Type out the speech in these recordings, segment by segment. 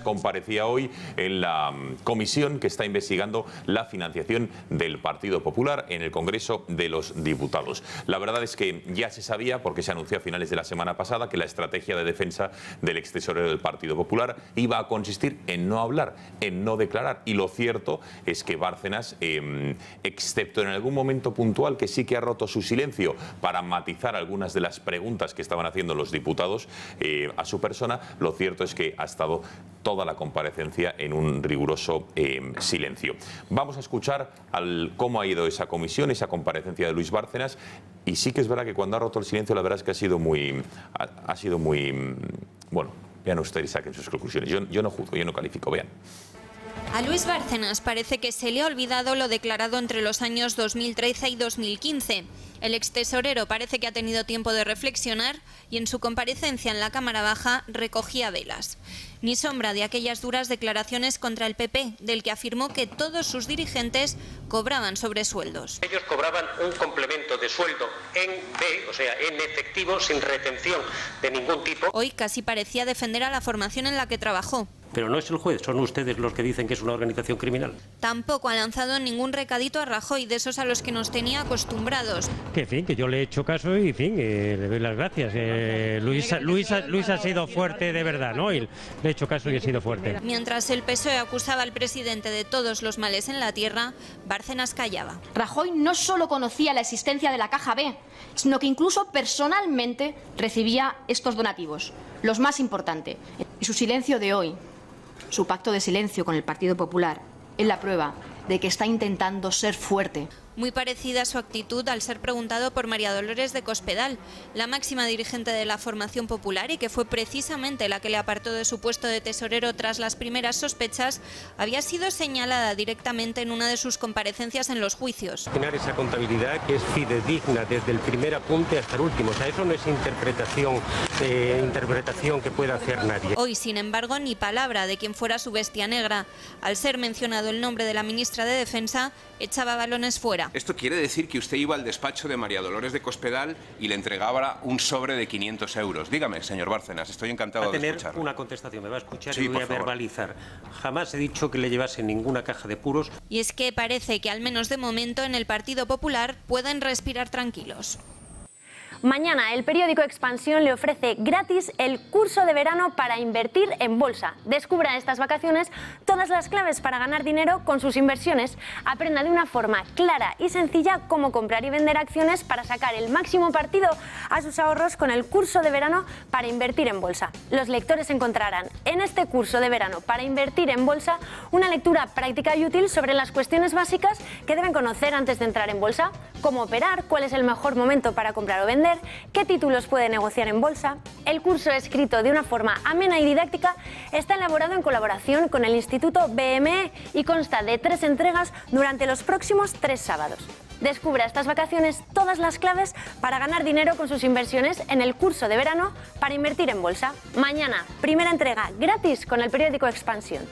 comparecía hoy en la comisión que está investigando la financiación del Partido Popular en el Congreso de los Diputados. La verdad es que ya se sabía, porque se anunció a finales de la semana pasada, que la estrategia de defensa del extesorero del Partido Popular iba a consistir en no hablar, en no declarar. Y lo cierto es que Bárcenas, excepto en algún momento puntual que sí que ha roto su silencio para matizar algunas de las preguntas que estaban haciendo los diputados a su persona, lo cierto es que ha estado toda la comparecencia en un riguroso silencio. Vamos a escuchar cómo ha ido esa comisión, esa comparecencia de Luis Bárcenas, y sí que es verdad que cuando ha roto el silencio, la verdad es que ha sido muy bueno, vean ustedes y saquen sus conclusiones. Yo no juzgo, yo no califico, vean. A Luis Bárcenas parece que se le ha olvidado lo declarado entre los años 2013 y 2015. El extesorero parece que ha tenido tiempo de reflexionar y en su comparecencia en la Cámara Baja recogía velas. Ni sombra de aquellas duras declaraciones contra el PP, del que afirmó que todos sus dirigentes cobraban sobresueldos. Ellos cobraban un complemento de sueldo en B, o sea, en efectivo, sin retención de ningún tipo. Hoy casi parecía defender a la formación en la que trabajó. Pero no es el juez, son ustedes los que dicen que es una organización criminal. Tampoco ha lanzado ningún recadito a Rajoy, de esos a los que nos tenía acostumbrados. Que, en fin, que yo le he hecho caso y, en fin, le doy las gracias. Luis ha sido fuerte de verdad, ¿no? Y le he hecho caso y ha sido fuerte. Mientras el PSOE acusaba al presidente de todos los males en la tierra, Bárcenas callaba. Rajoy no solo conocía la existencia de la Caja B, sino que incluso personalmente recibía estos donativos, los más importantes. Y su silencio de hoy, su pacto de silencio con el Partido Popular, es la prueba de que está intentando ser fuerte. Muy parecida a su actitud al ser preguntado por María Dolores de Cospedal, la máxima dirigente de la formación popular y que fue precisamente la que le apartó de su puesto de tesorero tras las primeras sospechas, había sido señalada directamente en una de sus comparecencias en los juicios. Tener esa contabilidad que es fidedigna desde el primer apunte hasta el último, o sea, eso no es interpretación que pueda hacer nadie. Hoy, sin embargo, ni palabra de quien fuera su bestia negra. Al ser mencionado el nombre de la ministra de Defensa, echaba balones fuera. Esto quiere decir que usted iba al despacho de María Dolores de Cospedal y le entregaba un sobre de 500 euros. Dígame, señor Bárcenas, estoy encantado de escucharlo. Va a tener una contestación, me va a escuchar sí, y voy a verbalizar. Jamás he dicho que le llevase ninguna caja de puros. Y es que parece que, al menos de momento, en el Partido Popular pueden respirar tranquilos. Mañana el periódico Expansión le ofrece gratis el curso de verano para invertir en bolsa. Descubra estas vacaciones todas las claves para ganar dinero con sus inversiones. Aprenda de una forma clara y sencilla cómo comprar y vender acciones para sacar el máximo partido a sus ahorros con el curso de verano para invertir en bolsa. Los lectores encontrarán en este curso de verano para invertir en bolsa una lectura práctica y útil sobre las cuestiones básicas que deben conocer antes de entrar en bolsa, cómo operar, cuál es el mejor momento para comprar o vender, qué títulos puede negociar en bolsa. El curso, escrito de una forma amena y didáctica, está elaborado en colaboración con el Instituto BME y consta de 3 entregas durante los próximos 3 sábados. Descubra estas vacaciones todas las claves para ganar dinero con sus inversiones en el curso de verano para invertir en bolsa. Mañana, primera entrega gratis con el periódico Expansión.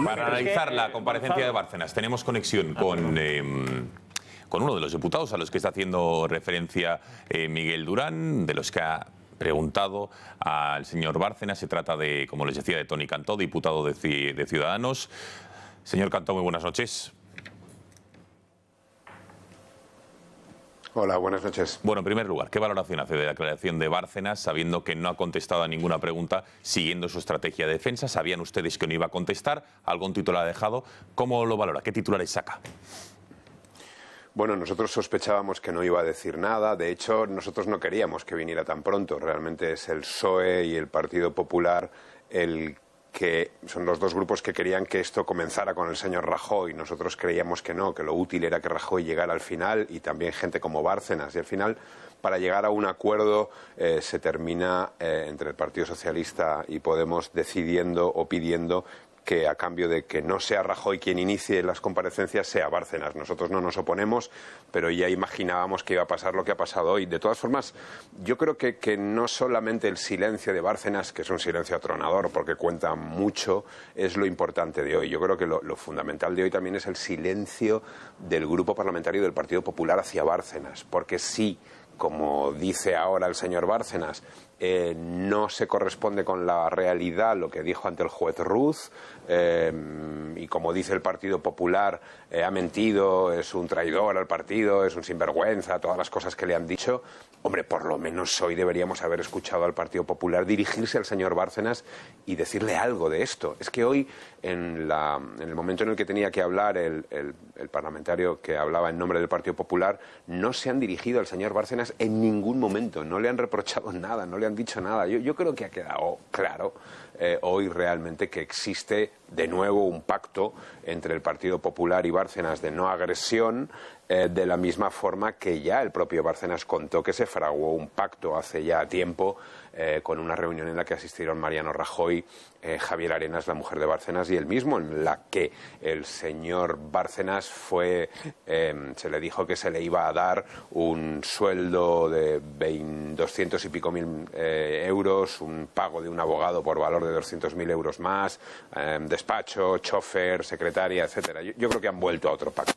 Para analizar la comparecencia de Bárcenas tenemos conexión con uno de los diputados a los que está haciendo referencia Miguel Durán, de los que ha preguntado al señor Bárcenas. Se trata de, como les decía, de Toni Cantó, diputado de Ciudadanos. Señor Cantó, muy buenas noches. Hola, buenas noches. Bueno, en primer lugar, ¿qué valoración hace de la declaración de Bárcenas, sabiendo que no ha contestado a ninguna pregunta, siguiendo su estrategia de defensa? ¿Sabían ustedes que no iba a contestar? ¿Algún titular ha dejado? ¿Cómo lo valora? ¿Qué titulares saca? Bueno, nosotros sospechábamos que no iba a decir nada. De hecho, nosotros no queríamos que viniera tan pronto. Realmente es el PSOE y el Partido Popular que son los dos grupos que querían que esto comenzara con el señor Rajoy. Nosotros creíamos que no, que lo útil era que Rajoy llegara al final, y también gente como Bárcenas. Y al final, para llegar a un acuerdo, se termina entre el Partido Socialista y Podemos decidiendo o pidiendo que a cambio de que no sea Rajoy quien inicie las comparecencias, sea Bárcenas. Nosotros no nos oponemos, pero ya imaginábamos que iba a pasar lo que ha pasado hoy. De todas formas, yo creo que no solamente el silencio de Bárcenas, que es un silencio atronador porque cuenta mucho, es lo importante de hoy. Yo creo que lo fundamental de hoy también es el silencio del Grupo Parlamentario del Partido Popular hacia Bárcenas, porque sí como dice ahora el señor Bárcenas, no se corresponde con la realidad lo que dijo ante el juez Ruz, y como dice el Partido Popular, ha mentido, es un traidor al partido, es un sinvergüenza, todas las cosas que le han dicho. Hombre, por lo menos hoy deberíamos haber escuchado al Partido Popular dirigirse al señor Bárcenas y decirle algo de esto. Es que hoy, en el momento en el que tenía que hablar el parlamentario que hablaba en nombre del Partido Popular, no se han dirigido al señor Bárcenas en ningún momento, no le han reprochado nada, no le han dicho nada. Yo creo que ha quedado claro hoy realmente que existe de nuevo un pacto entre el Partido Popular y Bárcenas de no agresión, de la misma forma que ya el propio Bárcenas contó que se fraguó un pacto hace ya tiempo con una reunión en la que asistieron Mariano Rajoy, Javier Arenas, la mujer de Bárcenas, y él mismo, en la que el señor Bárcenas se le dijo que se le iba a dar un sueldo de 200 y pico mil euros, un pago de un abogado por valor de 200.000 euros más, despacho, chofer, secretaria, etcétera. Yo creo que han vuelto a otro pacto.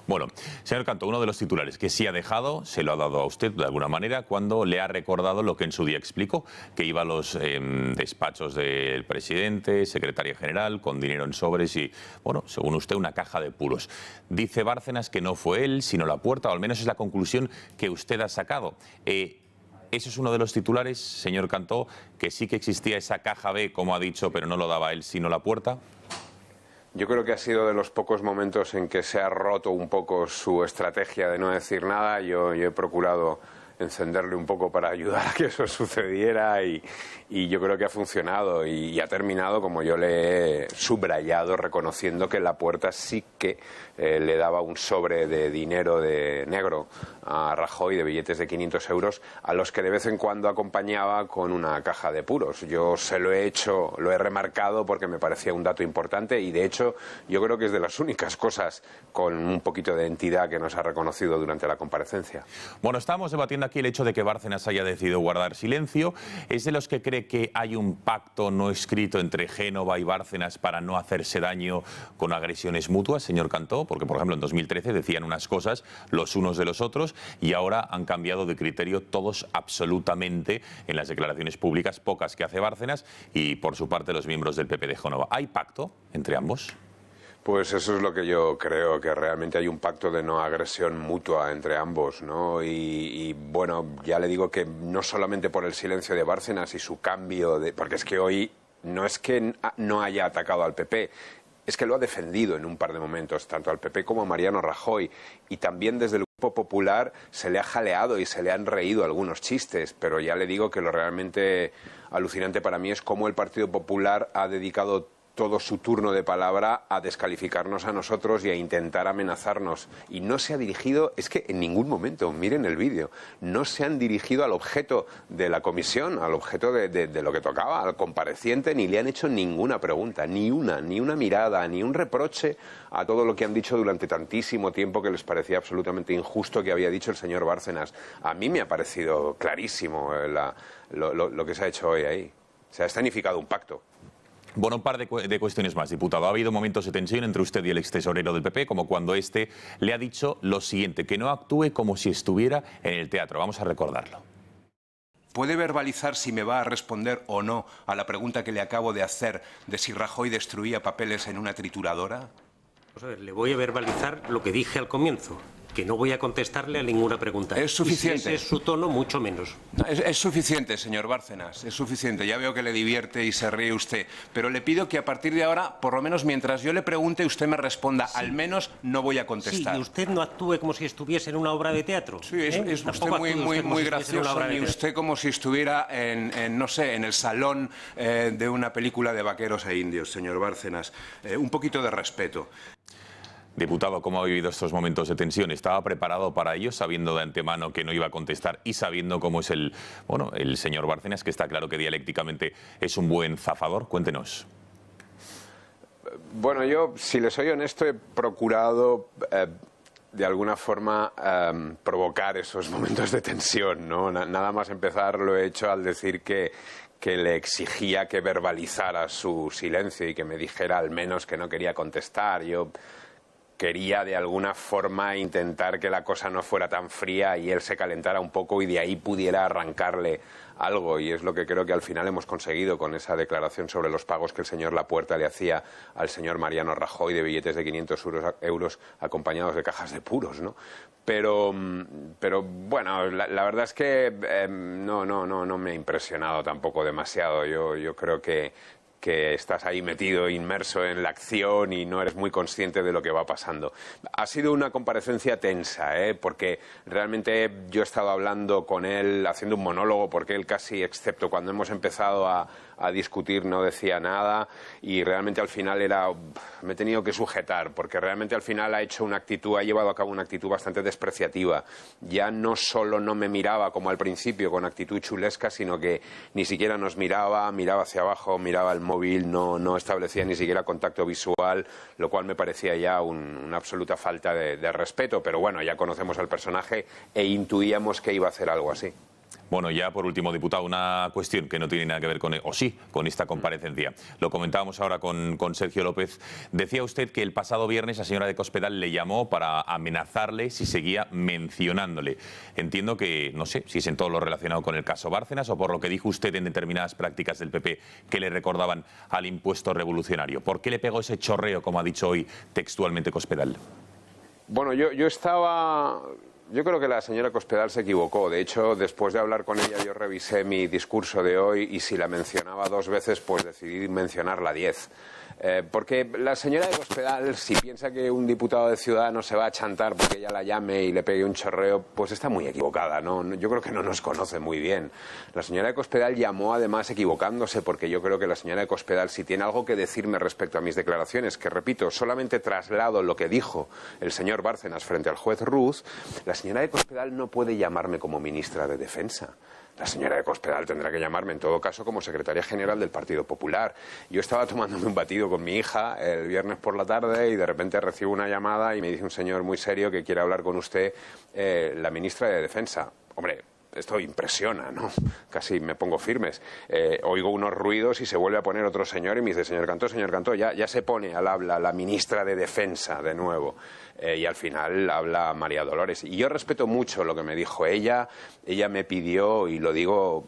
Bueno, señor Cantó, uno de los titulares que sí ha dejado, se lo ha dado a usted de alguna manera, cuando le ha recordado lo que en su día explicó, que iba a los despachos del presidente, secretaria general, con dinero en sobres y, bueno, según usted, una caja de puros. Dice Bárcenas que no fue él, sino La Puerta, o al menos es la conclusión que usted ha sacado. Ese es uno de los titulares, señor Cantó, que sí que existía esa caja B, como ha dicho, pero no lo daba él, sino La Puerta. Yo creo que ha sido de los pocos momentos en que se ha roto un poco su estrategia de no decir nada. Yo he procurado encenderle un poco para ayudar a que eso sucediera y yo creo que ha funcionado y ha terminado como yo le he subrayado, reconociendo que La Puerta sí que le daba un sobre de dinero de negro a Rajoy, de billetes de 500 euros, a los que de vez en cuando acompañaba con una caja de puros. Yo se lo he hecho, lo he remarcado porque me parecía un dato importante y de hecho yo creo que es de las únicas cosas con un poquito de entidad que nos ha reconocido durante la comparecencia. Bueno, estamos debatiendo aquí el hecho de que Bárcenas haya decidido guardar silencio. ¿Es de los que cree que hay un pacto no escrito entre Génova y Bárcenas para no hacerse daño con agresiones mutuas, señor Cantó? Porque, por ejemplo, en 2013 decían unas cosas los unos de los otros y ahora han cambiado de criterio todos absolutamente en las declaraciones públicas, pocas que hace Bárcenas y, por su parte, los miembros del PP de Génova. ¿Hay pacto entre ambos? Pues eso es lo que yo creo, que realmente hay un pacto de no agresión mutua entre ambos, ¿no? Y bueno, ya le digo que no solamente por el silencio de Bárcenas y su cambio de... Porque es que hoy no es que no haya atacado al PP, es que lo ha defendido en un par de momentos, tanto al PP como a Mariano Rajoy. Y también desde el Grupo Popular se le ha jaleado y se le han reído algunos chistes, pero ya le digo que lo realmente alucinante para mí es cómo el Partido Popular ha dedicado todo su turno de palabra a descalificarnos a nosotros y a intentar amenazarnos. Y no se ha dirigido, es que en ningún momento, miren el vídeo, no se han dirigido al objeto de la comisión, al objeto de lo que tocaba, al compareciente, ni le han hecho ninguna pregunta, ni una mirada, ni un reproche a todo lo que han dicho durante tantísimo tiempo que les parecía absolutamente injusto que había dicho el señor Bárcenas. A mí me ha parecido clarísimo lo que se ha hecho hoy ahí. Se ha escenificado un pacto. Bueno, un par de cuestiones más, diputado. Ha habido momentos de tensión entre usted y el extesorero del PP, como cuando este le ha dicho lo siguiente, que no actúe como si estuviera en el teatro. Vamos a recordarlo. ¿Puede verbalizar si me va a responder o no a la pregunta que le acabo de hacer de si Rajoy destruía papeles en una trituradora? Vamos a ver, le voy a verbalizar lo que dije al comienzo, que no voy a contestarle a ninguna pregunta. Es suficiente. Y si ese es su tono, mucho menos. Es suficiente, señor Bárcenas, es suficiente. Ya veo que le divierte y se ríe usted. Pero le pido que a partir de ahora, por lo menos mientras yo le pregunte, usted me responda. Sí. Al menos no voy a contestar. Sí, y usted no actúe como si estuviese en una obra de teatro. Sí, es usted muy gracioso. Y usted como si estuviera no sé, en el salón de una película de vaqueros e indios, señor Bárcenas. Un poquito de respeto. Diputado, ¿cómo ha vivido estos momentos de tensión? ¿Estaba preparado para ello, sabiendo de antemano que no iba a contestar y sabiendo cómo es el señor Bárcenas, que está claro que dialécticamente es un buen zafador? Cuéntenos. Bueno, yo, si le soy honesto, he procurado de alguna forma provocar esos momentos de tensión, ¿no? Nada más empezar lo he hecho al decir que le exigía que verbalizara su silencio y que me dijera al menos que no quería contestar. Yo quería de alguna forma intentar que la cosa no fuera tan fría y él se calentara un poco y de ahí pudiera arrancarle algo, y es lo que creo que al final hemos conseguido con esa declaración sobre los pagos que el señor Lapuerta le hacía al señor Mariano Rajoy de billetes de 500 euros acompañados de cajas de puros, ¿no? Pero bueno, la verdad es que no me ha impresionado tampoco demasiado. Yo creo que estás ahí metido, inmerso en la acción y no eres muy consciente de lo que va pasando. Ha sido una comparecencia tensa, porque realmente yo he estado hablando con él, haciendo un monólogo, porque él casi, excepto cuando hemos empezado a discutir, no decía nada, y realmente al final me he tenido que sujetar, porque realmente al final ha llevado a cabo una actitud bastante despreciativa. Ya no solo no me miraba como al principio con actitud chulesca, sino que ni siquiera nos miraba hacia abajo, miraba el móvil, no establecía ni siquiera contacto visual, lo cual me parecía ya una absoluta falta de respeto, pero bueno, ya conocemos al personaje e intuíamos que iba a hacer algo así. Bueno, ya por último, diputado, una cuestión que no tiene nada que ver con esta comparecencia. Lo comentábamos ahora con Sergio López. Decía usted que el pasado viernes la señora de Cospedal le llamó para amenazarle si seguía mencionándole. Entiendo que, no sé, si es en todo lo relacionado con el caso Bárcenas o por lo que dijo usted en determinadas prácticas del PP que le recordaban al impuesto revolucionario. ¿Por qué le pegó ese chorreo, como ha dicho hoy textualmente Cospedal? Bueno, yo creo que la señora Cospedal se equivocó. De hecho, después de hablar con ella, yo revisé mi discurso de hoy y si la mencionaba 2 veces, pues decidí mencionarla 10. Porque la señora de Cospedal, si piensa que un diputado de Ciudadanos se va a chantar porque ella la llame y le pegue un chorreo, pues está muy equivocada, ¿no? Yo creo que no nos conoce muy bien. La señora de Cospedal llamó además equivocándose, porque yo creo que la señora de Cospedal, si tiene algo que decirme respecto a mis declaraciones, que repito, solamente traslado lo que dijo el señor Bárcenas frente al juez Ruz, la señora de Cospedal no puede llamarme como ministra de Defensa. La señora de Cospedal tendrá que llamarme, en todo caso, como secretaria general del Partido Popular. Yo estaba tomándome un batido con mi hija el viernes por la tarde y de repente recibo una llamada y me dice un señor muy serio que quiere hablar con usted, la ministra de Defensa. Hombre, esto impresiona, ¿no? Casi me pongo firmes. Oigo unos ruidos y se vuelve a poner otro señor y me dice, señor Cantó, ya se pone al habla la ministra de Defensa de nuevo. Y al final habla María Dolores. Y yo respeto mucho lo que me dijo ella. Ella me pidió, y lo digo,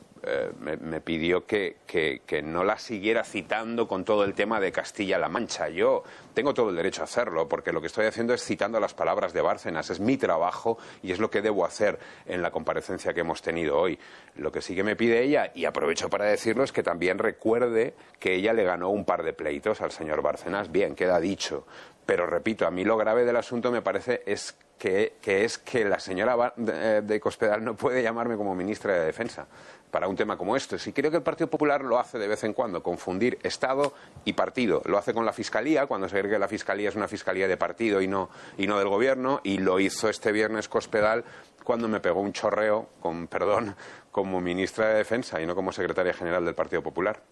me pidió que no la siguiera citando con todo el tema de Castilla-La Mancha. Yo tengo todo el derecho a hacerlo, porque lo que estoy haciendo es citando las palabras de Bárcenas. Es mi trabajo y es lo que debo hacer en la comparecencia que hemos tenido hoy. Lo que sí que me pide ella, y aprovecho para decirlo, es que también recuerde que ella le ganó un par de pleitos al señor Bárcenas. Bien, queda dicho. Pero repito, a mí lo grave del asunto me parece es que la señora de Cospedal no puede llamarme como ministra de Defensa para un tema como este. Sí, creo que el Partido Popular lo hace de vez en cuando, confundir Estado y partido. Lo hace con la Fiscalía, cuando se cree que la Fiscalía es una Fiscalía de partido y no del Gobierno, y lo hizo este viernes Cospedal cuando me pegó un chorreo, con perdón, como ministra de Defensa y no como secretaria general del Partido Popular.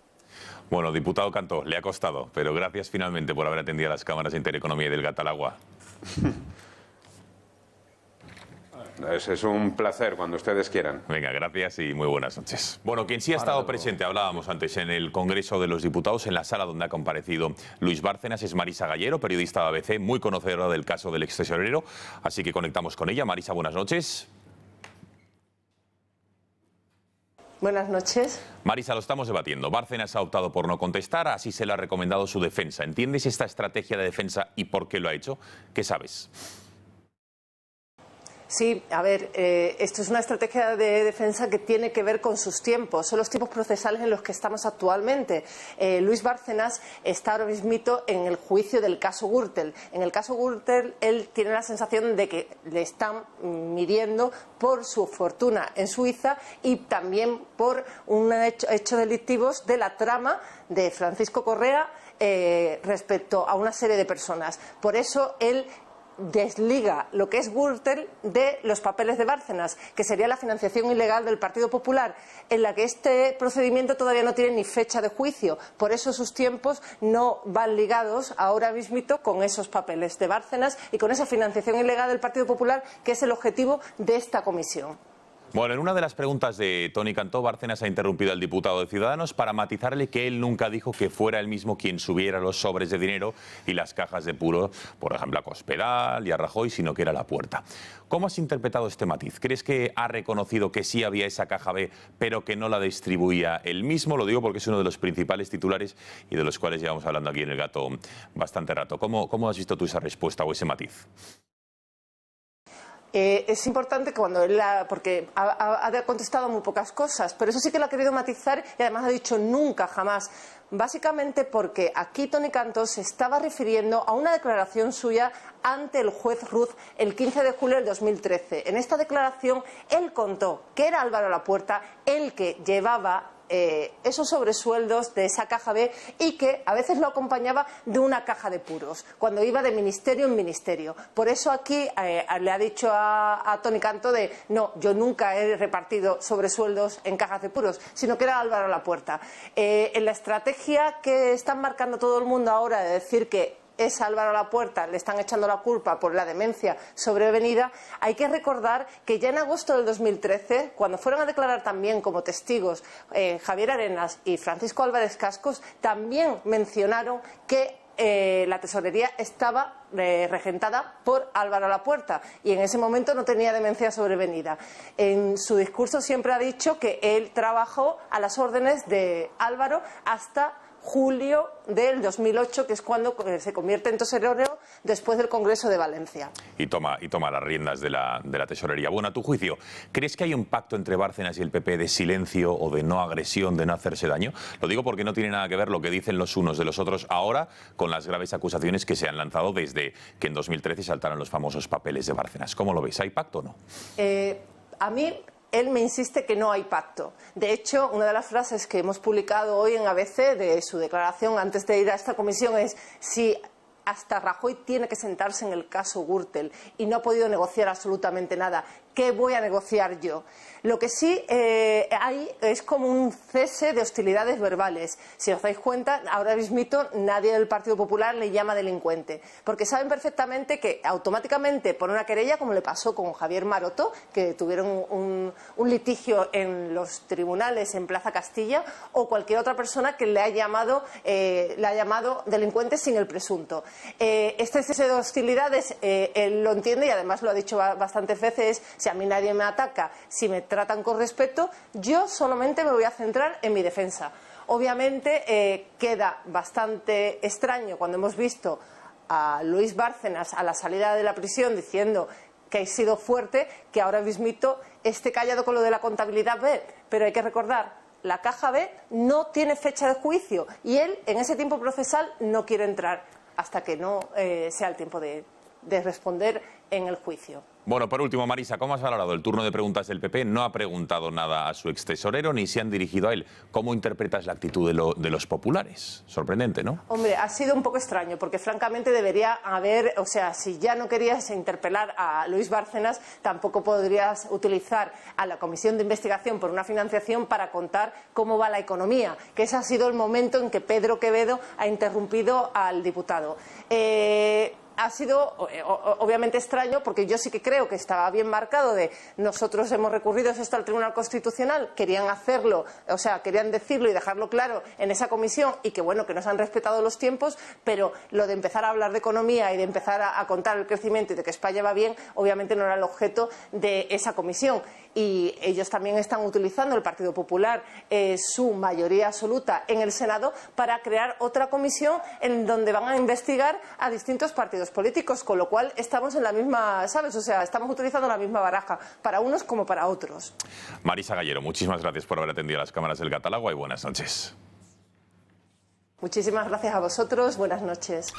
Bueno, diputado Cantó, le ha costado, pero gracias finalmente por haber atendido a las cámaras de Intereconomía y del Gatalagua. Es un placer, cuando ustedes quieran. Venga, gracias y muy buenas noches. Bueno, quien sí ha estado presente, hablábamos antes, en el Congreso de los Diputados, en la sala donde ha comparecido Luis Bárcenas, es Marisa Gallero, periodista de ABC, muy conocedora del caso del extesorero, así que conectamos con ella. Marisa, buenas noches. Buenas noches. Marisa, lo estamos debatiendo. Bárcenas ha optado por no contestar, así se le ha recomendado su defensa. ¿Entiendes esta estrategia de defensa y por qué lo ha hecho? ¿Qué sabes? Sí, a ver, esto es una estrategia de defensa que tiene que ver con sus tiempos, son los tiempos procesales en los que estamos actualmente. Luis Bárcenas está ahora mismito en el juicio del caso Gürtel. En el caso Gürtel, él tiene la sensación de que le están midiendo por su fortuna en Suiza y también por un hecho delictivos de la trama de Francisco Correa respecto a una serie de personas. Por eso él desliga lo que es Gürtel de los papeles de Bárcenas, que sería la financiación ilegal del Partido Popular, en la que este procedimiento todavía no tiene ni fecha de juicio. Por eso sus tiempos no van ligados ahora mismito con esos papeles de Bárcenas y con esa financiación ilegal del Partido Popular, que es el objetivo de esta comisión. Bueno, en una de las preguntas de Toni Cantó, Bárcenas ha interrumpido al diputado de Ciudadanos para matizarle que él nunca dijo que fuera él mismo quien subiera los sobres de dinero y las cajas de puro, por ejemplo, a Cospedal y a Rajoy, sino que era La Puerta. ¿Cómo has interpretado este matiz? ¿Crees que ha reconocido que sí había esa caja B, pero que no la distribuía él mismo? Lo digo porque es uno de los principales titulares y de los cuales llevamos hablando aquí en El Gato bastante rato. ¿Cómo has visto tú esa respuesta o ese matiz? Es importante que cuando él, porque ha contestado muy pocas cosas, pero eso sí que lo ha querido matizar y además ha dicho nunca, jamás. Básicamente porque aquí Toni Cantó se estaba refiriendo a una declaración suya ante el juez Ruz el 15 de julio del 2013. En esta declaración él contó que era Álvaro Lapuerta el que llevaba esos sobresueldos de esa caja B y que a veces lo acompañaba de una caja de puros, cuando iba de ministerio en ministerio. Por eso aquí le ha dicho a Toni Cantó de no, yo nunca he repartido sobresueldos en cajas de puros, sino que era Álvaro Lapuerta. En la estrategia que están marcando todo el mundo ahora de decir que es Álvaro Lapuerta, le están echando la culpa por la demencia sobrevenida, hay que recordar que ya en agosto del 2013, cuando fueron a declarar también como testigos Javier Arenas y Francisco Álvarez Cascos, también mencionaron que la tesorería estaba regentada por Álvaro Lapuerta y en ese momento no tenía demencia sobrevenida. En su discurso siempre ha dicho que él trabajó a las órdenes de Álvaro hasta julio del 2008, que es cuando se convierte en tesorero después del Congreso de Valencia. Y toma las riendas de la tesorería. Bueno, a tu juicio, ¿crees que hay un pacto entre Bárcenas y el PP de silencio o de no agresión, de no hacerse daño? Lo digo porque no tiene nada que ver lo que dicen los unos de los otros ahora con las graves acusaciones que se han lanzado desde que en 2013 saltaron los famosos papeles de Bárcenas. ¿Cómo lo ves? ¿Hay pacto o no? A mí él me insiste que no hay pacto. De hecho, una de las frases que hemos publicado hoy en ABC de su declaración antes de ir a esta comisión es: si hasta Rajoy tiene que sentarse en el caso Gürtel y no ha podido negociar absolutamente nada, ¿qué voy a negociar yo? Lo que sí hay es como un cese de hostilidades verbales. Si os dais cuenta, ahora mismito nadie del Partido Popular le llama delincuente, porque saben perfectamente que automáticamente por una querella, como le pasó con Javier Maroto, que tuvieron un litigio en los tribunales en Plaza Castilla, o cualquier otra persona que le ha llamado delincuente sin el presunto. Este cese de hostilidades él lo entiende y además lo ha dicho bastantes veces: si a mí nadie me ataca, si me tratan con respeto, yo solamente me voy a centrar en mi defensa. Obviamente queda bastante extraño cuando hemos visto a Luis Bárcenas a la salida de la prisión diciendo que ha sido fuerte, que ahora mismito esté callado con lo de la contabilidad B, pero hay que recordar, la caja B no tiene fecha de juicio y él en ese tiempo procesal no quiere entrar hasta que no sea el tiempo de responder en el juicio. Bueno, por último, Marisa, ¿cómo has valorado el turno de preguntas del PP? No ha preguntado nada a su extesorero ni se han dirigido a él. ¿Cómo interpretas la actitud de los populares? Sorprendente, ¿no? Hombre, ha sido un poco extraño porque francamente debería haber, o sea, si ya no querías interpelar a Luis Bárcenas, tampoco podrías utilizar a la Comisión de Investigación por una financiación para contar cómo va la economía, que ese ha sido el momento en que Pedro Quevedo ha interrumpido al diputado. Ha sido obviamente extraño porque yo sí que creo que estaba bien marcado de nosotros hemos recurrido esto al Tribunal Constitucional, querían hacerlo, o sea, querían decirlo y dejarlo claro en esa comisión y que bueno, que nos han respetado los tiempos, pero lo de empezar a hablar de economía y de empezar a contar el crecimiento y de que España va bien, obviamente no era el objeto de esa comisión. Y ellos también están utilizando, el Partido Popular, su mayoría absoluta en el Senado para crear otra comisión en donde van a investigar a distintos partidos políticos, con lo cual estamos en la misma, ¿sabes? O sea, estamos utilizando la misma baraja, para unos como para otros. Marisa Gallero, muchísimas gracias por haber atendido a las cámaras del Gatalagua y buenas noches. Muchísimas gracias a vosotros, buenas noches.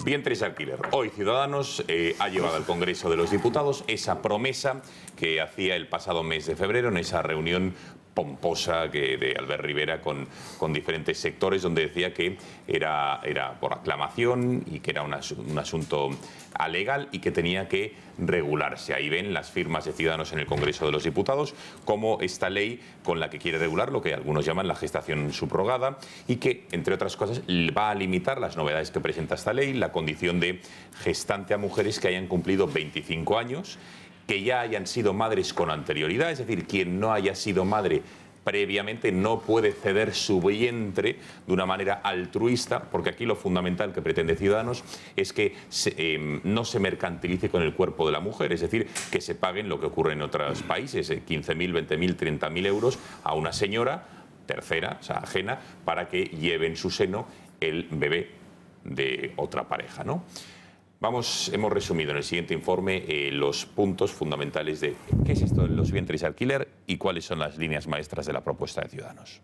Vientres de alquiler. Hoy Ciudadanos ha llevado al Congreso de los Diputados esa promesa que hacía el pasado mes de febrero en esa reunión pomposa de Albert Rivera con diferentes sectores, donde decía que era por aclamación y que era un asunto alegal y que tenía que regularse. Ahí ven las firmas de Ciudadanos en el Congreso de los Diputados como esta ley con la que quiere regular lo que algunos llaman la gestación subrogada y que, entre otras cosas, va a limitar las novedades que presenta esta ley, la condición de gestante a mujeres que hayan cumplido 25 años, que ya hayan sido madres con anterioridad, es decir, quien no haya sido madre previamente no puede ceder su vientre de una manera altruista, porque aquí lo fundamental que pretende Ciudadanos es que no se mercantilice con el cuerpo de la mujer, es decir, que se paguen lo que ocurre en otros países, 15.000, 20.000, 30.000 euros a una señora tercera, o sea, ajena, para que lleve en su seno el bebé de otra pareja, ¿no? Hemos resumido en el siguiente informe los puntos fundamentales de qué es esto de los vientres de alquiler y cuáles son las líneas maestras de la propuesta de Ciudadanos.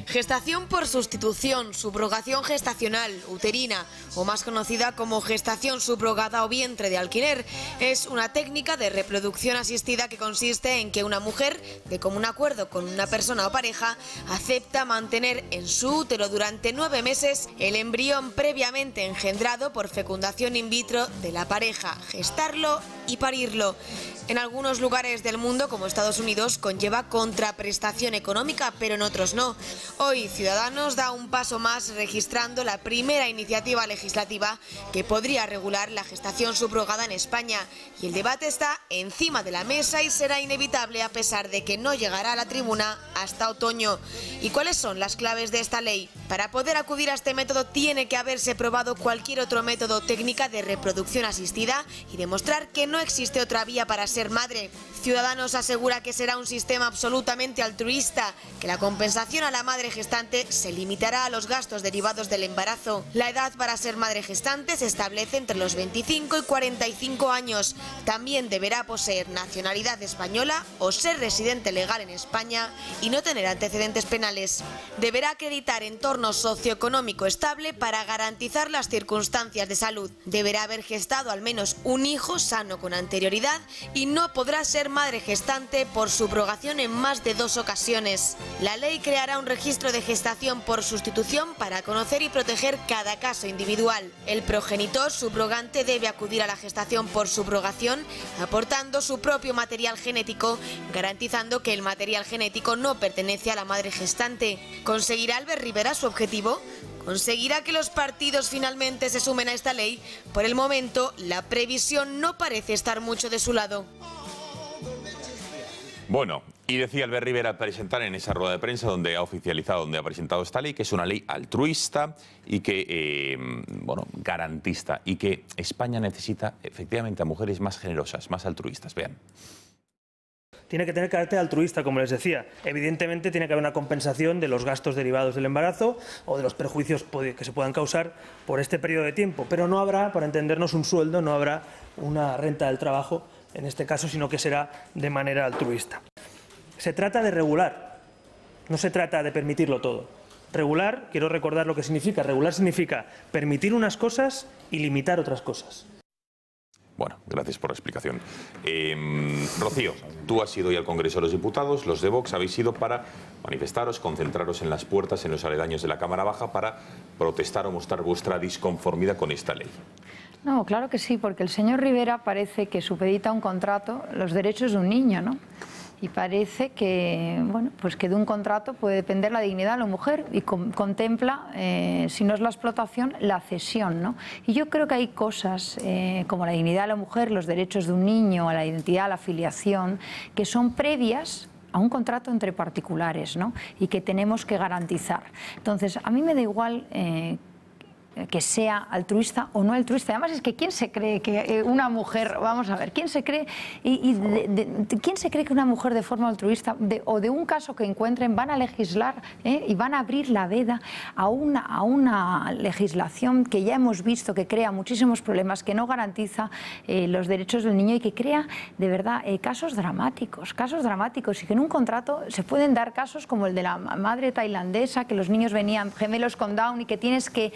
Gestación por sustitución, subrogación gestacional, uterina o más conocida como gestación subrogada o vientre de alquiler, es una técnica de reproducción asistida que consiste en que una mujer, de común acuerdo con una persona o pareja, acepta mantener en su útero durante 9 meses el embrión previamente engendrado por fecundación in vitro de la pareja, gestarlo y parirlo. En algunos lugares del mundo, como Estados Unidos, conlleva contraprestación económica, pero en otros no. Hoy Ciudadanos da un paso más registrando la primera iniciativa legislativa que podría regular la gestación subrogada en España. Y el debate está encima de la mesa y será inevitable a pesar de que no llegará a la tribuna hasta otoño. ¿Y cuáles son las claves de esta ley? Para poder acudir a este método tiene que haberse probado cualquier otro método o técnica de reproducción asistida y demostrar que no existe otra vía para ser madre. Ciudadanos asegura que será un sistema absolutamente altruista, que la compensación a la madre gestante se limitará a los gastos derivados del embarazo. La edad para ser madre gestante se establece entre los 25 y 45 años. También deberá poseer nacionalidad española o ser residente legal en España y no tener antecedentes penales. Deberá acreditar entorno socioeconómico estable para garantizar las circunstancias de salud. Deberá haber gestado al menos un hijo sano con anterioridad y no podrá ser madre gestante por subrogación en más de 2 ocasiones. La ley creará un registro de gestación por sustitución para conocer y proteger cada caso individual. El progenitor subrogante debe acudir a la gestación por subrogación aportando su propio material genético, garantizando que el material genético no pertenece a la madre gestante. ¿Conseguirá Albert Rivera su objetivo? ¿Conseguirá que los partidos finalmente se sumen a esta ley? Por el momento, la previsión no parece estar mucho de su lado. Bueno, y decía Albert Rivera al presentar en esa rueda de prensa donde ha presentado esta ley, que es una ley altruista y que, garantista, y que España necesita efectivamente a mujeres más generosas, más altruistas. Vean. Tiene que tener carácter altruista, como les decía. Evidentemente tiene que haber una compensación de los gastos derivados del embarazo o de los perjuicios que se puedan causar por este periodo de tiempo. Pero no habrá, para entendernos, un sueldo, no habrá una renta del trabajo en este caso, sino que será de manera altruista. Se trata de regular, no se trata de permitirlo todo. Regular, quiero recordar lo que significa. Regular significa permitir unas cosas y limitar otras cosas. Bueno, gracias por la explicación. Rocío, tú has ido hoy al Congreso de los Diputados, los de Vox habéis ido para manifestaros, concentraros en las puertas, en los aledaños de la Cámara Baja para protestar o mostrar vuestra disconformidad con esta ley. No, claro que sí, porque el señor Rivera parece que supedita a un contrato los derechos de un niño, ¿no? Y parece que, bueno, pues que de un contrato puede depender la dignidad de la mujer y contempla, si no es la explotación, la cesión, ¿no? Y yo creo que hay cosas como la dignidad de la mujer, los derechos de un niño, a la identidad, a la filiación, que son previas a un contrato entre particulares, ¿no? Y que tenemos que garantizar. Entonces, a mí me da igual que sea altruista o no altruista. Además es que ¿quién se cree que una mujer, vamos a ver, quién se cree quién se cree que una mujer de forma altruista o de un caso que encuentren van a legislar y van a abrir la veda a una legislación que ya hemos visto que crea muchísimos problemas, que no garantiza los derechos del niño y que crea de verdad casos dramáticos y que en un contrato se pueden dar casos como el de la madre tailandesa, que los niños venían gemelos con Down y que tienes que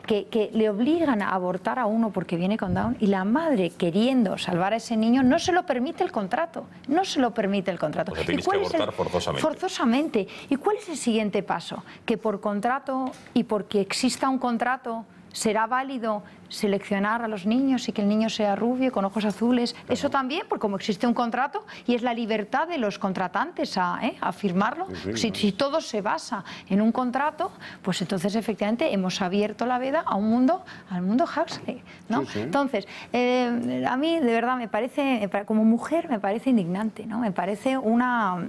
que le obligan a abortar a uno porque viene con Down, y la madre, queriendo salvar a ese niño, no se lo permite el contrato. No se lo permite el contrato. O sea, tienes que abortar forzosamente. Forzosamente. ¿Y cuál es el siguiente paso? Que por contrato y porque exista un contrato será válido seleccionar a los niños y que el niño sea rubio, con ojos azules. Claro. Eso también, porque como existe un contrato y es la libertad de los contratantes a firmarlo, si todo se basa en un contrato, pues entonces efectivamente hemos abierto la veda a un mundo, al mundo Huxley, ¿no? Entonces, a mí de verdad me parece, como mujer me parece indignante, ¿no? Me parece una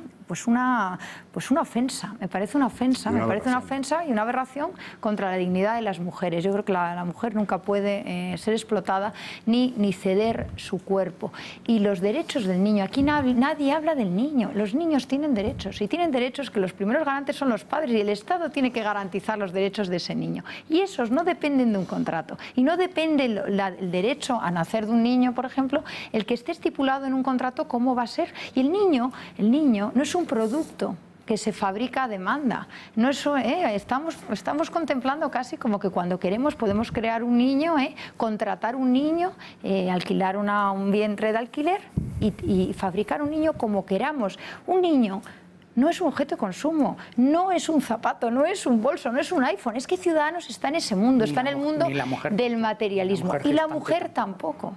ofensa, me parece una ofensa, una ofensa y una aberración contra la dignidad de las mujeres. Yo creo que la mujer nunca puede ser explotada ni ceder su cuerpo. Y los derechos del niño, aquí nadie habla del niño, los niños tienen derechos, y tienen derechos que los primeros garantes son los padres, y el Estado tiene que garantizar los derechos de ese niño. Y esos no dependen de un contrato, y no depende el derecho a nacer de un niño, por ejemplo, el que esté estipulado en un contrato cómo va a ser. Y el niño no es un producto que se fabrica a demanda. No eso, estamos contemplando casi como que cuando queremos podemos crear un niño, contratar un niño, alquilar un vientre de alquiler y fabricar un niño como queramos. Un niño no es un objeto de consumo, no es un zapato, no es un bolso, no es un iPhone. Es que Ciudadanos está en ese mundo, está en el mundo del materialismo. Y la mujer tampoco,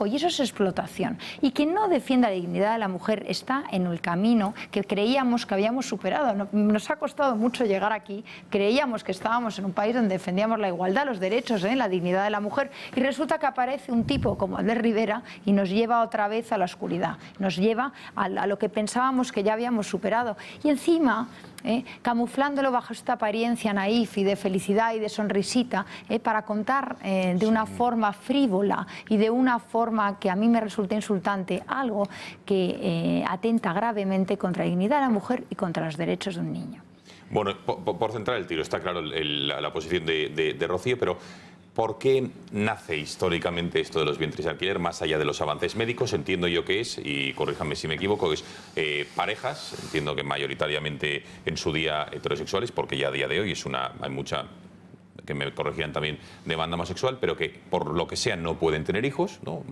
y eso es explotación. Y quien no defienda la dignidad de la mujer está en el camino que creíamos que habíamos superado. Nos ha costado mucho llegar aquí, creíamos que estábamos en un país donde defendíamos la igualdad, los derechos, la dignidad de la mujer, y resulta que aparece un tipo como Albert Rivera y nos lleva otra vez a la oscuridad, nos lleva a lo que pensábamos que ya habíamos superado. Y encima, camuflándolo bajo esta apariencia naif y de felicidad y de sonrisita, para contar de una forma frívola y de una forma que a mí me resulta insultante, algo que atenta gravemente contra la dignidad de la mujer y contra los derechos de un niño. Bueno, por centrar el tiro, está claro la posición de Rocío, pero ¿por qué nace históricamente esto de los vientres de alquiler, más allá de los avances médicos? Entiendo yo que es, y corríjame si me equivoco, es parejas, entiendo que mayoritariamente en su día heterosexuales, porque ya a día de hoy hay mucha, que me corregirán también, demanda homosexual, pero que por lo que sea no pueden tener hijos, ¿no?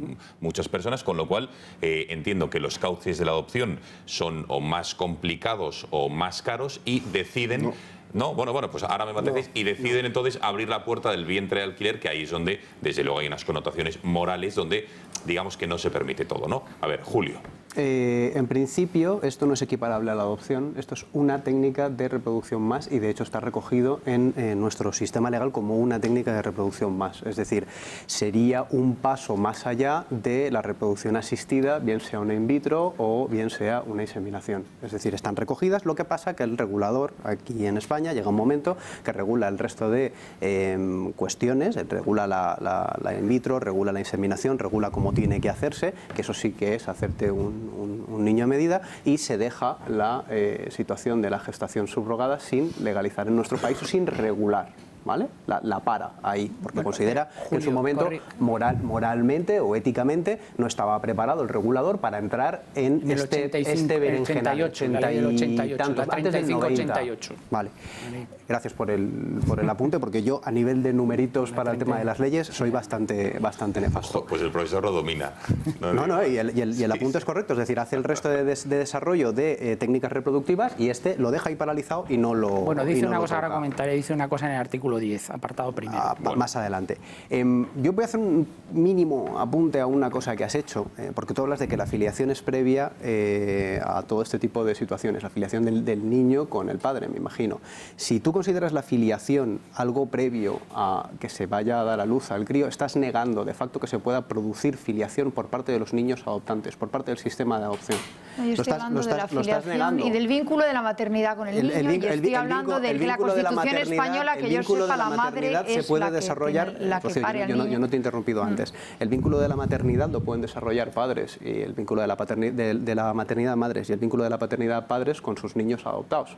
Muchas personas, con lo cual entiendo que los cauces de la adopción son o más complicados o más caros y deciden... No, bueno, pues ahora me mantecéis y deciden entonces abrir la puerta del vientre de alquiler, que ahí es donde, desde luego, hay unas connotaciones morales donde, digamos, que no se permite todo, ¿no? A ver, Julio. En principio, esto no es equiparable a la adopción, esto es una técnica de reproducción más y de hecho está recogido en nuestro sistema legal como una técnica de reproducción más. Es decir, sería un paso más allá de la reproducción asistida, bien sea una in vitro o bien sea una inseminación. Es decir, están recogidas, lo que pasa que el regulador aquí en España llega un momento que regula el resto de cuestiones, regula la in vitro, regula la inseminación, regula cómo tiene que hacerse, que eso sí que es hacerte un niño a medida, y se deja la situación de la gestación subrogada sin legalizar en nuestro país o sin regular. ¿Vale? La para ahí, porque considera que en su momento moralmente o éticamente no estaba preparado el regulador para entrar en este berenjenal. 88, la 35-88. Vale. Gracias por el apunte, porque yo a nivel de numeritos para el tema de las leyes soy bastante nefasto. Pues el profesor lo domina. Y el apunte es correcto, es decir, hace el resto de desarrollo de técnicas reproductivas y lo deja ahí paralizado y no lo... Bueno, dice una cosa, ahora comentaré, dice una cosa en el artículo 10, apartado primero. Más adelante. Yo voy a hacer un mínimo apunte a una cosa que has hecho, porque tú hablas de que la filiación es previa a todo este tipo de situaciones, la filiación del niño con el padre, me imagino. Si tú consideras la filiación algo previo a que se vaya a dar a luz al crío, estás negando de facto que se pueda producir filiación por parte de los niños adoptantes, por parte del sistema de adopción. No, yo estoy hablando de la filiación y del vínculo de la maternidad con el niño, y estoy hablando de la Constitución española, que yo sepa, la madre es la que pare al niño. Yo no te he interrumpido antes. El vínculo de la maternidad lo pueden desarrollar padres, y el vínculo de la maternidad madres y el vínculo de la paternidad padres con sus niños adoptados.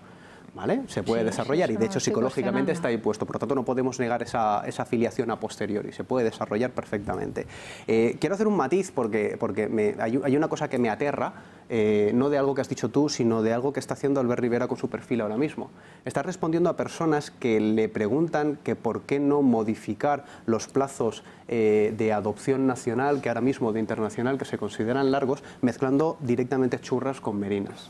¿vale? Se puede desarrollar y de hecho psicológicamente está ahí puesto, por lo tanto no podemos negar esa filiación a posteriori, se puede desarrollar perfectamente. Quiero hacer un matiz porque hay una cosa que me aterra, no de algo que has dicho tú, sino de algo que está haciendo Albert Rivera con su perfil ahora mismo. Está respondiendo a personas que le preguntan que por qué no modificar los plazos de adopción nacional, que ahora mismo de internacional, que se consideran largos, mezclando directamente churras con merinas.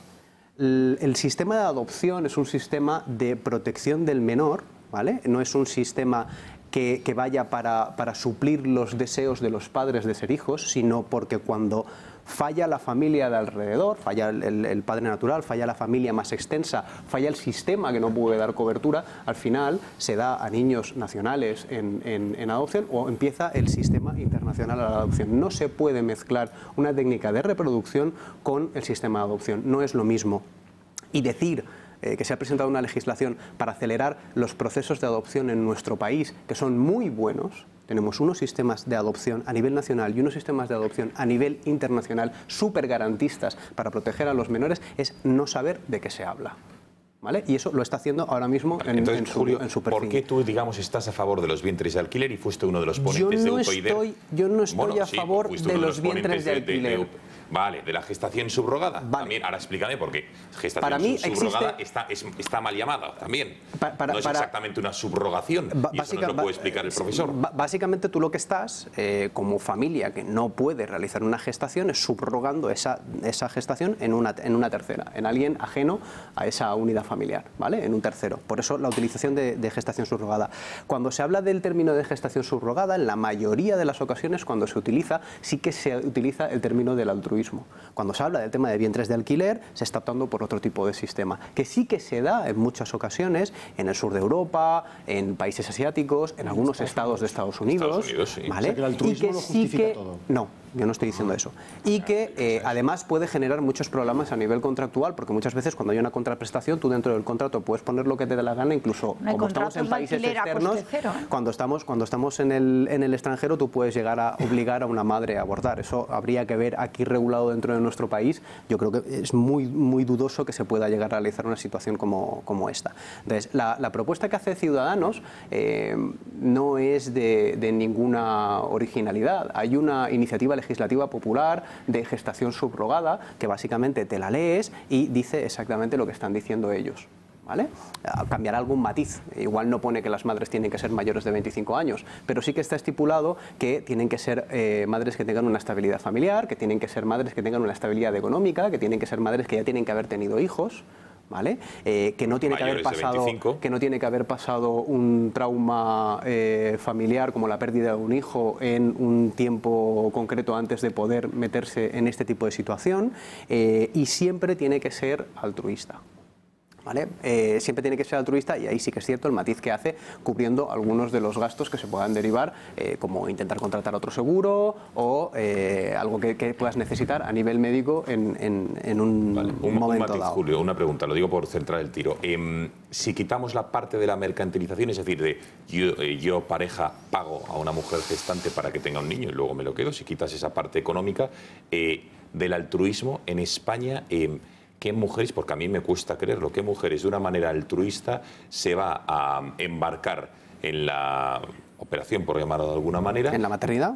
El sistema de adopción es un sistema de protección del menor, ¿vale? No es un sistema que vaya para suplir los deseos de los padres de ser hijos, sino porque cuando falla la familia de alrededor, falla el padre natural, falla la familia más extensa, falla el sistema que no puede dar cobertura, al final se da a niños nacionales en adopción o empieza el sistema internacional a la adopción. No se puede mezclar una técnica de reproducción con el sistema de adopción, no es lo mismo. Y decir que se ha presentado una legislación para acelerar los procesos de adopción en nuestro país, que son muy buenos. Tenemos unos sistemas de adopción a nivel nacional y unos sistemas de adopción a nivel internacional súper garantistas para proteger a los menores, es no saber de qué se habla. ¿Vale? Y eso lo está haciendo ahora mismo en su perfil. ¿Por qué tú, digamos, estás a favor de los vientres de alquiler y fuiste uno de los ponentes de UPyD? Yo no estoy a favor de los vientres de alquiler. Vale, de la gestación subrogada. Vale. También, ahora explícame por qué. Gestación subrogada está mal llamada también. No es exactamente una subrogación. Y eso nos lo puede explicar el profesor. Básicamente tú lo que estás, como familia que no puede realizar una gestación, es subrogando esa gestación en una tercera, en alguien ajeno a esa unidad familiar, ¿vale? En un tercero. Por eso la utilización de gestación subrogada. Cuando se habla del término de gestación subrogada, en la mayoría de las ocasiones cuando se utiliza, sí que se utiliza el término del altruismo. Cuando se habla del tema de vientres de alquiler, se está optando por otro tipo de sistema, que sí que se da en muchas ocasiones en el sur de Europa, en países asiáticos, en algunos estados de Estados Unidos, ¿vale? O sea, que el altruismo lo justifica todo. No, yo no estoy diciendo eso. Y que además puede generar muchos problemas a nivel contractual, porque muchas veces cuando hay una contraprestación, tú dentro del contrato puedes poner lo que te dé la gana, incluso como estamos en países externos, cuando estamos en el extranjero, tú puedes llegar a obligar a una madre a abortar. Eso habría que ver aquí regulado dentro de nuestro país. Yo creo que es muy dudoso que se pueda llegar a realizar una situación como esta. Entonces, la propuesta que hace Ciudadanos no es de ninguna originalidad. Hay una iniciativa legislativa popular de gestación subrogada que básicamente te la lees y dice exactamente lo que están diciendo ellos. ¿Vale? Cambiará algún matiz. Igual no pone que las madres tienen que ser mayores de 25 años, pero sí que está estipulado que tienen que ser madres que tengan una estabilidad familiar, que tienen que ser madres que tengan una estabilidad económica, que tienen que ser madres que ya tienen que haber tenido hijos, ¿vale? Que no tiene que haber pasado un trauma familiar como la pérdida de un hijo en un tiempo concreto antes de poder meterse en este tipo de situación, y siempre tiene que ser altruista. ¿Vale? Siempre tiene que ser altruista, y ahí sí que es cierto el matiz que hace, cubriendo algunos de los gastos que se puedan derivar, como intentar contratar otro seguro o algo que puedas necesitar a nivel médico en un momento matiz, dado. Julio, una pregunta, lo digo por centrar el tiro. Si quitamos la parte de la mercantilización, es decir, de yo pareja pago a una mujer gestante para que tenga un niño y luego me lo quedo, si quitas esa parte económica del altruismo en España, ¿qué mujeres, porque a mí me cuesta creerlo, qué mujeres de una manera altruista se va a embarcar en la operación, por llamarlo de alguna manera? ¿En la maternidad?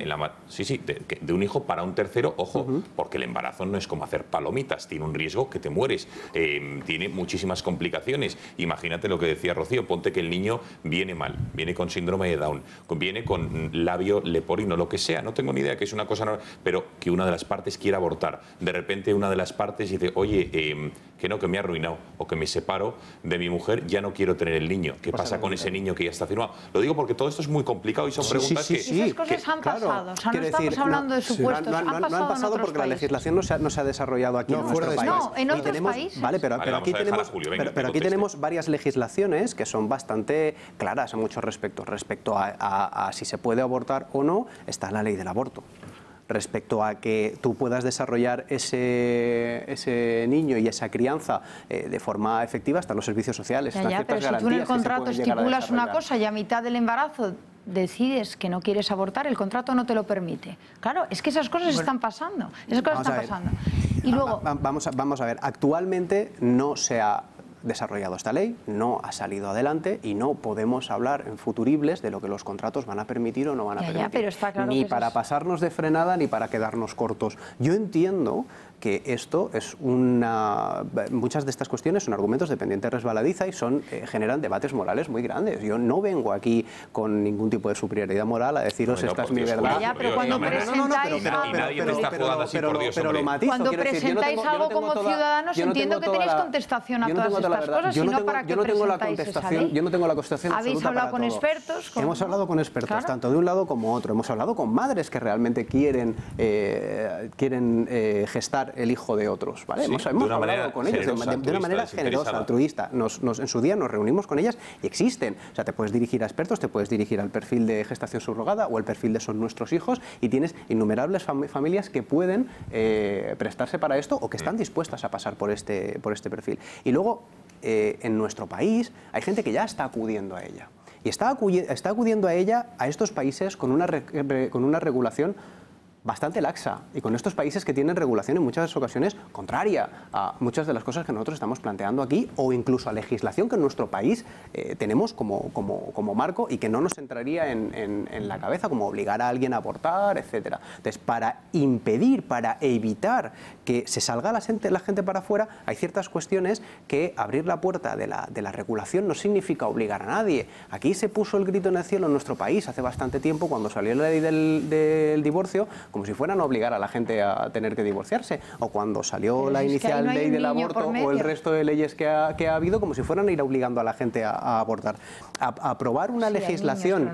Sí, de un hijo para un tercero, ojo, porque el embarazo no es como hacer palomitas, tiene un riesgo que te mueres, tiene muchísimas complicaciones. Imagínate lo que decía Rocío, ponte que el niño viene mal, viene con síndrome de Down, viene con labio leporino, lo que sea, no tengo ni idea que es una cosa normal, pero que una de las partes quiera abortar. De repente una de las partes dice, oye, que no, que me ha arruinado, o que me separo de mi mujer, ya no quiero tener el niño. ¿Qué pasa con ese niño que ya está firmado? Lo digo porque todo esto es muy complicado y son preguntas que... Esas cosas han pasado, o sea, no estamos hablando de supuestos, han pasado en porque la legislación no se ha desarrollado aquí en nuestro país. No, en otros países. Vale, pero aquí tenemos varias legislaciones que son bastante claras en muchos respectos. Respecto a si se puede abortar o no, está la ley del aborto. Respecto a que tú puedas desarrollar ese niño y esa crianza de forma efectiva, están los servicios sociales. Pero si tú en el contrato estipulas una cosa y a mitad del embarazo decides que no quieres abortar, el contrato no te lo permite. Claro, es que esas cosas están pasando. Esas cosas están pasando. Y luego... Vamos a ver, actualmente no se ha desarrollado esta ley, no ha salido adelante y no podemos hablar en futuribles de lo que los contratos van a permitir o no van a permitir. Pero está claro ni que para pasarnos de frenada ni para quedarnos cortos. Yo entiendo que esto es muchas de estas cuestiones son argumentos de pendiente resbaladiza y generan debates morales muy grandes. Yo no vengo aquí con ningún tipo de superioridad moral a deciros esta es mi verdad. Ya, pero cuando presentáis cuando presentáis algo como ciudadanos entiendo que tenéis contestación a todas estas cosas, sino para qué presentáis esa ley. Yo no tengo la contestación ¿Habéis hablado con expertos? Hemos hablado con expertos, tanto de un lado como otro. Hemos hablado con madres que realmente quieren gestar el hijo de otros, ¿vale? Sí, hemos hablado con ellos de una manera generosa, altruista. En su día nos reunimos con ellas y existen. O sea, te puedes dirigir a expertos, te puedes dirigir al perfil de gestación subrogada o el perfil de son nuestros hijos y tienes innumerables familias que pueden prestarse para esto o que están dispuestas a pasar por este perfil. Y luego, en nuestro país, hay gente que ya está acudiendo a ella. Y está acudiendo a ella, a estos países, con una regulación bastante laxa y con estos países que tienen regulación en muchas ocasiones contraria a muchas de las cosas que nosotros estamos planteando aquí o incluso a legislación que en nuestro país tenemos como marco y que no nos entraría en la cabeza, como obligar a alguien a abortar, etcétera. Entonces, para impedir, para evitar que se salga la gente para afuera, hay ciertas cuestiones que abrir la puerta de la regulación no significa obligar a nadie. Aquí se puso el grito en el cielo en nuestro país hace bastante tiempo cuando salió la ley del divorcio, como si fueran a obligar a la gente a tener que divorciarse, o cuando salió la inicial ley del aborto o el resto de leyes que ha habido, como si fueran a ir obligando a la gente a abortar. Aprobar una legislación,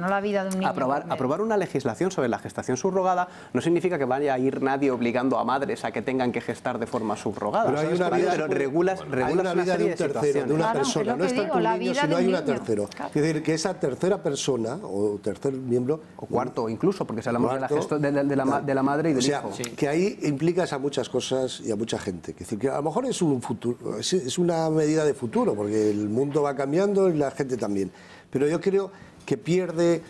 aprobar una legislación sobre la gestación subrogada no significa que vaya a ir nadie obligando a madres a que tengan que gestar de forma subrogada. Pero hay una vida, regulas una vida de un tercero, de una persona, no es tanto un niño, sino hay una tercero. Es decir, que esa tercera persona o tercer miembro o cuarto incluso, porque se hablamos de la madre y del hijo. Que ahí implicas a muchas cosas y a mucha gente. Es decir, que a lo mejor es un futuro, es una medida de futuro, porque el mundo va cambiando y la gente también. Pero yo creo que pierde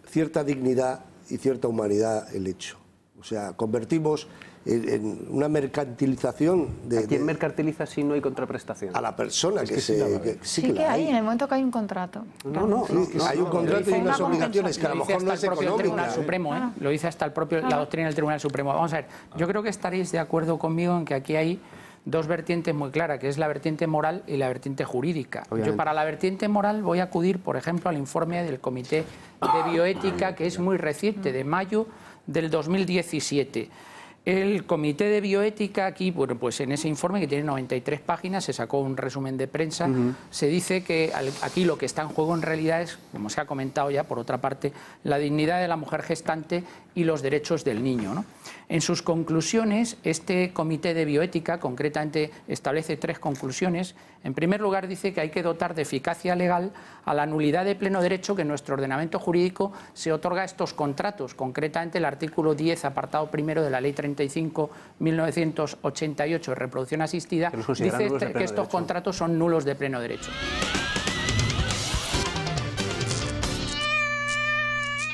cierta dignidad y cierta humanidad el hecho. O sea, convertimos en una mercantilización de... ¿A quién mercantiliza si no hay contraprestación? A la persona sí que hay, en el momento que hay un contrato. No, hay un contrato y unas obligaciones que a lo mejor no es económica. Lo dice hasta el propio la doctrina del Tribunal Supremo. Vamos a ver, yo creo que estaréis de acuerdo conmigo en que aquí hay dos vertientes muy claras, que es la vertiente moral y la vertiente jurídica. Yo para la vertiente moral voy a acudir, por ejemplo, al informe del Comité de Bioética, que es muy reciente, de mayo del 2017. El Comité de Bioética aquí, bueno, pues en ese informe que tiene 93 páginas, se sacó un resumen de prensa, se dice que aquí lo que está en juego en realidad es, como se ha comentado ya por otra parte, la dignidad de la mujer gestante y los derechos del niño, ¿no? En sus conclusiones, este Comité de Bioética concretamente establece 3 conclusiones. En primer lugar, dice que hay que dotar de eficacia legal a la nulidad de pleno derecho que en nuestro ordenamiento jurídico se otorga a estos contratos. Concretamente, el artículo 10, apartado primero de la Ley 35.1988 de reproducción asistida, dice que estos contratos son nulos de pleno derecho.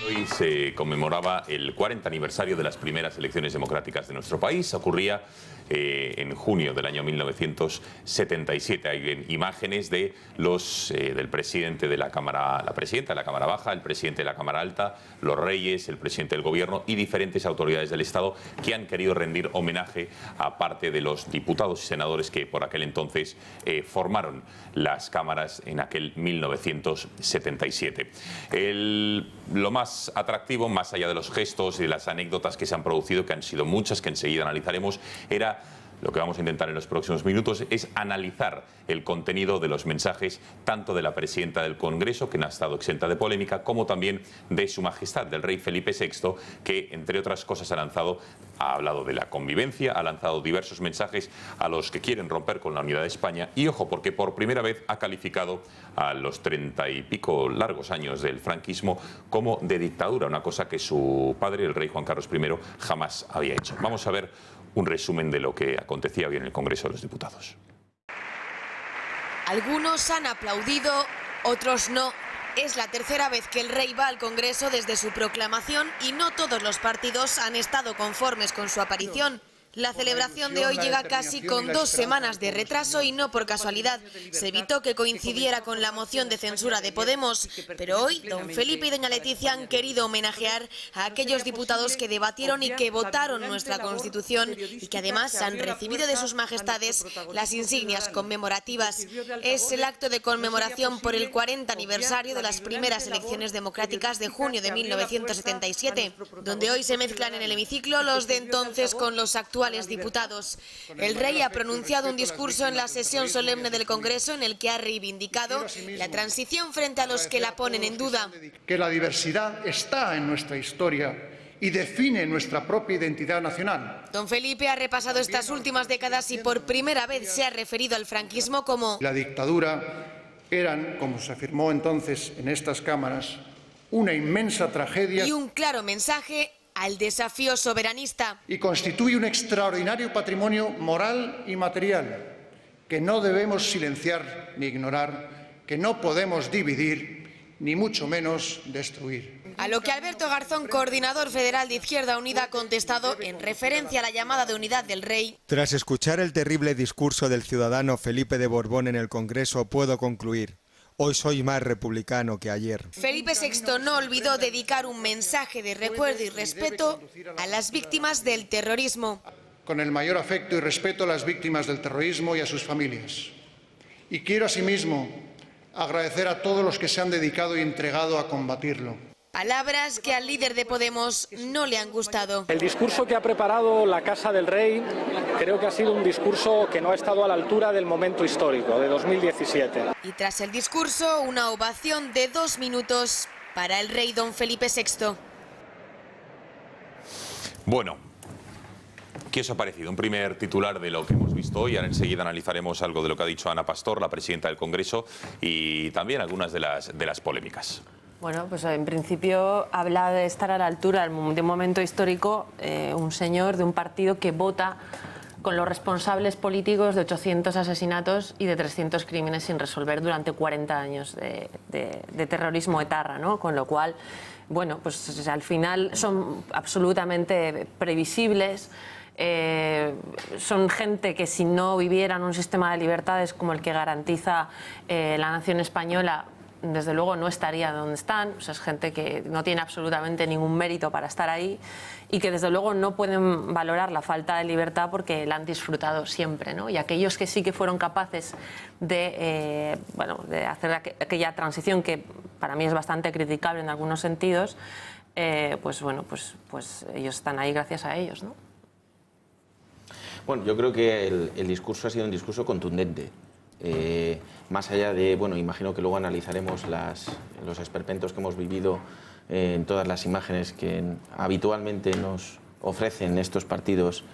Hoy se conmemoraba el 40 aniversario de las primeras elecciones democráticas de nuestro país. Ocurría en junio del año 1977. Hay imágenes de del presidente de la Cámara, la presidenta de la Cámara Baja, el presidente de la Cámara Alta, los reyes, el presidente del Gobierno y diferentes autoridades del Estado que han querido rendir homenaje a parte de los diputados y senadores que por aquel entonces formaron las cámaras en aquel 1977. Lo más atractivo, más allá de los gestos y de las anécdotas que se han producido, que han sido muchas, que enseguida analizaremos, era lo que vamos a intentar en los próximos minutos es analizar el contenido de los mensajes tanto de la presidenta del Congreso, que no ha estado exenta de polémica, como también de Su Majestad, del rey Felipe VI, que entre otras cosas ha hablado de la convivencia, ha lanzado diversos mensajes a los que quieren romper con la unidad de España y ojo, porque por primera vez ha calificado a los 30 y pico largos años del franquismo como de dictadura, una cosa que su padre, el rey Juan Carlos I, jamás había hecho. Vamos a ver un resumen de lo que acontecía hoy en el Congreso de los Diputados. Algunos han aplaudido, otros no. Es la tercera vez que el rey va al Congreso desde su proclamación y no todos los partidos han estado conformes con su aparición. La celebración de hoy llega casi con 2 semanas de retraso y no por casualidad. Se evitó que coincidiera con la moción de censura de Podemos, pero hoy don Felipe y doña Leticia han querido homenajear a aquellos diputados que debatieron y que votaron nuestra Constitución y que además han recibido de sus majestades las insignias conmemorativas. Es el acto de conmemoración por el 40 aniversario de las primeras elecciones democráticas de junio de 1977, donde hoy se mezclan en el hemiciclo los de entonces con los actuales diputados. El rey ha pronunciado un discurso en la sesión solemne del Congreso en el que ha reivindicado la transición frente a los que la ponen en duda. Que la diversidad está en nuestra historia y define nuestra propia identidad nacional. Don Felipe ha repasado estas últimas décadas y por primera vez se ha referido al franquismo como la dictadura eran, como se afirmó entonces en estas cámaras, una inmensa tragedia y un claro mensaje al desafío soberanista. Y constituye un extraordinario patrimonio moral y material que no debemos silenciar ni ignorar, que no podemos dividir ni mucho menos destruir. A lo que Alberto Garzón, coordinador federal de Izquierda Unida, ha contestado en referencia a la llamada de unidad del rey. Tras escuchar el terrible discurso del ciudadano Felipe de Borbón en el Congreso, puedo concluir: hoy soy más republicano que ayer. Felipe VI no olvidó dedicar un mensaje de recuerdo y respeto a las víctimas del terrorismo. Con el mayor afecto y respeto a las víctimas del terrorismo y a sus familias. Y quiero asimismo agradecer a todos los que se han dedicado y entregado a combatirlo. Palabras que al líder de Podemos no le han gustado. El discurso que ha preparado la Casa del Rey creo que ha sido un discurso que no ha estado a la altura del momento histórico de 2017. Y tras el discurso, una ovación de 2 minutos para el rey don Felipe VI. Bueno, ¿qué os ha parecido? Un primer titular de lo que hemos visto hoy. Ahora enseguida analizaremos algo de lo que ha dicho Ana Pastor, la presidenta del Congreso, y también algunas de las polémicas. Bueno, pues en principio habla de estar a la altura de un momento histórico, un señor de un partido que vota con los responsables políticos de 800 asesinatos y de 300 crímenes sin resolver durante 40 años de terrorismo etarra, ¿no? Con lo cual, bueno, pues al final son absolutamente previsibles. Son gente que si no vivieran un sistema de libertades como el que garantiza la nación española, desde luego no estaría donde están. O sea, es gente que no tiene absolutamente ningún mérito para estar ahí y que desde luego no pueden valorar la falta de libertad porque la han disfrutado siempre, ¿no? Y aquellos que sí que fueron capaces de, de hacer aquella transición que para mí es bastante criticable en algunos sentidos, pues ellos están ahí gracias a ellos, ¿no? Bueno, yo creo que el discurso ha sido un discurso contundente. Más allá de, bueno, imagino que luego analizaremos los esperpentos que hemos vivido en todas las imágenes que habitualmente nos ofrecen estos partidos,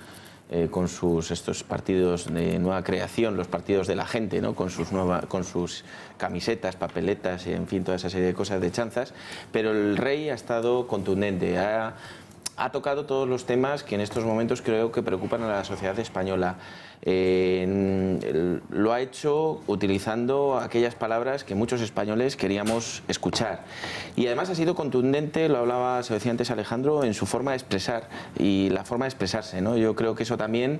con estos partidos de nueva creación, los partidos de la gente, ¿no? con sus camisetas, papeletas, en fin, toda esa serie de cosas, de chanzas, pero el rey ha estado contundente, ha tocado todos los temas que en estos momentos creo que preocupan a la sociedad española. Lo ha hecho utilizando aquellas palabras que muchos españoles queríamos escuchar. Y además ha sido contundente, se decía antes Alejandro, en su forma de expresar y la forma de expresarse, ¿no? Yo creo que eso también,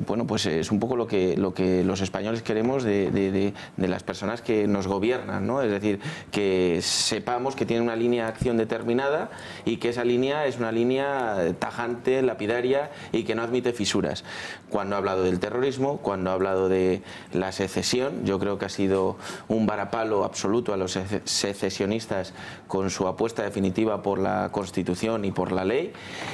bueno, pues es un poco lo que los españoles queremos de las personas que nos gobiernan, ¿no? Es decir, que sepamos que tienen una línea de acción determinada y que esa línea es una línea tajante, lapidaria y que no admite fisuras. Cuando ha hablado del terrorismo, cuando ha hablado de la secesión, yo creo que ha sido un varapalo absoluto a los secesionistas con su apuesta definitiva por la Constitución y por la ley.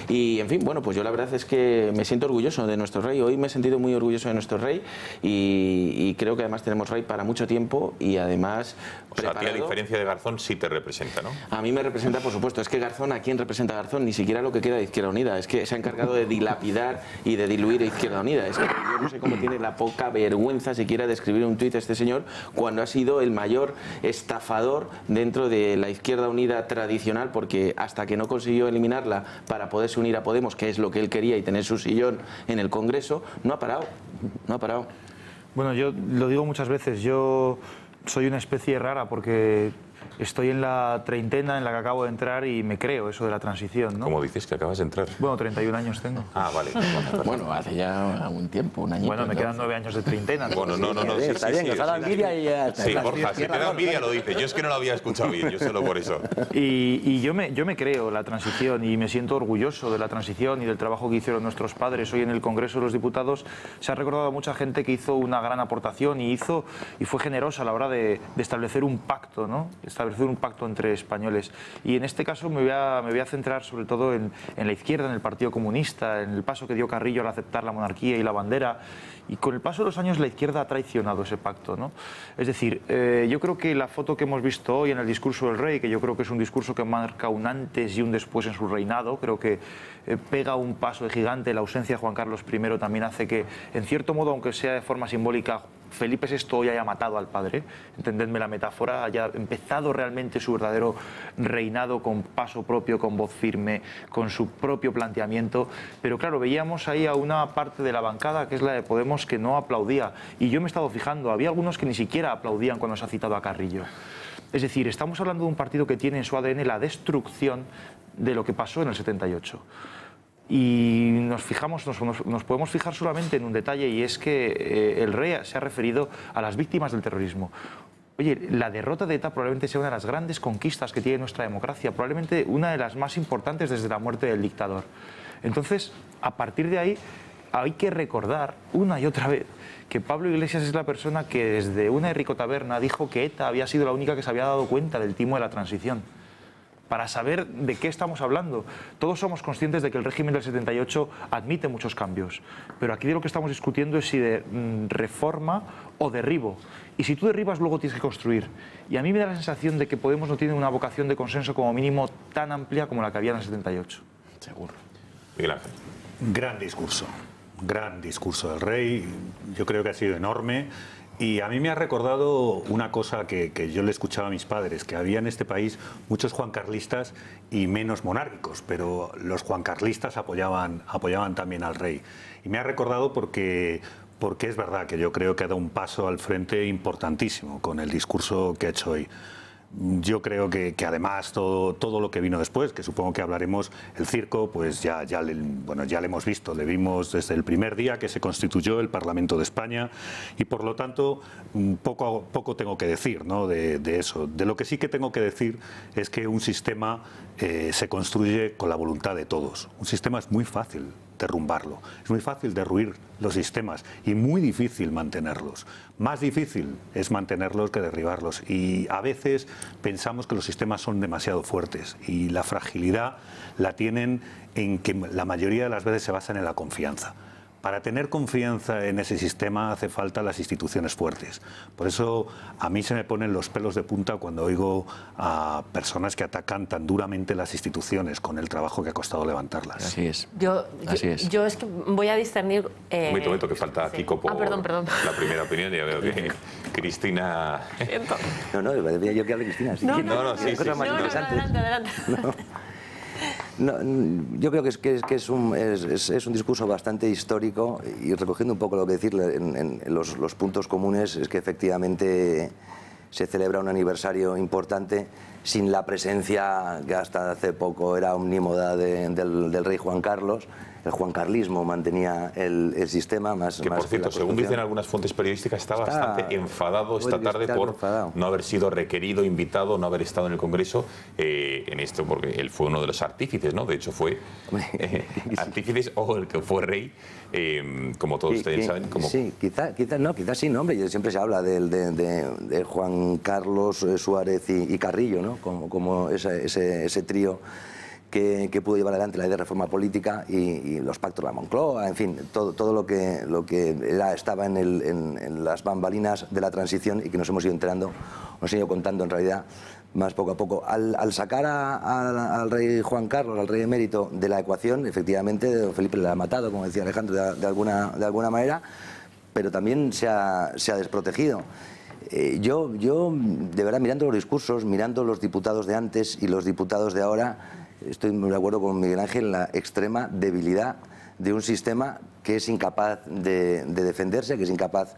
Y, en fin, bueno, pues yo la verdad es que me siento orgulloso de nuestro rey. Hoy me he sentido muy orgulloso de nuestro rey y creo que además tenemos rey para mucho tiempo y además... O sea, a ti, a diferencia de Garzón, sí te representa, ¿no? A mí me representa, por supuesto. Es que Garzón, ¿a quién representa Garzón? Ni siquiera lo que queda de Izquierda Unida. Es que se ha encargado de dilapidar y de diluir a Izquierda Unida. Es que yo no sé cómo tiene la poca vergüenza siquiera de escribir un tuit este señor cuando ha sido el mayor estafador dentro de la Izquierda Unida tradicional, porque hasta que no consiguió eliminarla para poderse unir a Podemos, que es lo que él quería y tener su sillón en el Congreso, no ha parado. No ha parado. Bueno, yo lo digo muchas veces, yo soy una especie rara porque estoy en la treintena en la que acabo de entrar y me creo eso de la transición, ¿no? ¿Cómo dices que acabas de entrar? Bueno, 31 años tengo. Ah, vale. Bueno, hace ya un tiempo, un año. Bueno, me quedan 9 años de treintena. Bueno, no. Sí, está bien, nos da la envidia y ya está. Sí, Borja, si te da envidia lo dice. Yo es que no lo había escuchado bien, yo solo por eso. Y yo me creo la transición y me siento orgulloso de la transición y del trabajo que hicieron nuestros padres. Hoy en el Congreso de los Diputados se ha recordado a mucha gente que hizo una gran aportación y fue generosa a la hora de establecer un pacto, ¿no? Establecer un pacto entre españoles. Y en este caso me voy a centrar sobre todo en la izquierda, en el Partido Comunista, en el paso que dio Carrillo al aceptar la monarquía y la bandera. Y con el paso de los años la izquierda ha traicionado ese pacto, ¿no? Es decir, yo creo que la foto que hemos visto hoy en el discurso del rey, que yo creo que es un discurso que marca un antes y un después en su reinado, creo que pega un paso de gigante. La ausencia de Juan Carlos I también hace que, en cierto modo, aunque sea de forma simbólica, Felipe VI hoy haya matado al padre, entendedme la metáfora, haya empezado realmente su verdadero reinado con paso propio, con voz firme, con su propio planteamiento. Pero claro, veíamos ahí a una parte de la bancada, que es la de Podemos, que no aplaudía. Y yo me he estado fijando, había algunos que ni siquiera aplaudían cuando se ha citado a Carrillo. Es decir, estamos hablando de un partido que tiene en su ADN la destrucción de lo que pasó en el 78. Y nos podemos fijar solamente en un detalle, y es que el rey se ha referido a las víctimas del terrorismo. Oye, la derrota de ETA probablemente sea una de las grandes conquistas que tiene nuestra democracia, probablemente una de las más importantes desde la muerte del dictador. Entonces, a partir de ahí, hay que recordar una y otra vez que Pablo Iglesias es la persona que desde una Errico-taberna dijo que ETA había sido la única que se había dado cuenta del timo de la transición. Para saber de qué estamos hablando. Todos somos conscientes de que el régimen del 78 admite muchos cambios, pero aquí de lo que estamos discutiendo es si de reforma o derribo. Y si tú derribas, luego tienes que construir. Y a mí me da la sensación de que Podemos no tiene una vocación de consenso como mínimo tan amplia como la que había en el 78. Seguro. Miguel Ángel. Gran discurso del rey. Yo creo que ha sido enorme. Y a mí me ha recordado una cosa que yo le escuchaba a mis padres, que había en este país muchos juancarlistas y menos monárquicos, pero los juancarlistas apoyaban también al rey. Y me ha recordado porque es verdad que yo creo que ha dado un paso al frente importantísimo con el discurso que ha hecho hoy. Yo creo que además todo lo que vino después, que supongo que hablaremos, el circo, pues ya le hemos visto, le vimos desde el primer día que se constituyó el Parlamento de España y por lo tanto poco tengo que decir, ¿no? de eso. De lo que sí que tengo que decir es que un sistema se construye con la voluntad de todos. Un sistema es muy fácil derrumbarlo, es muy fácil derruir los sistemas y muy difícil mantenerlos. Más difícil es mantenerlos que derribarlos y a veces pensamos que los sistemas son demasiado fuertes y la fragilidad la tienen en que la mayoría de las veces se basan en la confianza. Para tener confianza en ese sistema hace falta las instituciones fuertes. Por eso a mí se me ponen los pelos de punta cuando oigo a personas que atacan tan duramente las instituciones con el trabajo que ha costado levantarlas. Así es. Yo es que voy a discernir... Un momento que falta Kiko por perdón. la primera opinión. Ya veo que Cristina... No, yo que hable Cristina. Sí. Adelante. No, yo creo que es un discurso bastante histórico y recogiendo un poco lo que decir en los puntos comunes es que efectivamente se celebra un aniversario importante sin la presencia que hasta hace poco era omnímoda del rey Juan Carlos. El juancarlismo mantenía el sistema más... Que por cierto, según dicen algunas fuentes periodísticas, está bastante enfadado esta tarde por no haber sido requerido, invitado, no haber estado en el Congreso en esto, porque él fue uno de los artífices, ¿no? De hecho fue artífices o el que fue rey, como todos ustedes saben. Sí, quizás sí, no, hombre, siempre se habla de Juan Carlos, Suárez y Carrillo, ¿no? Como ese trío que pudo llevar adelante la idea de reforma política y los pactos de la Moncloa, en fin, todo lo que estaba en las bambalinas de la transición y que nos hemos ido enterando, nos han ido contando en realidad más poco a poco. Al sacar al rey Juan Carlos, al rey emérito, de la ecuación, efectivamente Felipe le ha matado, como decía Alejandro, de alguna manera, pero también se ha desprotegido. Yo, de verdad, mirando los discursos, mirando los diputados de antes y los diputados de ahora, estoy muy de acuerdo con Miguel Ángel en la extrema debilidad de un sistema que es incapaz de defenderse, que es incapaz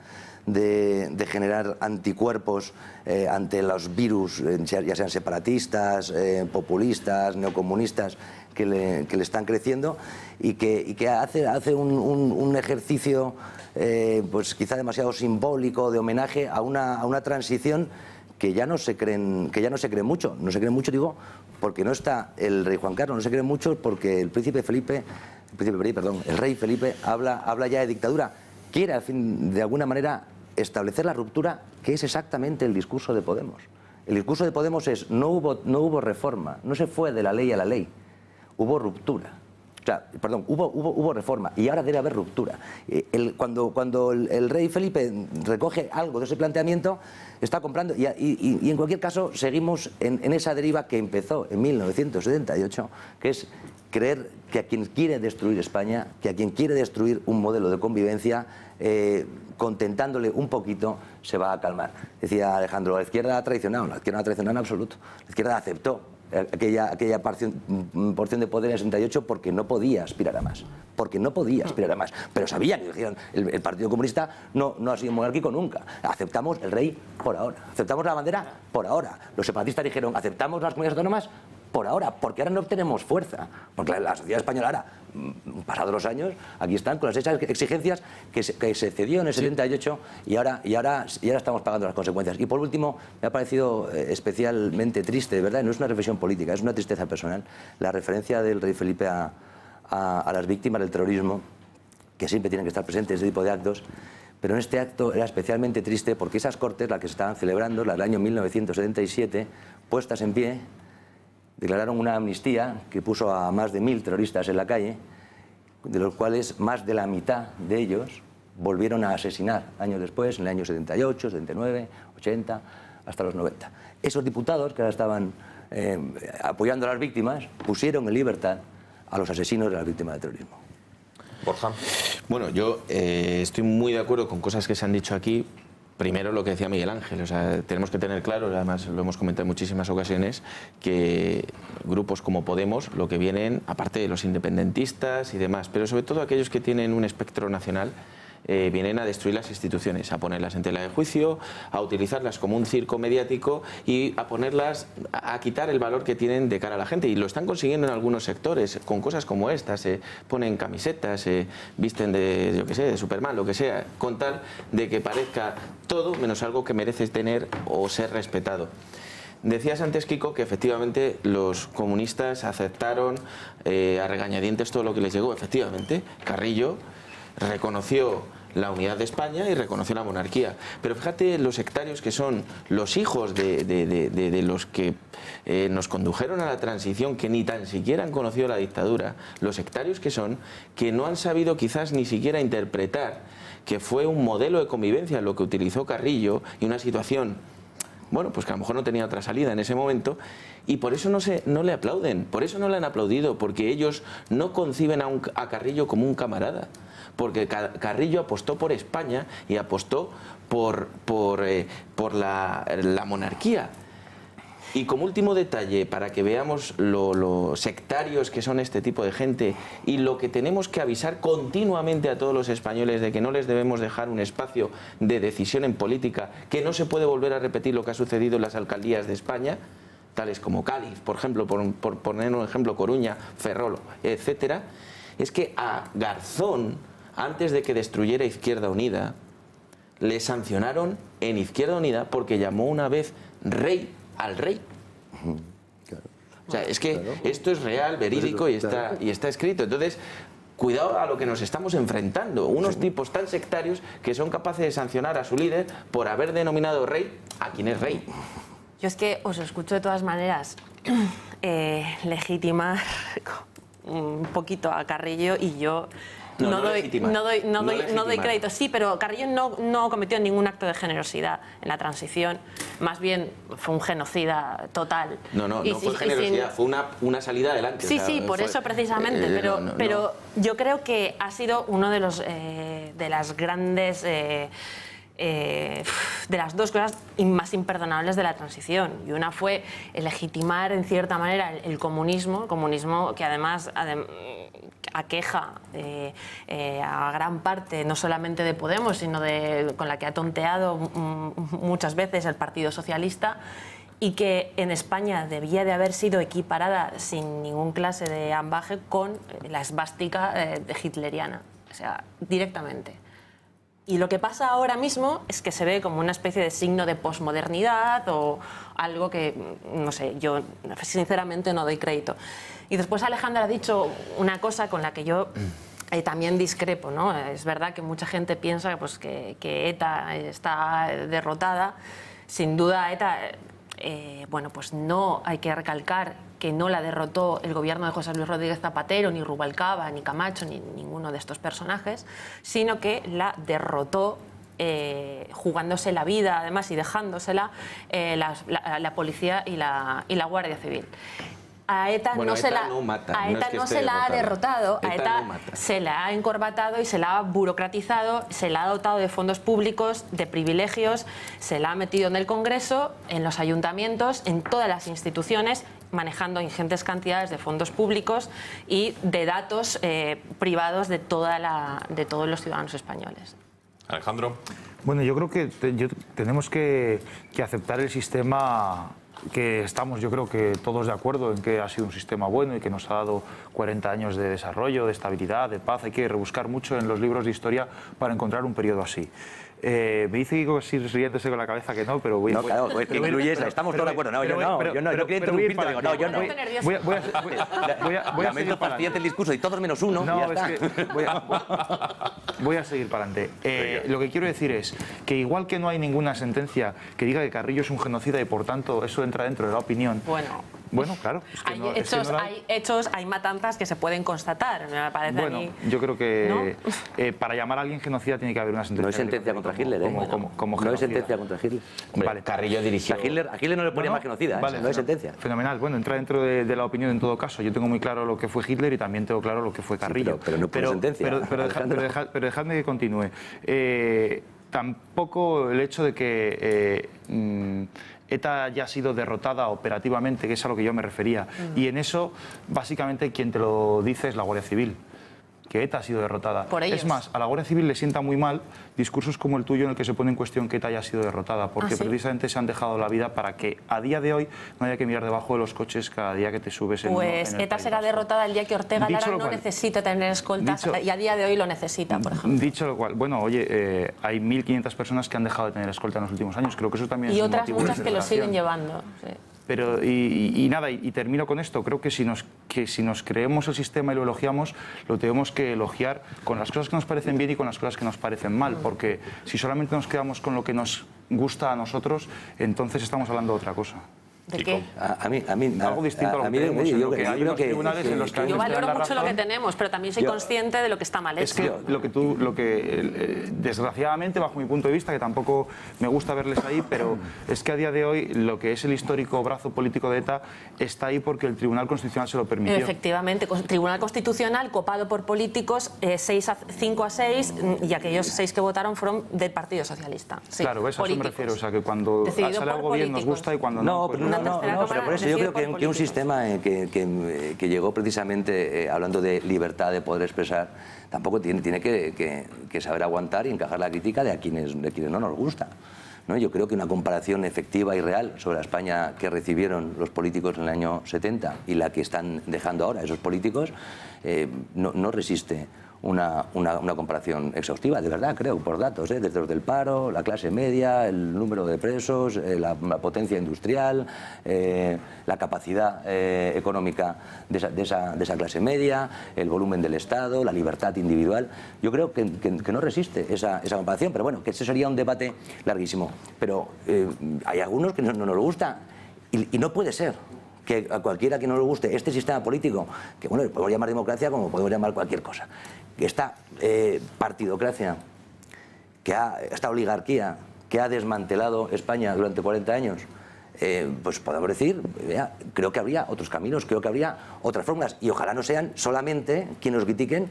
de generar anticuerpos ante los virus, ya sean separatistas, populistas, neocomunistas, que le están creciendo, y que hace un ejercicio pues quizá demasiado simbólico de homenaje a una transición que ya no se cree mucho. No se cree mucho, digo, porque no está el rey Juan Carlos, no se cree mucho porque el rey Felipe habla ya de dictadura. Quiere, al fin, de alguna manera, establecer la ruptura, que es exactamente el discurso de Podemos. El discurso de Podemos es: no hubo reforma, no se fue de la ley a la ley, hubo ruptura. O sea, perdón, hubo reforma y ahora debe haber ruptura. Cuando el rey Felipe recoge algo de ese planteamiento, está comprando, y en cualquier caso seguimos en esa deriva que empezó en 1978, que es creer que a quien quiere destruir España, que a quien quiere destruir un modelo de convivencia, contentándole un poquito, se va a calmar. Decía Alejandro, la izquierda ha traicionado. La izquierda no ha traicionado en absoluto. La izquierda aceptó aquella porción de poder en el 68 porque no podía aspirar a más. Porque no podía aspirar a más. Pero sabían, que dijeron, el Partido Comunista no ha sido monárquico nunca. Aceptamos el rey por ahora. Aceptamos la bandera por ahora. Los separatistas dijeron, aceptamos las comunidades autónomas por ahora, porque ahora no obtenemos fuerza. Porque la sociedad española ahora, pasados los años, aquí están con esas exigencias que se cedió en el 78 y ahora estamos pagando las consecuencias. Y por último, me ha parecido especialmente triste, de verdad, no es una reflexión política, es una tristeza personal, la referencia del rey Felipe a las víctimas del terrorismo, que siempre tienen que estar presentes en este tipo de actos. Pero en este acto era especialmente triste porque esas cortes, las que se estaban celebrando, las del año 1977, puestas en pie, declararon una amnistía que puso a más de 1000 terroristas en la calle, de los cuales más de la mitad de ellos volvieron a asesinar años después, en el año 78, 79, 80, hasta los 90. Esos diputados que ahora estaban apoyando a las víctimas pusieron en libertad a los asesinos de las víctimas del terrorismo. Borja. Bueno, yo estoy muy de acuerdo con cosas que se han dicho aquí. Primero, lo que decía Miguel Ángel, o sea, tenemos que tener claro, además lo hemos comentado en muchísimas ocasiones, que grupos como Podemos, lo que vienen, aparte de los independentistas y demás, pero sobre todo aquellos que tienen un espectro nacional, vienen a destruir las instituciones, a ponerlas en tela de juicio, a utilizarlas como un circo mediático y a ponerlas, a quitar el valor que tienen de cara a la gente. Y lo están consiguiendo en algunos sectores, con cosas como estas, se ponen camisetas, se visten de, yo qué sé, de Superman, lo que sea, con tal de que parezca todo menos algo que mereces tener o ser respetado. Decías antes, Kiko, que efectivamente los comunistas aceptaron a regañadientes todo lo que les llegó. Efectivamente, Carrillo reconoció la unidad de España y reconoció la monarquía. Pero fíjate los sectarios que son los hijos de los que nos condujeron a la transición, que ni tan siquiera han conocido la dictadura, los sectarios que son, que no han sabido quizás ni siquiera interpretar que fue un modelo de convivencia lo que utilizó Carrillo y una situación, bueno, pues que a lo mejor no tenía otra salida en ese momento, y por eso no le aplauden, por eso no le han aplaudido, porque ellos no conciben a Carrillo como un camarada. Porque Carrillo apostó por España y apostó por la monarquía. Y como último detalle, para que veamos lo sectarios que son este tipo de gente y lo que tenemos que avisar continuamente a todos los españoles de que no les debemos dejar un espacio de decisión en política, que no se puede volver a repetir lo que ha sucedido en las alcaldías de España, tales como Cádiz, por ejemplo, por poner un ejemplo, Coruña, Ferrol, etcétera, es que a Garzón, antes de que destruyera Izquierda Unida, le sancionaron en Izquierda Unida porque llamó una vez rey al rey. Claro. O sea, es que esto es real, verídico y está escrito. Entonces, cuidado a lo que nos estamos enfrentando. Unos tipos tan sectarios que son capaces de sancionar a su líder por haber denominado rey a quien es rey. Yo es que os escucho de todas maneras legitimar un poquito a Carrillo y yo no doy crédito. Sí, pero Carrillo no cometió ningún acto de generosidad en la transición. Más bien fue un genocida total. No fue generosidad, fue una salida adelante. Sí, sí, por eso precisamente. Pero yo creo que ha sido uno de las grandes de las dos cosas más imperdonables de la transición. Y una fue legitimar, en cierta manera, el comunismo que además aqueja a gran parte, no solamente de Podemos, sino con la que ha tonteado muchas veces el Partido Socialista, y que en España debía de haber sido equiparada sin ningún clase de ambaje con la esvástica hitleriana, o sea, directamente. Y lo que pasa ahora mismo es que se ve como una especie de signo de posmodernidad o algo que, no sé, yo sinceramente no doy crédito. Y después Alejandra ha dicho una cosa con la que yo también discrepo, ¿no? Es verdad que mucha gente piensa pues, que ETA está derrotada. Sin duda, ETA... bueno, pues no hay que recalcar que no la derrotó el gobierno de José Luis Rodríguez Zapatero, ni Rubalcaba, ni Camacho, ni ninguno de estos personajes, sino que la derrotó jugándose la vida, además, y dejándosela la policía y la Guardia Civil. A ETA no se la ha derrotado, a ETA se la ha encorbatado y se la ha burocratizado, se la ha dotado de fondos públicos, de privilegios, se la ha metido en el Congreso, en los ayuntamientos, en todas las instituciones, manejando ingentes cantidades de fondos públicos y de datos privados de todos los ciudadanos españoles. Alejandro. Bueno, yo creo que tenemos que aceptar el sistema que estamos, yo creo que todos de acuerdo en que ha sido un sistema bueno y que nos ha dado 40 años de desarrollo, de estabilidad, de paz. Hay que rebuscar mucho en los libros de historia para encontrar un periodo así. Me dice Kiko que sí, riéndose con la cabeza que no, pero voy a... No, claro, que incluyes, estamos todos de acuerdo. No, yo no quería interrumpirte, digo, no, yo no. Voy a seguir para adelante el discurso y todos menos uno, no, ya es está. Que voy a seguir para adelante. Lo que quiero decir es que igual que no hay ninguna sentencia que diga que Carrillo es un genocida y por tanto eso entra dentro de la opinión... Bueno, claro. Es que hay hechos, hay matanzas que se pueden constatar, me parece a mí. Yo creo que para llamar a alguien genocida tiene que haber una sentencia. No hay sentencia contra Hitler, ¿eh? No hay sentencia contra Hitler. Vale, Carrillo dirigió... A Hitler no le ponía más genocida, vale, no hay sentencia. Fenomenal. Bueno, entra dentro de la opinión en todo caso. Yo tengo muy claro lo que fue Hitler y también tengo claro lo que fue Carrillo. Sí, pero no por sentencia. Pero dejadme que continúe. Tampoco el hecho de que... ETA ya ha sido derrotada operativamente, que es a lo que yo me refería. Y en eso, básicamente, quien te lo dice es la Guardia Civil, que ETA ha sido derrotada. Es más, a la Guardia Civil le sienta muy mal discursos como el tuyo en el que se pone en cuestión que ETA haya sido derrotada, porque precisamente se han dejado la vida para que a día de hoy no haya que mirar debajo de los coches cada día que te subes en Pues ETA será derrotada el día que Ortega Lara no necesita tener escoltas y a día de hoy lo necesita, por ejemplo. Dicho lo cual, bueno, oye, hay 1.500 personas que han dejado de tener escolta en los últimos años, creo que eso también es un motivo de otras muchas que lo siguen llevando, sí. Pero, y nada, y termino con esto. Creo que si nos creemos el sistema y lo elogiamos, lo tenemos que elogiar con las cosas que nos parecen bien y con las cosas que nos parecen mal. Porque si solamente nos quedamos con lo que nos gusta a nosotros, entonces estamos hablando de otra cosa. ¿De qué? A mí algo distinto a lo que tenemos. Yo creo que yo valoro mucho lo que tenemos, pero también soy consciente de lo que está mal hecho. Es que lo que desgraciadamente, bajo mi punto de vista, que tampoco me gusta verles ahí, pero es que a día de hoy lo que es el histórico brazo político de ETA está ahí porque el Tribunal Constitucional se lo permitió. Efectivamente, Tribunal Constitucional copado por políticos 5-6, y aquellos 6 que votaron fueron del Partido Socialista. Sí, claro, eso me refiero, o sea, que cuando sale algo bien nos gusta y cuando no... No, pero por eso yo creo que un sistema que llegó precisamente hablando de libertad de poder expresar, tampoco tiene que saber aguantar y encajar la crítica de quienes no nos gusta, ¿no? Yo creo que una comparación efectiva y real sobre la España que recibieron los políticos en el año 70 y la que están dejando ahora esos políticos no resiste una comparación exhaustiva, de verdad, creo, por datos, desde los del paro, la clase media, el número de presos, la potencia industrial, la capacidad económica de esa clase media, el volumen del Estado, la libertad individual. Yo creo que no resiste esa comparación, pero bueno, que ese sería un debate larguísimo. Pero hay algunos que no nos gusta y no puede ser que a cualquiera que no le guste este sistema político, que bueno, podemos llamar democracia como podemos llamar cualquier cosa, que esta partidocracia, esta oligarquía que ha desmantelado España durante 40 años, pues podemos decir, creo que habría otros caminos, creo que habría otras fórmulas, y ojalá no sean solamente quienes nos critiquen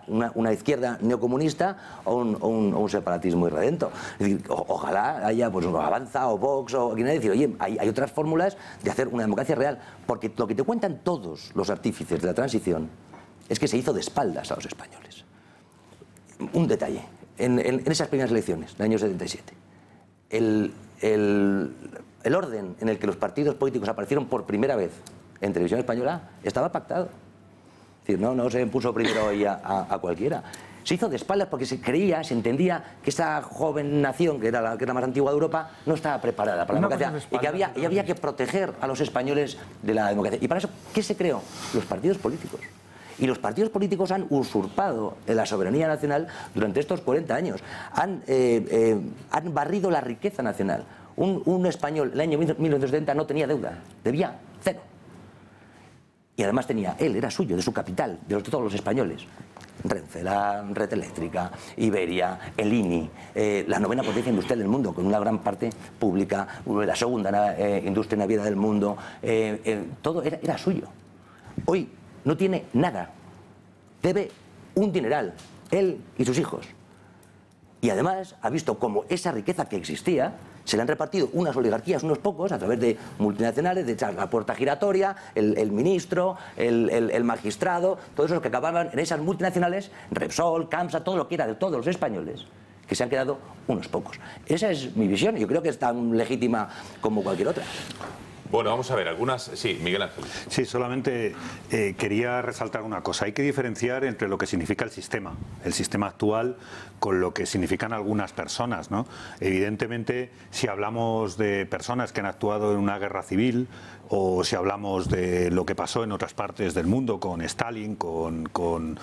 una izquierda neocomunista o un separatismo irredento. Es decir, ojalá haya pues Avanza o Vox o quien haya decir, oye, hay otras fórmulas de hacer una democracia real, porque lo que te cuentan todos los artífices de la transición es que se hizo de espaldas a los españoles. Un detalle, en esas primeras elecciones del año 77, el orden en el que los partidos políticos aparecieron por primera vez en televisión española estaba pactado. Es decir, no se puso primero ahí a cualquiera. Se hizo de espaldas porque se creía, se entendía que esta joven nación, que era la más antigua de Europa, no estaba preparada para la democracia y que había que proteger a los españoles de la democracia. Y para eso, ¿qué se creó? Los partidos políticos. Y los partidos políticos han usurpado la soberanía nacional durante estos 40 años. Han barrido la riqueza nacional. Un español, el año 1970, no tenía deuda, debía cero. Y además era suyo, de su capital, de todos los españoles. Renfe, la red eléctrica, Iberia, el INI, la novena potencia industrial del mundo, con una gran parte pública, la segunda industria naviera del mundo, todo era suyo. Hoy no tiene nada, debe un dineral, él y sus hijos. Y además ha visto cómo esa riqueza que existía se le han repartido unas oligarquías, unos pocos, a través de multinacionales, de echar la puerta giratoria, el ministro, el magistrado, todos esos que acababan en esas multinacionales, Repsol, Camsa, todo lo que era de todos los españoles, que se han quedado unos pocos. Esa es mi visión y yo creo que es tan legítima como cualquier otra. Bueno, vamos a ver, algunas... Sí, Miguel Ángel. Sí, solamente quería resaltar una cosa. Hay que diferenciar entre lo que significa el sistema actual, con lo que significan algunas personas, ¿no? Evidentemente, si hablamos de personas que han actuado en una guerra civil, o si hablamos de lo que pasó en otras partes del mundo con Stalin, con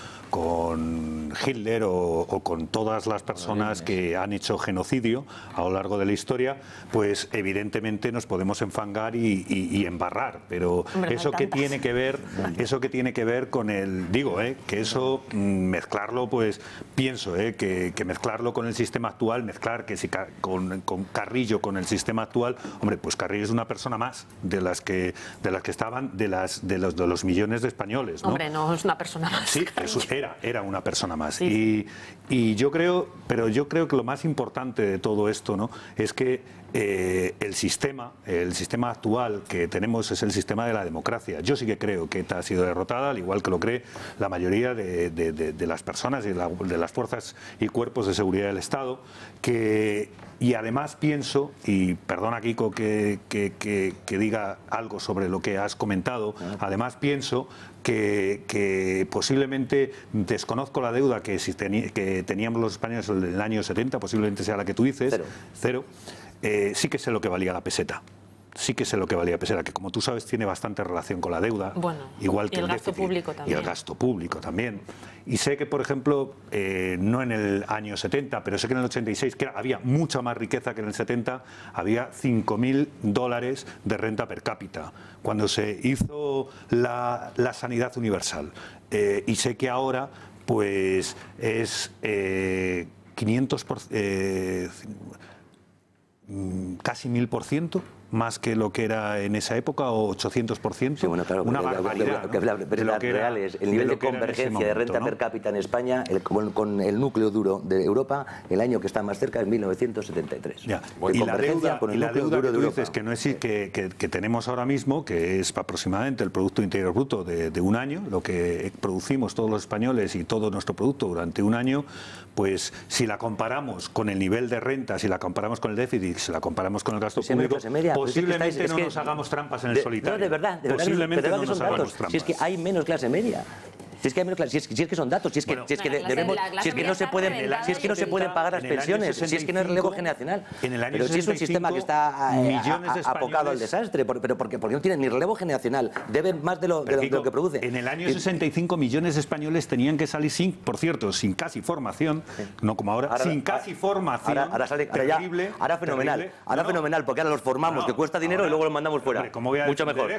Hitler o con todas las personas que han hecho genocidio a lo largo de la historia, pues evidentemente nos podemos enfangar y embarrar, pero eso que tiene que ver con el, que eso mezclarlo, pues pienso que mezclarlo con el sistema actual, mezclar que si con Carrillo con el sistema actual, hombre, pues Carrillo es una persona más de las que estaban de los millones de españoles, ¿no? Hombre, no es una persona más. Sí, eso era una persona más. Sí. Y yo creo que lo más importante de todo esto, ¿no?, es que el sistema actual que tenemos es el sistema de la democracia. Yo sí que creo que ETA ha sido derrotada, al igual que lo cree la mayoría de las personas y de las fuerzas y cuerpos de seguridad del Estado, y además pienso, y perdona Kiko que diga algo sobre lo que has comentado, además pienso que posiblemente, desconozco la deuda que teníamos los españoles en el año 70, posiblemente sea la que tú dices, cero. Sí que sé lo que valía la peseta. Sí que sé lo que valía la peseta, que como tú sabes tiene bastante relación con la deuda, igual que el gasto público también. Y el gasto público también. Y sé que, por ejemplo, no en el año 70, pero sé que en el 86 había mucha más riqueza que en el 70, había $5.000 de renta per cápita, cuando se hizo la sanidad universal. Y sé que ahora pues es 500%, casi 1000% más que lo que era en esa época, o 800%, sí, bueno, claro, una barbaridad. Pero las reales, el nivel de convergencia de renta per cápita en España, con el núcleo duro de Europa, el año que está más cerca es 1973. Ya. Y la deuda que tú dices que tenemos ahora mismo, que es aproximadamente el Producto Interior Bruto de un año, lo que producimos todos los españoles y todo nuestro producto durante un año, pues si la comparamos con el nivel de renta, si la comparamos con el déficit, si la comparamos con el gasto público, posiblemente no nos hagamos trampas en el solitario. No, de verdad, posiblemente no nos hagamos trampas. Si es que hay menos clase media. Si es que hay menos clase, si es que son datos, si es que no se pueden pagar las pensiones, si es que no hay relevo generacional. Pero si es un sistema que está abocado al desastre, pero porque no tienen ni relevo generacional, deben más de lo que produce. En el año 65 millones de españoles tenían que salir sin casi formación, no como ahora, sin casi formación. Ahora fenomenal, porque ahora los formamos, que cuesta dinero, y luego los mandamos fuera. Mucho mejor,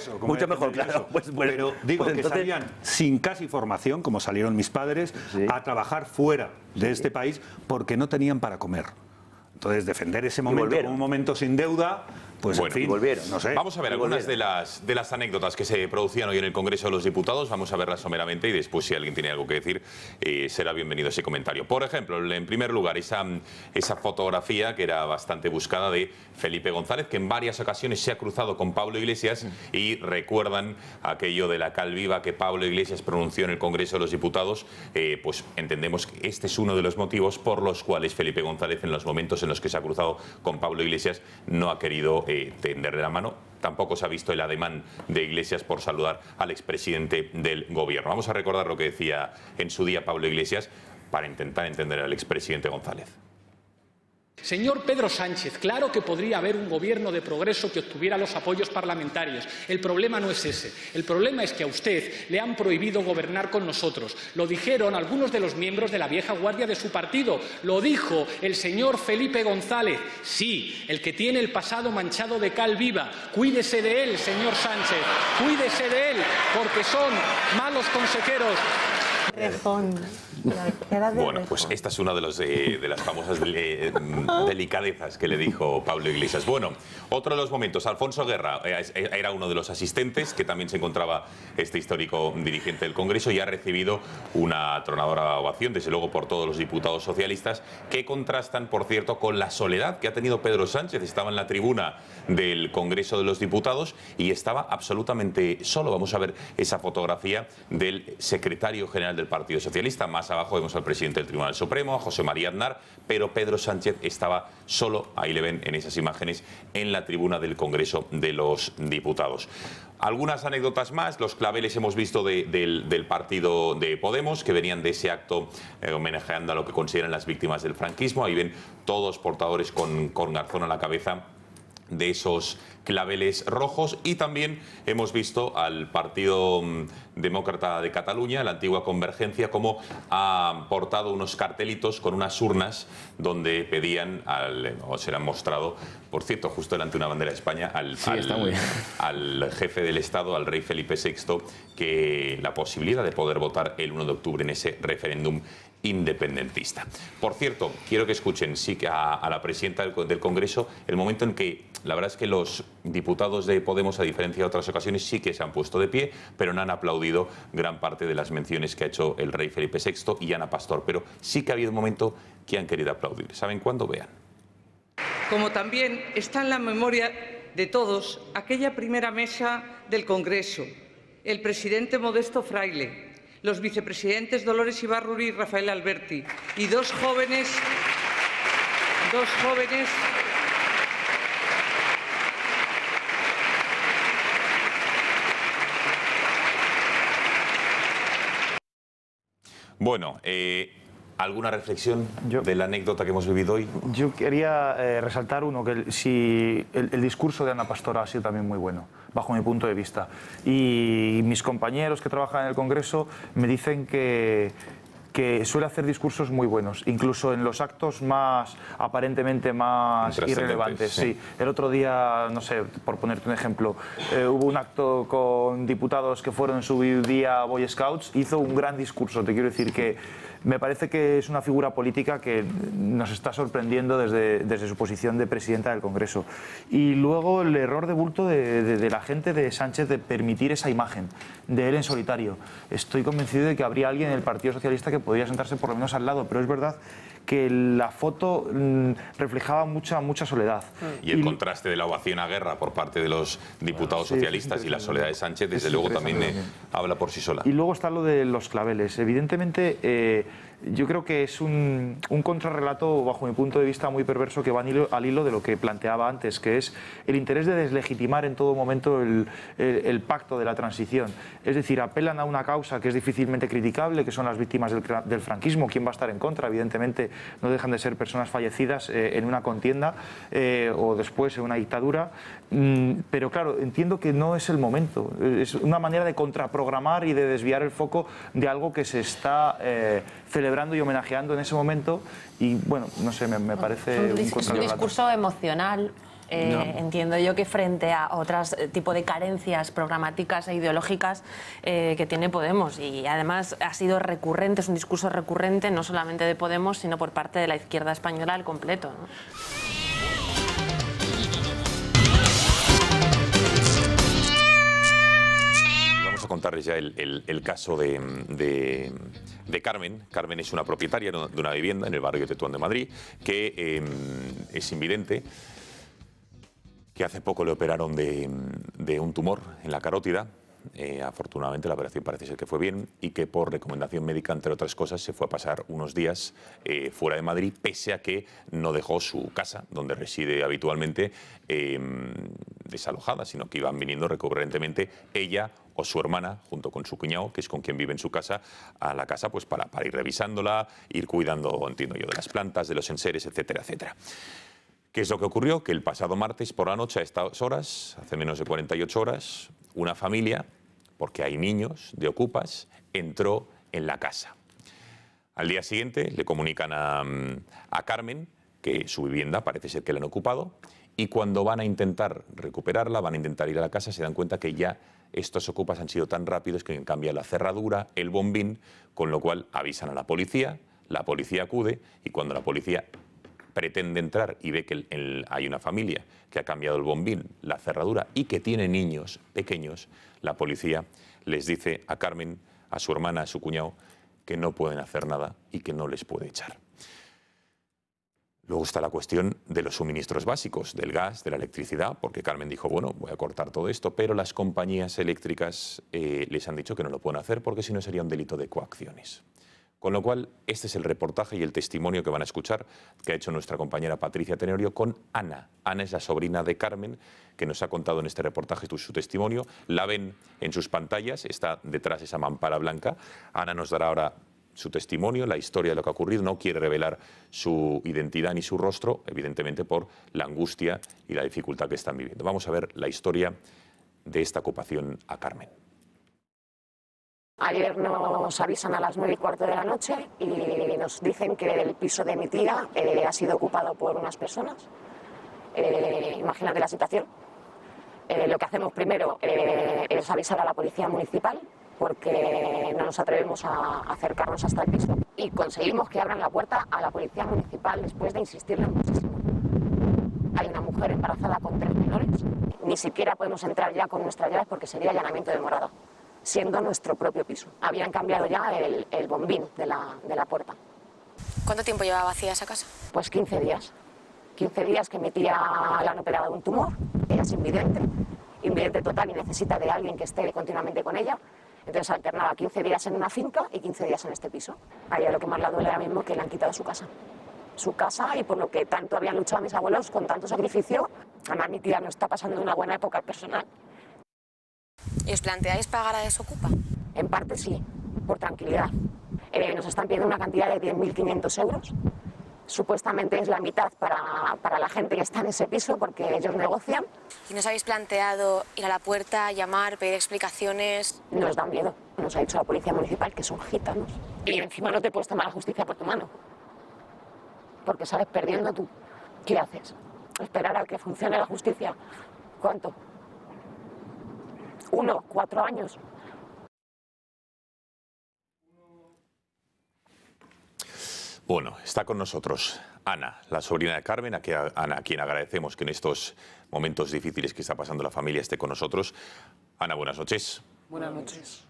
claro. Pero digo que salían sin casi formación, como salieron mis padres, a trabajar fuera de este país porque no tenían para comer. Entonces, defender ese momento como un momento sin deuda, pues bueno, en fin, volvieron. No sé. Vamos a ver algunas de las anécdotas que se producían hoy en el Congreso de los Diputados. Vamos a verlas someramente y después, si alguien tiene algo que decir, será bienvenido ese comentario. Por ejemplo, en primer lugar, esa fotografía que era bastante buscada de Felipe González, que en varias ocasiones se ha cruzado con Pablo Iglesias y recuerdan aquello de la cal viva que Pablo Iglesias pronunció en el Congreso de los Diputados. Pues entendemos que este es uno de los motivos por los cuales Felipe González, en los momentos en los que se ha cruzado con Pablo Iglesias, no ha querido tenderle la mano. Tampoco se ha visto el ademán de Iglesias por saludar al expresidente del gobierno. Vamos a recordar lo que decía en su día Pablo Iglesias para intentar entender al expresidente González. Señor Pedro Sánchez, claro que podría haber un gobierno de progreso que obtuviera los apoyos parlamentarios. El problema no es ese. El problema es que a usted le han prohibido gobernar con nosotros. Lo dijeron algunos de los miembros de la vieja guardia de su partido. Lo dijo el señor Felipe González. Sí, el que tiene el pasado manchado de cal viva. Cuídese de él, señor Sánchez. Cuídese de él, porque son malos consejeros. Bueno, pues esta es una de las famosas delicadezas que le dijo Pablo Iglesias. Bueno, otro de los momentos, Alfonso Guerra era uno de los asistentes, que también se encontraba este histórico dirigente del Congreso, y ha recibido una atronadora ovación, desde luego por todos los diputados socialistas, que contrastan, por cierto, con la soledad que ha tenido Pedro Sánchez. Estaba en la tribuna del Congreso de los Diputados y estaba absolutamente solo. Vamos a ver esa fotografía del secretario general del Partido Socialista. Más abajo vemos al presidente del Tribunal Supremo, a José María Aznar, pero Pedro Sánchez estaba solo, ahí le ven en esas imágenes, en la tribuna del Congreso de los Diputados. Algunas anécdotas más, los claveles hemos visto del partido de Podemos, que venían de ese acto homenajeando a lo que consideran las víctimas del franquismo. Ahí ven todos portadores con Garzón a la cabeza de esos claveles rojos, y también hemos visto al Partido Demócrata de Cataluña, la antigua Convergencia, como ha portado unos cartelitos con unas urnas donde pedían, o se le han mostrado, por cierto, justo delante de una bandera de España, al jefe del Estado, al rey Felipe VI, que la posibilidad de poder votar el 1 de octubre en ese referéndum independentista. Por cierto, quiero que escuchen a la presidenta del Congreso el momento en que la verdad es que los diputados de Podemos, a diferencia de otras ocasiones, sí que se han puesto de pie, pero no han aplaudido gran parte de las menciones que ha hecho el rey Felipe VI y Ana Pastor, pero sí que ha habido un momento que han querido aplaudir. ¿Saben cuándo? Vean. Como también está en la memoria de todos aquella primera mesa del Congreso, el presidente Modesto Fraile, los vicepresidentes Dolores Ibarruri y Rafael Alberti, y dos jóvenes Bueno, ¿alguna reflexión de la anécdota que hemos vivido hoy? Yo quería resaltar uno, que si el discurso de Ana Pastor ha sido también muy bueno, bajo mi punto de vista. Y mis compañeros que trabajan en el Congreso me dicen que suele hacer discursos muy buenos, incluso en los actos aparentemente más irrelevantes. Sí. El otro día, no sé, por ponerte un ejemplo, hubo un acto con diputados que fueron en su día Boy Scouts, hizo un gran discurso. Te quiero decir que me parece que es una figura política que nos está sorprendiendo desde su posición de presidenta del Congreso. Y luego el error de bulto de la gente de Sánchez de permitir esa imagen de él en solitario. Estoy convencido de que habría alguien en el Partido Socialista que podría sentarse por lo menos al lado, pero es verdad que la foto reflejaba mucha soledad. Y el contraste de la ovación a Guerra por parte de los diputados socialistas y la soledad de Sánchez, desde luego, también habla por sí sola. Y luego está lo de los claveles. Evidentemente, yo creo que es un contrarrelato, bajo mi punto de vista, muy perverso, que va al hilo de lo que planteaba antes, que es el interés de deslegitimar en todo momento el pacto de la transición. Es decir, apelan a una causa que es difícilmente criticable, que son las víctimas del franquismo. ¿Quién va a estar en contra? Evidentemente, no dejan de ser personas fallecidas en una contienda o después en una dictadura. Pero claro, entiendo que no es el momento. Es una manera de contraprogramar y de desviar el foco de algo que se está celebrando y homenajeando en ese momento. Y bueno, no sé, me parece un discurso emocional Entiendo yo que frente a otros tipo de carencias programáticas e ideológicas que tiene Podemos, y además ha sido recurrente, es un discurso recurrente no solamente de Podemos, sino por parte de la izquierda española al completo, ¿no? Contarles ya el caso de Carmen. Carmen es una propietaria de una vivienda en el barrio de Tetuán de Madrid, que es invidente, que hace poco le operaron de un tumor en la carótida. Afortunadamente la operación parece ser que fue bien, y que por recomendación médica, entre otras cosas, se fue a pasar unos días fuera de Madrid, pese a que no dejó su casa, donde reside habitualmente, desalojada, sino que iban viniendo recurrentemente ella o su hermana, junto con su cuñado, que es con quien vive en su casa, a la casa pues para ir revisándola, ir cuidando, entiendo yo, de las plantas, de los enseres, etcétera, etcétera. ¿Qué es lo que ocurrió? Que el pasado martes por la noche, a estas horas, hace menos de 48 horas, una familia, porque hay niños de ocupas, entró en la casa. Al día siguiente le comunican a Carmen que su vivienda parece ser que la han ocupado, y cuando van a intentar recuperarla, van a intentar ir a la casa, se dan cuenta que ya estos ocupas han sido tan rápidos que cambian la cerradura, el bombín, con lo cual avisan a la policía acude, y cuando la policía pretende entrar y ve que hay una familia que ha cambiado el bombín, la cerradura, y que tiene niños pequeños, la policía les dice a Carmen, a su hermana, a su cuñado, que no pueden hacer nada y que no les puede echar. Luego está la cuestión de los suministros básicos, del gas, de la electricidad, porque Carmen dijo, bueno, voy a cortar todo esto, pero las compañías eléctricas les han dicho que no lo pueden hacer porque si no sería un delito de coacciones. Con lo cual, este es el reportaje y el testimonio que van a escuchar, que ha hecho nuestra compañera Patricia Tenorio con Ana. Ana es la sobrina de Carmen, que nos ha contado en este reportaje su testimonio. La ven en sus pantallas, está detrás de esa mampara blanca. Ana nos dará ahora su testimonio, la historia de lo que ha ocurrido. No quiere revelar su identidad ni su rostro, evidentemente por la angustia y la dificultad que están viviendo. Vamos a ver la historia de esta ocupación a Carmen. Ayer nos avisan a las 9:15 de la noche y nos dicen que el piso de mi tía ha sido ocupado por unas personas. Imagínate la situación. Lo que hacemos primero es avisar a la policía municipal, porque no nos atrevemos a acercarnos hasta el piso. Y conseguimos que abran la puerta a la policía municipal después de insistirle muchísimo. Hay una mujer embarazada con 3 menores. Ni siquiera podemos entrar ya con nuestras llaves porque sería allanamiento de morada, siendo nuestro propio piso. Habían cambiado ya el bombín de la puerta. ¿Cuánto tiempo llevaba vacía esa casa? Pues 15 días. 15 días que mi tía le han operado de un tumor. Ella es invidente total y necesita de alguien que esté continuamente con ella. Entonces alternaba 15 días en una finca y 15 días en este piso. A ella lo que más le duele ahora mismo es que le han quitado su casa. Su casa, y por lo que tanto habían luchado mis abuelos con tanto sacrificio. Además mi tía no está pasando una buena época personal. ¿Y os planteáis pagar a Desocupa? En parte sí, por tranquilidad. Nos están pidiendo una cantidad de 10.500 euros. Supuestamente es la mitad para la gente que está en ese piso, porque ellos negocian. ¿Y nos habéis planteado ir a la puerta, llamar, pedir explicaciones? Nos da miedo. Nos ha dicho la policía municipal que son gitanos. Y encima no te puedes tomar la justicia por tu mano. Porque sales perdiendo tú. ¿Qué haces? ¿Esperar a que funcione la justicia? ¿Cuánto? 1, 4 años. Bueno, está con nosotros Ana, la sobrina de Carmen, a quien agradecemos que en estos momentos difíciles que está pasando la familia esté con nosotros. Ana, buenas noches. Buenas noches.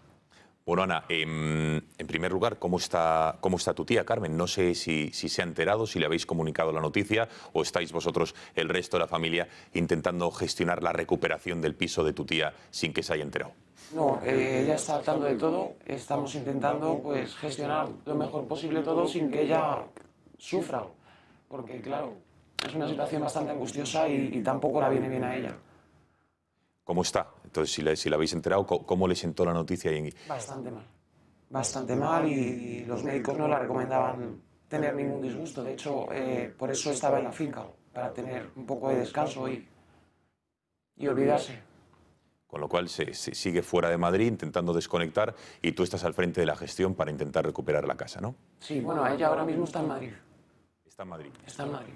Bueno, Ana, en primer lugar, ¿cómo está tu tía Carmen? No sé si se ha enterado, si le habéis comunicado la noticia o estáis vosotros, el resto de la familia, intentando gestionar la recuperación del piso de tu tía sin que se haya enterado. No, ella está al tanto de todo. Estamos intentando pues gestionar lo mejor posible todo sin que ella sufra. Porque, claro, es una situación bastante angustiosa y tampoco la viene bien a ella. ¿Cómo está? Entonces, si la habéis enterado, ¿cómo le sentó la noticia? Bastante mal. Bastante mal, y los médicos no la recomendaban tener ningún disgusto. De hecho, por eso estaba en la finca, para tener un poco de descanso y olvidarse. Con lo cual se sigue fuera de Madrid intentando desconectar, y tú estás al frente de la gestión para intentar recuperar la casa, ¿no? Sí, bueno, ella ahora mismo está en Madrid. Está en Madrid. Está en Madrid.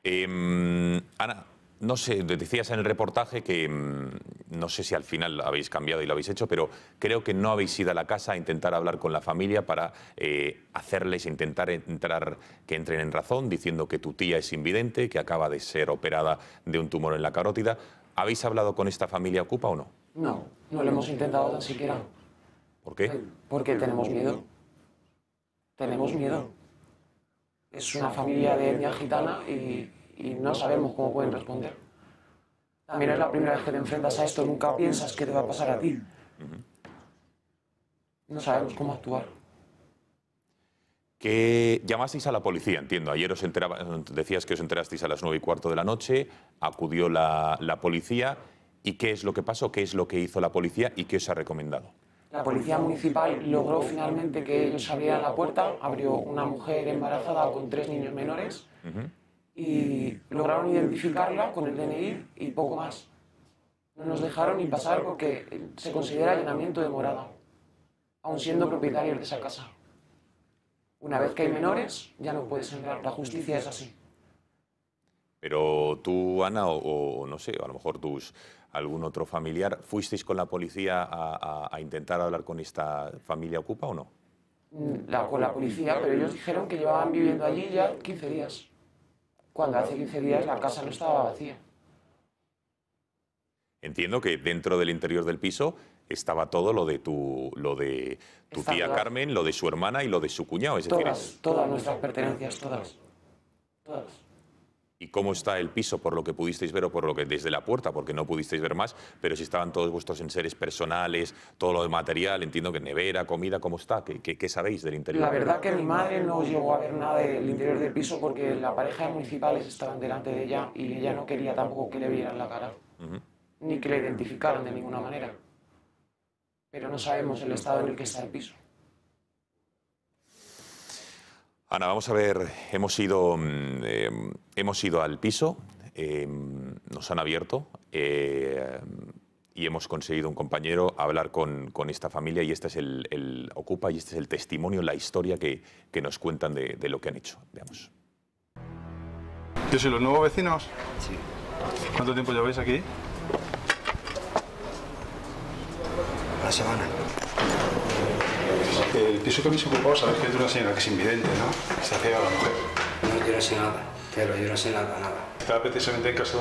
Ana, no sé, decías en el reportaje que no sé si al final habéis cambiado y lo habéis hecho, pero creo que no habéis ido a la casa a intentar hablar con la familia para hacerles intentar que entren en razón, diciendo que tu tía es invidente, que acaba de ser operada de un tumor en la carótida. ¿Habéis hablado con esta familia Ocupa o no? No, no lo hemos intentado tan siquiera. ¿Por qué? Porque tenemos miedo. Tenemos miedo. Es una familia de etnia gitana y no sabemos cómo pueden responder. También es la primera vez que te enfrentas a esto, nunca piensas que te va a pasar a ti. No sabemos cómo actuar. Que llamasteis a la policía, entiendo. Ayer decías que os enterasteis a las 9:15 de la noche, acudió la policía. ¿Y qué es lo que pasó? ¿Qué es lo que hizo la policía y qué os ha recomendado? La policía municipal logró finalmente que ellos abrieran la puerta, abrió una mujer embarazada con 3 niños menores y lograron identificarla con el DNI y poco más. No nos dejaron ni pasar porque se considera allanamiento de morada, aun siendo propietarios de esa casa. Una vez que hay menores, ya no puedes entrar. La justicia es así. Pero tú, Ana, o no sé, a lo mejor algún otro familiar, ¿fuisteis con la policía a intentar hablar con esta familia Ocupa o no? Con la policía, pero ellos dijeron que llevaban viviendo allí ya 15 días. Cuando hace 15 días la casa no estaba vacía. Entiendo que dentro del interior del piso estaba todo lo de tu tía Carmen, lo de su hermana y lo de su cuñado. Es decir, todas nuestras pertenencias, todas. ¿Y cómo está el piso por lo que pudisteis ver o por lo que desde la puerta? Porque no pudisteis ver más, pero si estaban todos vuestros enseres personales, todo lo de material, entiendo que nevera, comida, ¿cómo está? ¿Qué sabéis del interior? La verdad que mi madre no llegó a ver nada del interior del piso porque la pareja de municipales estaban delante de ella y ella no quería tampoco que le vieran la cara, ni que la identificaran de ninguna manera. Pero no sabemos el estado en el que está el piso. Ana, vamos a ver, hemos ido al piso, nos han abierto y hemos conseguido un compañero hablar con esta familia y este es el Ocupa y este es el testimonio, la historia que nos cuentan de lo que han hecho. Veamos. ¿Yo soy los nuevos vecinos? Sí. ¿Cuánto tiempo lleváis aquí? Una semana. El piso que habéis ocupado, sabéis que es de una señora que es invidente, ¿no? Se hacía a la mujer. No, yo no sé nada, pero yo no sé nada. Estaba precisamente en casa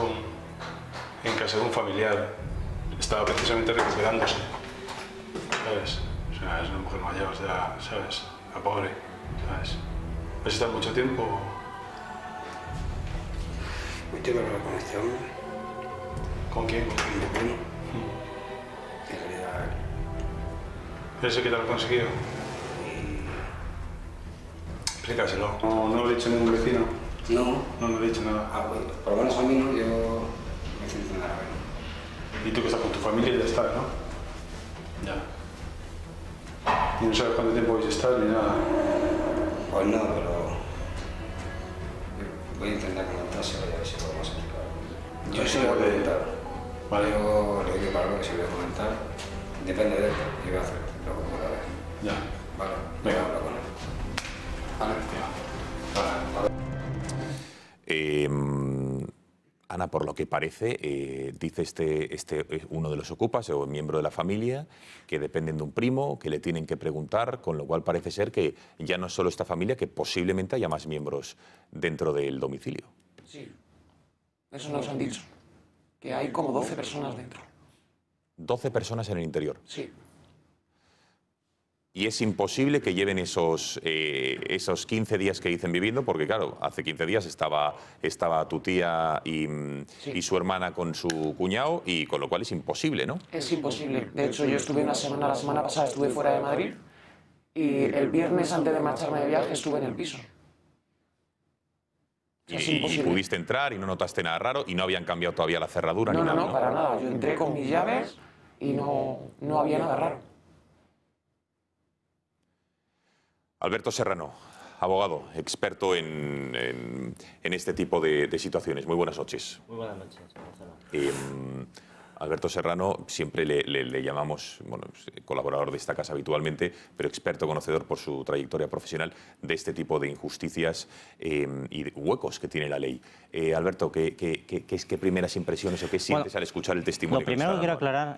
de un familiar. Estaba precisamente recuperándose. ¿Sabes? O sea, es una mujer mayor, ya, ¿sabes? La pobre, ¿sabes? ¿Vais a estar mucho tiempo? Yo tengo que hablar con este hombre. ¿Con quién? Con mi primo. En realidad... ¿Ese que te lo ha conseguido? Explícaselo. ¿No le he dicho a ningún vecino? No. No le he dicho nada. Ah, pues, por lo menos a mí no, yo no siento nada. Y tú que estás con tu familia ya está, ¿no? Ya. Y no sabes cuánto tiempo vais a estar ni nada. Pues no, pero... voy a intentar comentárselo y a ver si podemos explicar. Yo sí lo voy a comentar. Vale. Yo le digo para lo que se voy a comentar. Depende de él, yo voy a hacer lo que pueda ver. Ya. Vale. Venga. Hablo con él. Vale. Ana, por lo que parece, dice uno de los ocupas o miembro de la familia que dependen de un primo, que le tienen que preguntar, con lo cual parece ser que ya no es solo esta familia, que posiblemente haya más miembros dentro del domicilio. Sí, eso nos han dicho, que hay como 12 personas dentro. 12 personas en el interior. Sí. Y es imposible que lleven esos 15 días que dicen viviendo, porque claro, hace 15 días estaba tu tía y su hermana con su cuñado, y con lo cual es imposible, ¿no? Es imposible. De hecho, yo estuve la semana pasada estuve fuera de Madrid, y el viernes antes de marcharme de viaje estuve en el piso. Y pudiste entrar y no notaste nada raro, y no habían cambiado todavía la cerradura ni nada. No, para nada. Yo entré con mis llaves y no había nada raro. Alberto Serrano, abogado, experto en este tipo de situaciones. Muy buenas noches. Muy buenas noches. Alberto Serrano, siempre le llamamos, bueno, colaborador de esta casa habitualmente, pero experto conocedor por su trayectoria profesional de este tipo de injusticias y de huecos que tiene la ley. Alberto, ¿qué primeras impresiones o qué sientes al escuchar el testimonio? Lo primero que quiero aclarar,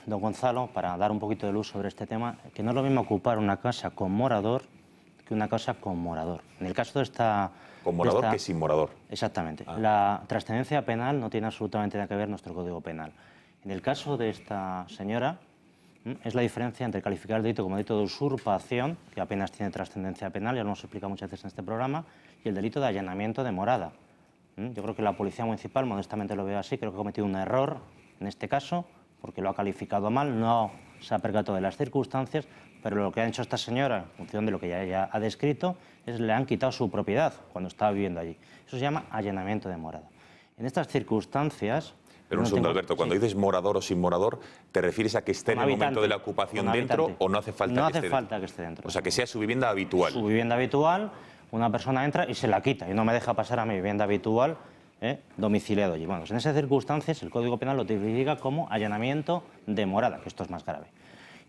don Gonzalo, para dar un poquito de luz sobre este tema, que no es lo mismo ocupar una casa con morador que una casa con morador. En el caso de esta... Con morador que sin morador. Exactamente. La trascendencia penal no tiene absolutamente nada que ver con nuestro Código Penal. En el caso de esta señora, es la diferencia entre calificar el delito como delito de usurpación, que apenas tiene trascendencia penal, ya lo hemos explicado muchas veces en este programa, y el delito de allanamiento de morada. Yo creo que la Policía Municipal, modestamente lo veo así, creo que ha cometido un error en este caso, porque lo ha calificado mal, no se ha percatado de las circunstancias, pero lo que ha hecho esta señora, en función de lo que ella ha descrito, es le han quitado su propiedad cuando estaba viviendo allí. Eso se llama allanamiento de morada. En estas circunstancias... Pero un segundo, Alberto, cuando dices morador o sin morador, ¿te refieres a que esté en el momento de la ocupación dentro o no hace falta que esté dentro? No hace falta que esté dentro. O sea, que sea su vivienda habitual. Su vivienda habitual, una persona entra y se la quita y no me deja pasar a mi vivienda habitual domiciliado allí. Bueno, pues en esas circunstancias el Código Penal lo tipifica como allanamiento de morada, que esto es más grave.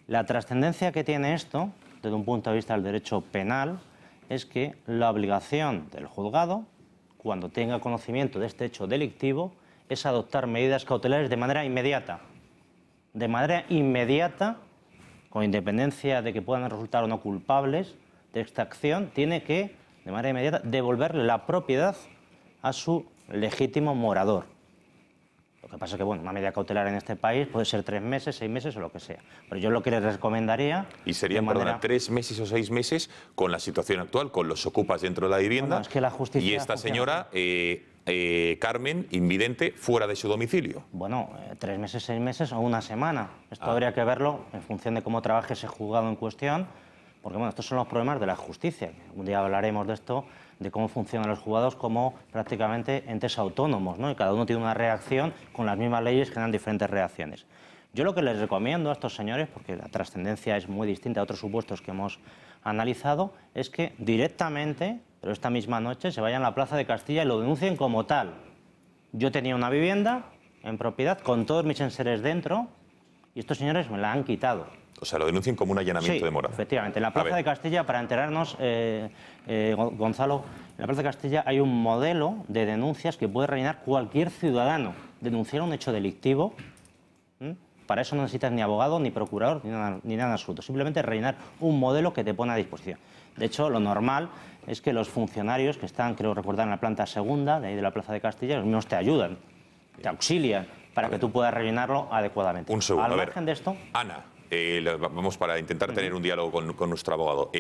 La trascendencia que tiene esto, desde un punto de vista del derecho penal, es que la obligación del juzgado, cuando tenga conocimiento de este hecho delictivo, es adoptar medidas cautelares de manera inmediata. De manera inmediata, con independencia de que puedan resultar o no culpables de esta acción, tiene que, de manera inmediata, devolverle la propiedad a su legítimo morador. Lo que pasa es que, bueno, una medida cautelar en este país puede ser 3 meses, 6 meses o lo que sea. Pero yo lo que les recomendaría... ¿Y serían, perdona, 3 meses o 6 meses con la situación actual, con los ocupas dentro de la vivienda? Bueno, es que la justicia y esta señora... Carmen, invidente, fuera de su domicilio. Bueno, 3 meses, 6 meses o una semana. Esto habría que verlo en función de cómo trabaje ese juzgado en cuestión, porque bueno, estos son los problemas de la justicia. Un día hablaremos de esto, de cómo funcionan los juzgados como prácticamente entes autónomos, ¿no? Y cada uno tiene una reacción con las mismas leyes que generan diferentes reacciones. Yo lo que les recomiendo a estos señores, porque la trascendencia es muy distinta a otros supuestos que hemos analizado, es que directamente, pero esta misma noche, se vayan a la Plaza de Castilla y lo denuncien como tal. Yo tenía una vivienda en propiedad con todos mis enseres dentro y estos señores me la han quitado. O sea, lo denuncien como un allanamiento de morada. Efectivamente. En la Plaza de Castilla, para enterarnos, Gonzalo, en la Plaza de Castilla hay un modelo de denuncias que puede rellenar cualquier ciudadano. Denunciar un hecho delictivo. Para eso no necesitas ni abogado, ni procurador, ni nada en absoluto. Simplemente rellenar un modelo que te pone a disposición. De hecho, lo normal es que los funcionarios que están, creo recordar, en la planta segunda, de ahí de la Plaza de Castilla, los mismos te ayudan, te auxilian para que tú puedas rellenarlo adecuadamente. Un segundo, Al margen de esto... Ana, vamos para intentar tener un diálogo con nuestro abogado.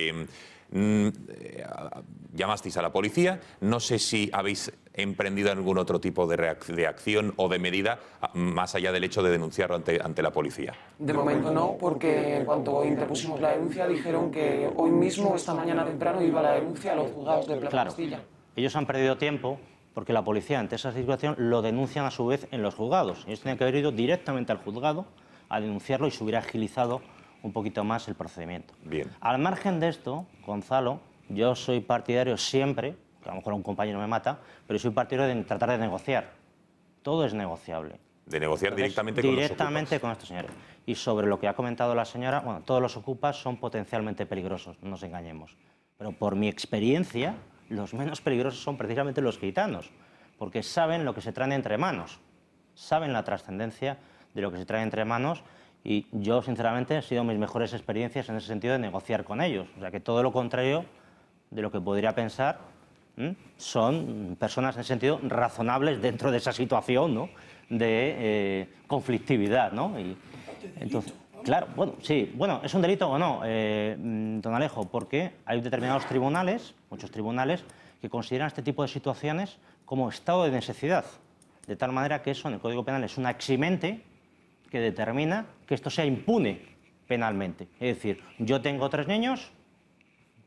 Llamasteis a la policía, no sé si habéis emprendido algún otro tipo de acción o de medida más allá del hecho de denunciarlo ante la policía. De momento no, porque en cuanto interpusimos la denuncia dijeron que hoy mismo, esta mañana temprano, iba la denuncia a los juzgados de Plaza Castilla. Ellos han perdido tiempo porque la policía ante esa situación lo denuncian a su vez en los juzgados. Ellos tenían que haber ido directamente al juzgado a denunciarlo y se hubiera agilizado un poquito más el procedimiento. Bien. Al margen de esto, Gonzalo, yo soy partidario siempre, que a lo mejor un compañero me mata, pero soy partidario de tratar de negociar. Todo es negociable. De negociar directamente con estos señores. Y sobre lo que ha comentado la señora, bueno, todos los ocupas son potencialmente peligrosos, no nos engañemos. Pero por mi experiencia, los menos peligrosos son precisamente los gitanos, porque saben lo que se traen entre manos, saben la trascendencia de lo que se trae entre manos. Y yo, sinceramente, han sido mis mejores experiencias en ese sentido de negociar con ellos. O sea, que todo lo contrario de lo que podría pensar, son personas en ese sentido razonables dentro de esa situación, ¿no?, de conflictividad, ¿no? Y, entonces, claro, bueno, sí, bueno, ¿es un delito o no, don Alejo? Porque hay determinados tribunales, muchos tribunales, que consideran este tipo de situaciones como estado de necesidad, de tal manera que eso en el Código Penal es una eximente que determina que esto sea impune penalmente. Es decir, yo tengo 3 niños,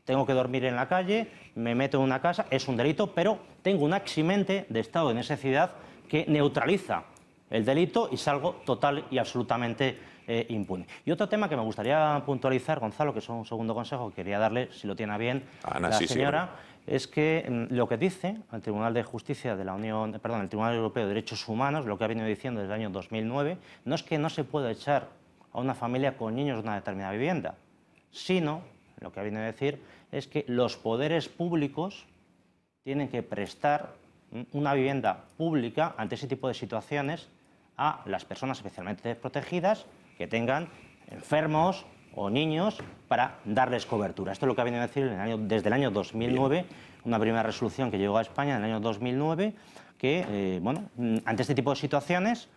tengo que dormir en la calle, me meto en una casa, es un delito, pero tengo una eximente de estado de necesidad que neutraliza el delito y salgo total y absolutamente impune. Y otro tema que me gustaría puntualizar, Gonzalo, que es un segundo consejo que quería darle, si lo tiene a bien la señora, es que lo que dice el Tribunal de Justicia de la Unión, perdón, el Tribunal Europeo de Derechos Humanos, lo que ha venido diciendo desde el año 2009, no es que no se pueda echar a una familia con niños de una determinada vivienda, sino, lo que ha venido a decir, es que los poderes públicos tienen que prestar una vivienda pública ante ese tipo de situaciones a las personas especialmente desprotegidas que tengan enfermos o niños para darles cobertura. Esto es lo que ha venido a decir desde el año 2009, una primera resolución que llegó a España en el año 2009, que, bueno, ante este tipo de situaciones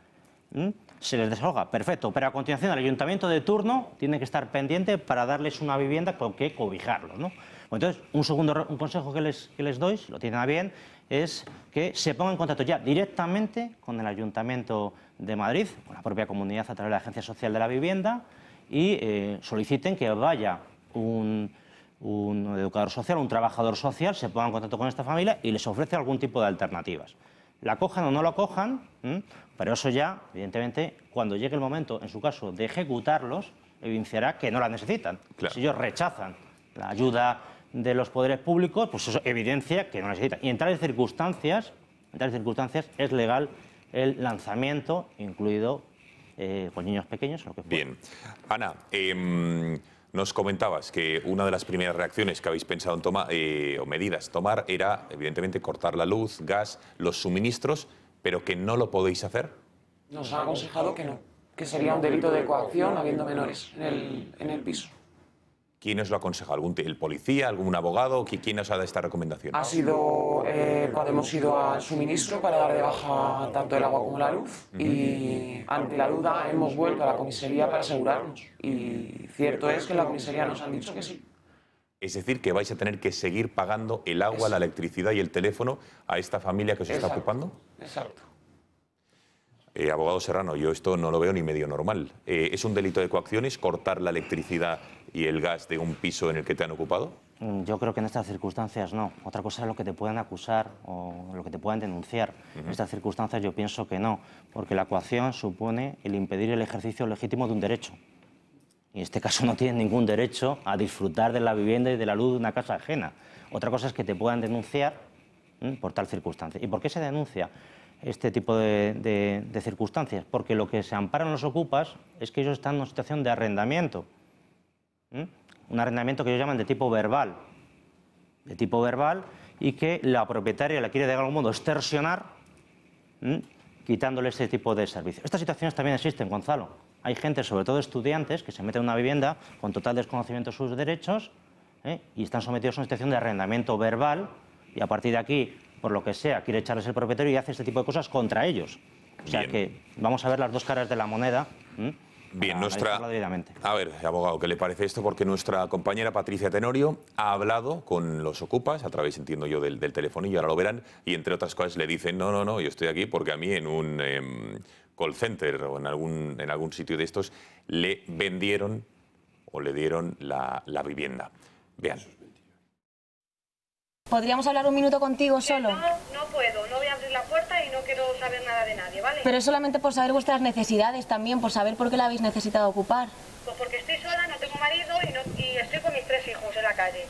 se les desahoga, perfecto, pero a continuación el ayuntamiento de turno tiene que estar pendiente para darles una vivienda con que cobijarlos, ¿no? Entonces, un consejo que les doy, si lo tienen a bien, es que se pongan en contacto ya directamente con el Ayuntamiento de Madrid, con la propia comunidad a través de la Agencia Social de la Vivienda, y soliciten que vaya un educador social, un trabajador social, se ponga en contacto con esta familia y les ofrece algún tipo de alternativas. La cojan o no la cojan, pero eso ya, evidentemente, cuando llegue el momento, en su caso, de ejecutarlos, evidenciará que no la necesitan. Claro. Si ellos rechazan la ayuda de los poderes públicos, pues eso evidencia que no necesitan. Y en tales circunstancias es legal el lanzamiento, incluido con niños pequeños, lo que fuera. Bien. Ana, nos comentabas que una de las primeras reacciones que habéis pensado en tomar, o medidas tomar, era evidentemente cortar la luz, gas, los suministros, pero que no lo podéis hacer. Nos ha aconsejado que no, que sería un delito de coacción habiendo menores en el piso. ¿Quién os lo aconseja? ¿El policía, algún abogado? ¿Quién os ha dado esta recomendación? Ha sido cuando hemos ido al suministro para dar de baja tanto el agua como la luz y ante la duda hemos vuelto a la comisaría para asegurarnos y cierto es que en la comisaría nos han dicho que sí. Es decir, que vais a tener que seguir pagando el agua, la electricidad y el teléfono a esta familia que os está ocupando. Exacto. Abogado Serrano, yo esto no lo veo ni medio normal. ¿Es un delito de coacciones cortar la electricidad y el gas de un piso en el que te han ocupado? Yo creo que en estas circunstancias no. Otra cosa es lo que te puedan acusar o lo que te puedan denunciar. En estas circunstancias yo pienso que no, porque la coacción supone el impedir el ejercicio legítimo de un derecho. Y en este caso no tienen ningún derecho a disfrutar de la vivienda y de la luz de una casa ajena. Otra cosa es que te puedan denunciar por tal circunstancia. ¿Y por qué se denuncia este tipo de circunstancias? Porque lo que se amparan los ocupas es que ellos están en una situación de arrendamiento. Un arrendamiento que ellos llaman de tipo verbal. Y que la propietaria la quiere de algún modo extorsionar quitándole este tipo de servicios. Estas situaciones también existen, Gonzalo. Hay gente, sobre todo estudiantes, que se meten en una vivienda con total desconocimiento de sus derechos y están sometidos a una situación de arrendamiento verbal y a partir de aquí, por lo que sea, quiere echarles el propietario y hace este tipo de cosas contra ellos. O sea que vamos a ver las dos caras de la moneda. Bien, a ver, abogado, ¿qué le parece esto? Porque nuestra compañera Patricia Tenorio ha hablado con los ocupas, a través, entiendo yo, del telefonillo, ahora lo verán, y entre otras cosas le dicen, no, yo estoy aquí porque a mí en un call center o en algún sitio de estos le vendieron o le dieron la vivienda. Vean. ¿Podríamos hablar un minuto contigo solo? No puedo, no voy a abrir la puerta y no quiero saber nada de nadie, ¿vale? Pero es solamente por saber vuestras necesidades también, por saber por qué la habéis necesitado ocupar. Pues porque estoy sola, no tengo marido y estoy con mis 3 hijos en la calle.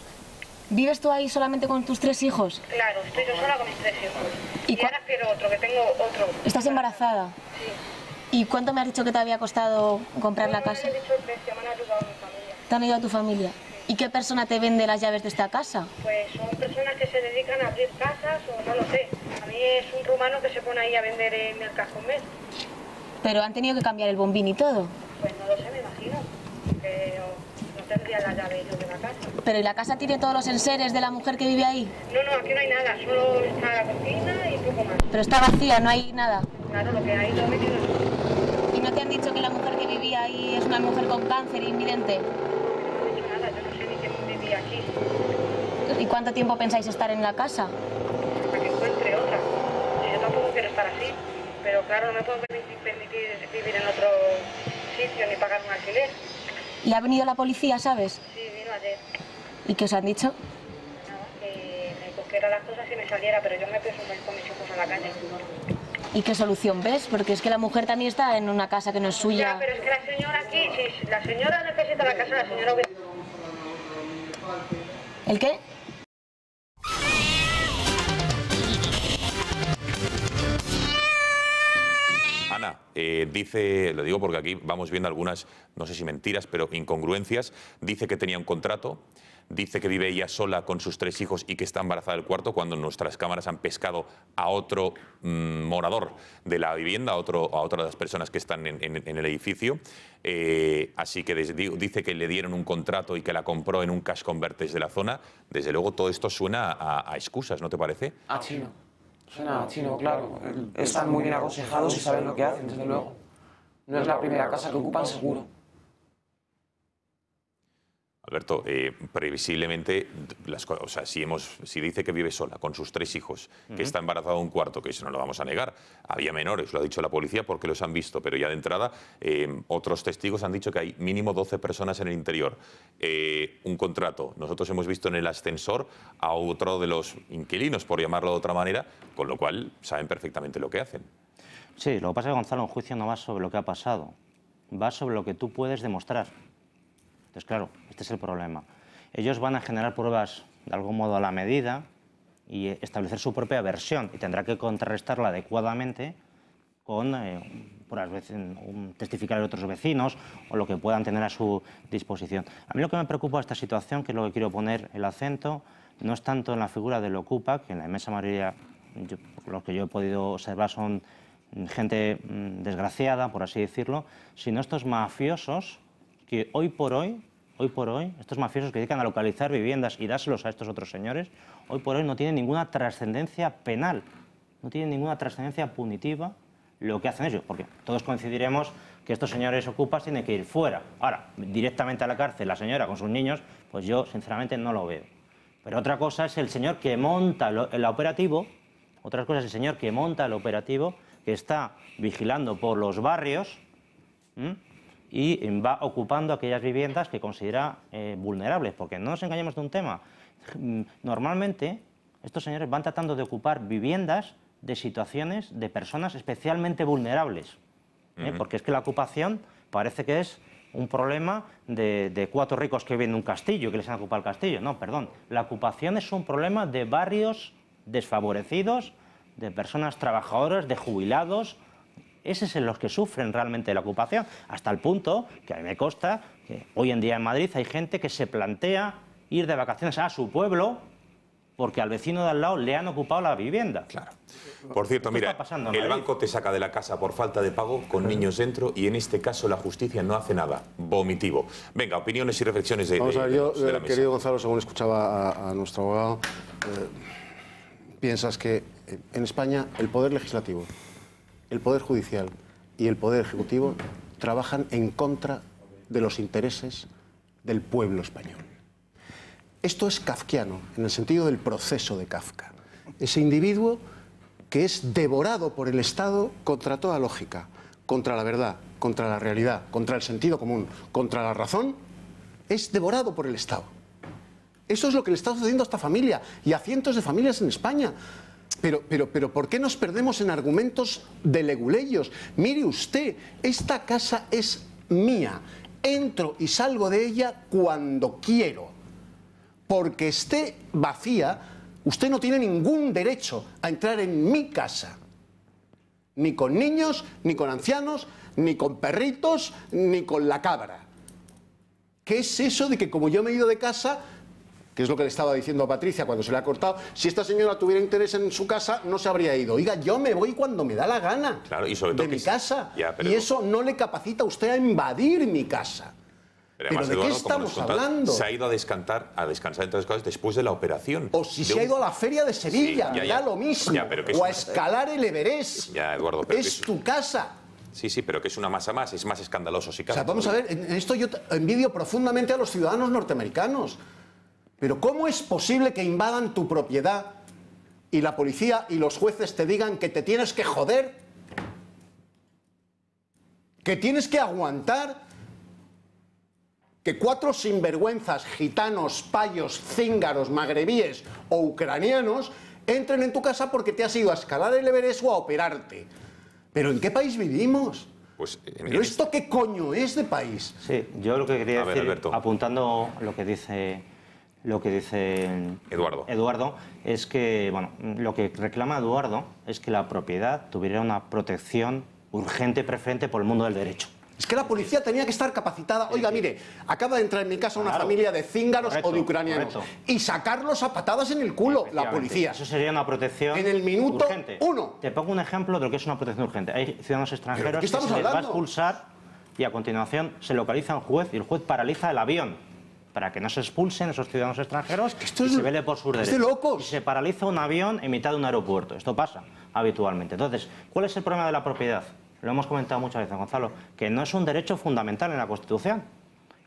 ¿Vives tú ahí solamente con tus 3 hijos? Claro, estoy yo sola con mis 3 hijos. Y ahora quiero otro, que tengo otro. ¿Estás embarazada? Sí. ¿Y cuánto me has dicho que te había costado comprar la casa? No he dicho el precio, me han ayudado a mi familia. ¿Te han ayudado a tu familia? ¿Y qué persona te vende las llaves de esta casa? Pues son personas que se dedican a abrir casas o no lo sé. A mí es un rumano que se pone ahí a vender en el Cajomés. ¿Pero han tenido que cambiar el bombín y todo? Pues no lo sé, me imagino. Que no tendría la llave yo de la casa. ¿Pero y la casa tiene todos los enseres de la mujer que vive ahí? No, aquí no hay nada. Solo está la cocina y poco más. Pero está vacía, no hay nada. Claro, lo que hay lo he metido. ¿Y no te han dicho que la mujer que vivía ahí es una mujer con cáncer invidente? Aquí. ¿Y cuánto tiempo pensáis estar en la casa? Hasta que encuentre otra. Yo tampoco quiero estar así, pero claro, no me puedo permitir vivir en otro sitio ni pagar un alquiler. ¿Y ha venido la policía, sabes? Sí, vino ayer. ¿Y qué os han dicho? Nada, que me cogiera las cosas y me saliera, pero yo me pienso con mis hijos a la calle. ¿Y qué solución ves? Porque es que la mujer también está en una casa que no es suya. Ya, pero es que la señora aquí, si la señora necesita la casa, la señora hubiera... ¿El qué? Ana, dice, lo digo porque aquí vamos viendo algunas, no sé si mentiras, pero incongruencias. Dice que tenía un contrato, dice que vive ella sola con sus 3 hijos y que está embarazada del cuarto, cuando nuestras cámaras han pescado a otro morador de la vivienda, a otra de las personas que están en el edificio. Así que dice que le dieron un contrato y que la compró en un cash converters de la zona. Desde luego todo esto suena a excusas, ¿no te parece? A chino. Suena a chino, claro. Están muy bien aconsejados y saben lo que hacen, desde luego. No es la primera casa que ocupan, seguro. Alberto, previsiblemente, o sea, si dice que vive sola con sus 3 hijos, que está embarazada de un cuarto, que eso no lo vamos a negar, había menores, lo ha dicho la policía porque los han visto, pero ya de entrada otros testigos han dicho que hay mínimo 12 personas en el interior. Un contrato, nosotros hemos visto en el ascensor a otro de los inquilinos, por llamarlo de otra manera, con lo cual saben perfectamente lo que hacen. Sí, lo que pasa es que, Gonzalo, un juicio no va sobre lo que ha pasado, va sobre lo que tú puedes demostrar. Entonces, claro, este es el problema. Ellos van a generar pruebas de algún modo a la medida y establecer su propia versión y tendrá que contrarrestarla adecuadamente con testificar de otros vecinos o lo que puedan tener a su disposición. A mí lo que me preocupa de esta situación, que es lo que quiero poner el acento, no es tanto en la figura del Ocupa, que en la inmensa mayoría, los que yo he podido observar, son gente desgraciada, por así decirlo, sino estos mafiosos que hoy por hoy, estos mafiosos que dedican a localizar viviendas y dárselos a estos otros señores, hoy por hoy no tienen ninguna trascendencia penal, no tienen ninguna trascendencia punitiva lo que hacen ellos, porque todos coincidiremos que estos señores ocupas tienen que ir fuera. Ahora, directamente a la cárcel, la señora con sus niños, pues yo sinceramente no lo veo. Pero otra cosa es el señor que monta el operativo, otra cosa es el señor que monta el operativo, que está vigilando por los barrios, y va ocupando aquellas viviendas que considera vulnerables, porque no nos engañemos de un tema. Normalmente, estos señores van tratando de ocupar viviendas de situaciones de personas especialmente vulnerables, porque es que la ocupación parece que es un problema de 4 ricos que viven en un castillo, que les han ocupado el castillo. No, perdón, la ocupación es un problema de barrios desfavorecidos, de personas trabajadoras, de jubilados. Esos son los que sufren realmente la ocupación, hasta el punto que a mí me consta que hoy en día en Madrid hay gente que se plantea ir de vacaciones a su pueblo porque al vecino de al lado le han ocupado la vivienda. Claro. Por cierto, mira, el banco te saca de la casa por falta de pago con niños dentro y en este caso la justicia no hace nada. Vomitivo. Venga, opiniones y reflexiones de Vamos a ver, yo, de la mesa. querido Gonzalo, según escuchaba a nuestro abogado, piensas que en España el Poder Legislativo, el Poder Judicial y el Poder Ejecutivo trabajan en contra de los intereses del pueblo español. Esto es kafkiano, en el sentido del proceso de Kafka. Ese individuo que es devorado por el Estado contra toda lógica, contra la verdad, contra la realidad, contra el sentido común, contra la razón, es devorado por el Estado. Eso es lo que le está sucediendo a esta familia y a cientos de familias en España. Pero ¿por qué nos perdemos en argumentos de leguleyos? Mire usted, esta casa es mía. Entro y salgo de ella cuando quiero. Porque esté vacía, usted no tiene ningún derecho a entrar en mi casa. Ni con niños, ni con ancianos, ni con perritos, ni con la cabra. ¿Qué es eso de que como yo me he ido de casa, que es lo que le estaba diciendo a Patricia cuando se le ha cortado, si esta señora tuviera interés en su casa, no se habría ido? Oiga, yo me voy cuando me da la gana, claro, y sobre todo de mi casa. Ya, pero... Y eso no le capacita a usted a invadir mi casa. Pero además, ¿de Eduardo, qué estamos hablando? Se ha ido a descansar, entre otras cosas, después de la operación. O si se ha ido a la feria de Sevilla, sí, me da lo mismo. O a escalar el Everest. Ya, Eduardo, pero es tu casa. Sí, sí, pero que es una masa más, es más escandaloso. Si cabe. O sea, vamos a ver, en esto yo envidio profundamente a los ciudadanos norteamericanos. Pero ¿cómo es posible que invadan tu propiedad y la policía y los jueces te digan que te tienes que joder? Que tienes que aguantar que 4 sinvergüenzas gitanos, payos, cíngaros, magrebíes o ucranianos entren en tu casa porque te has ido a escalar el Everest o a operarte. ¿Pero en qué país vivimos? Pues, ¿Pero esto qué coño es de país? Sí, yo lo que quería decir, Alberto, apuntando lo que dice Eduardo, es que, bueno, lo que reclama Eduardo es que la propiedad tuviera una protección urgente, preferente por el mundo del derecho. Es que la policía tenía que estar capacitada. Oiga, mire, acaba de entrar en mi casa una familia de cíngaros o de ucranianos y sacarlos a patadas en el culo, la policía. Eso sería una protección en el minuto urgente. 1. Te pongo un ejemplo de lo que es una protección urgente. Hay ciudadanos extranjeros que se les va a expulsar y a continuación se localiza un juez y el juez paraliza el avión para que no se expulsen esos ciudadanos extranjeros y se vele por sus derechos. ¡Es de locos! Y se paraliza un avión en mitad de un aeropuerto. Esto pasa habitualmente. Entonces, ¿cuál es el problema de la propiedad? Lo hemos comentado muchas veces, Gonzalo, que no es un derecho fundamental en la Constitución.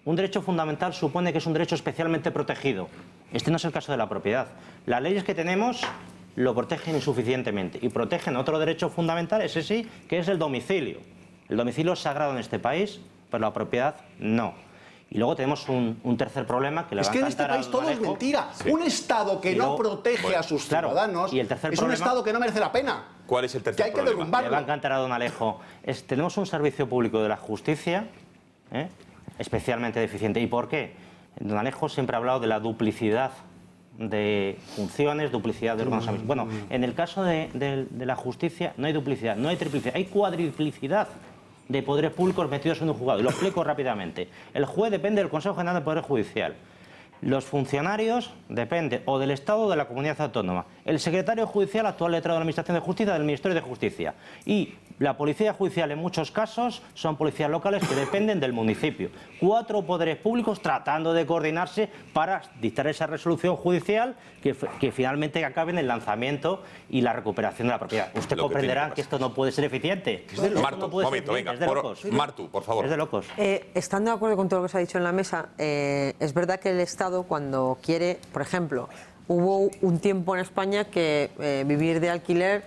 Un derecho fundamental supone que es un derecho especialmente protegido. Este no es el caso de la propiedad. Las leyes que tenemos lo protegen insuficientemente y protegen otro derecho fundamental, ese sí, que es el domicilio. El domicilio es sagrado en este país, pero la propiedad no. Y luego tenemos un tercer problema que le va a encantar. Es que en este país todo es mentira. Sí. Un Estado que no protege a sus ciudadanos es un Estado que no merece la pena. ¿Cuál es el tercer problema? Le va a encantar a don Alejo. Tenemos un servicio público de la justicia especialmente deficiente. ¿Y por qué? Don Alejo siempre ha hablado de la duplicidad de funciones, duplicidad de órganos. Bueno, en el caso de la justicia no hay duplicidad, no hay triplicidad, hay cuadriplicidad de poderes públicos metidos en un juzgado. Y lo explico rápidamente. El juez depende del Consejo General del Poder Judicial. Los funcionarios dependen o del Estado o de la comunidad autónoma. El secretario judicial, actual letrado de la Administración de Justicia, del Ministerio de Justicia. Y la policía judicial, en muchos casos, son policías locales que dependen del municipio. 4 poderes públicos tratando de coordinarse para dictar esa resolución judicial que finalmente acabe en el lanzamiento y la recuperación de la propiedad. Usted comprenderá que esto no puede ser eficiente. Martu, un momento, venga. Martu, por favor. Es de locos. Estando de acuerdo con todo lo que se ha dicho en la mesa, es verdad que el Estado, cuando quiere, por ejemplo, hubo un tiempo en España que vivir de alquiler,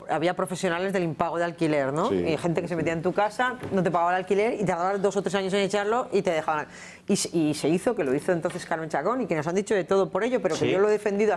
había profesionales del impago de alquiler, ¿no? Sí. Y gente que se metía en tu casa, no te pagaba el alquiler y tardabas 2 o 3 años en echarlo y te dejaban. Y se hizo, que lo hizo entonces Carmen Chacón y que nos han dicho de todo por ello, pero que yo lo he defendido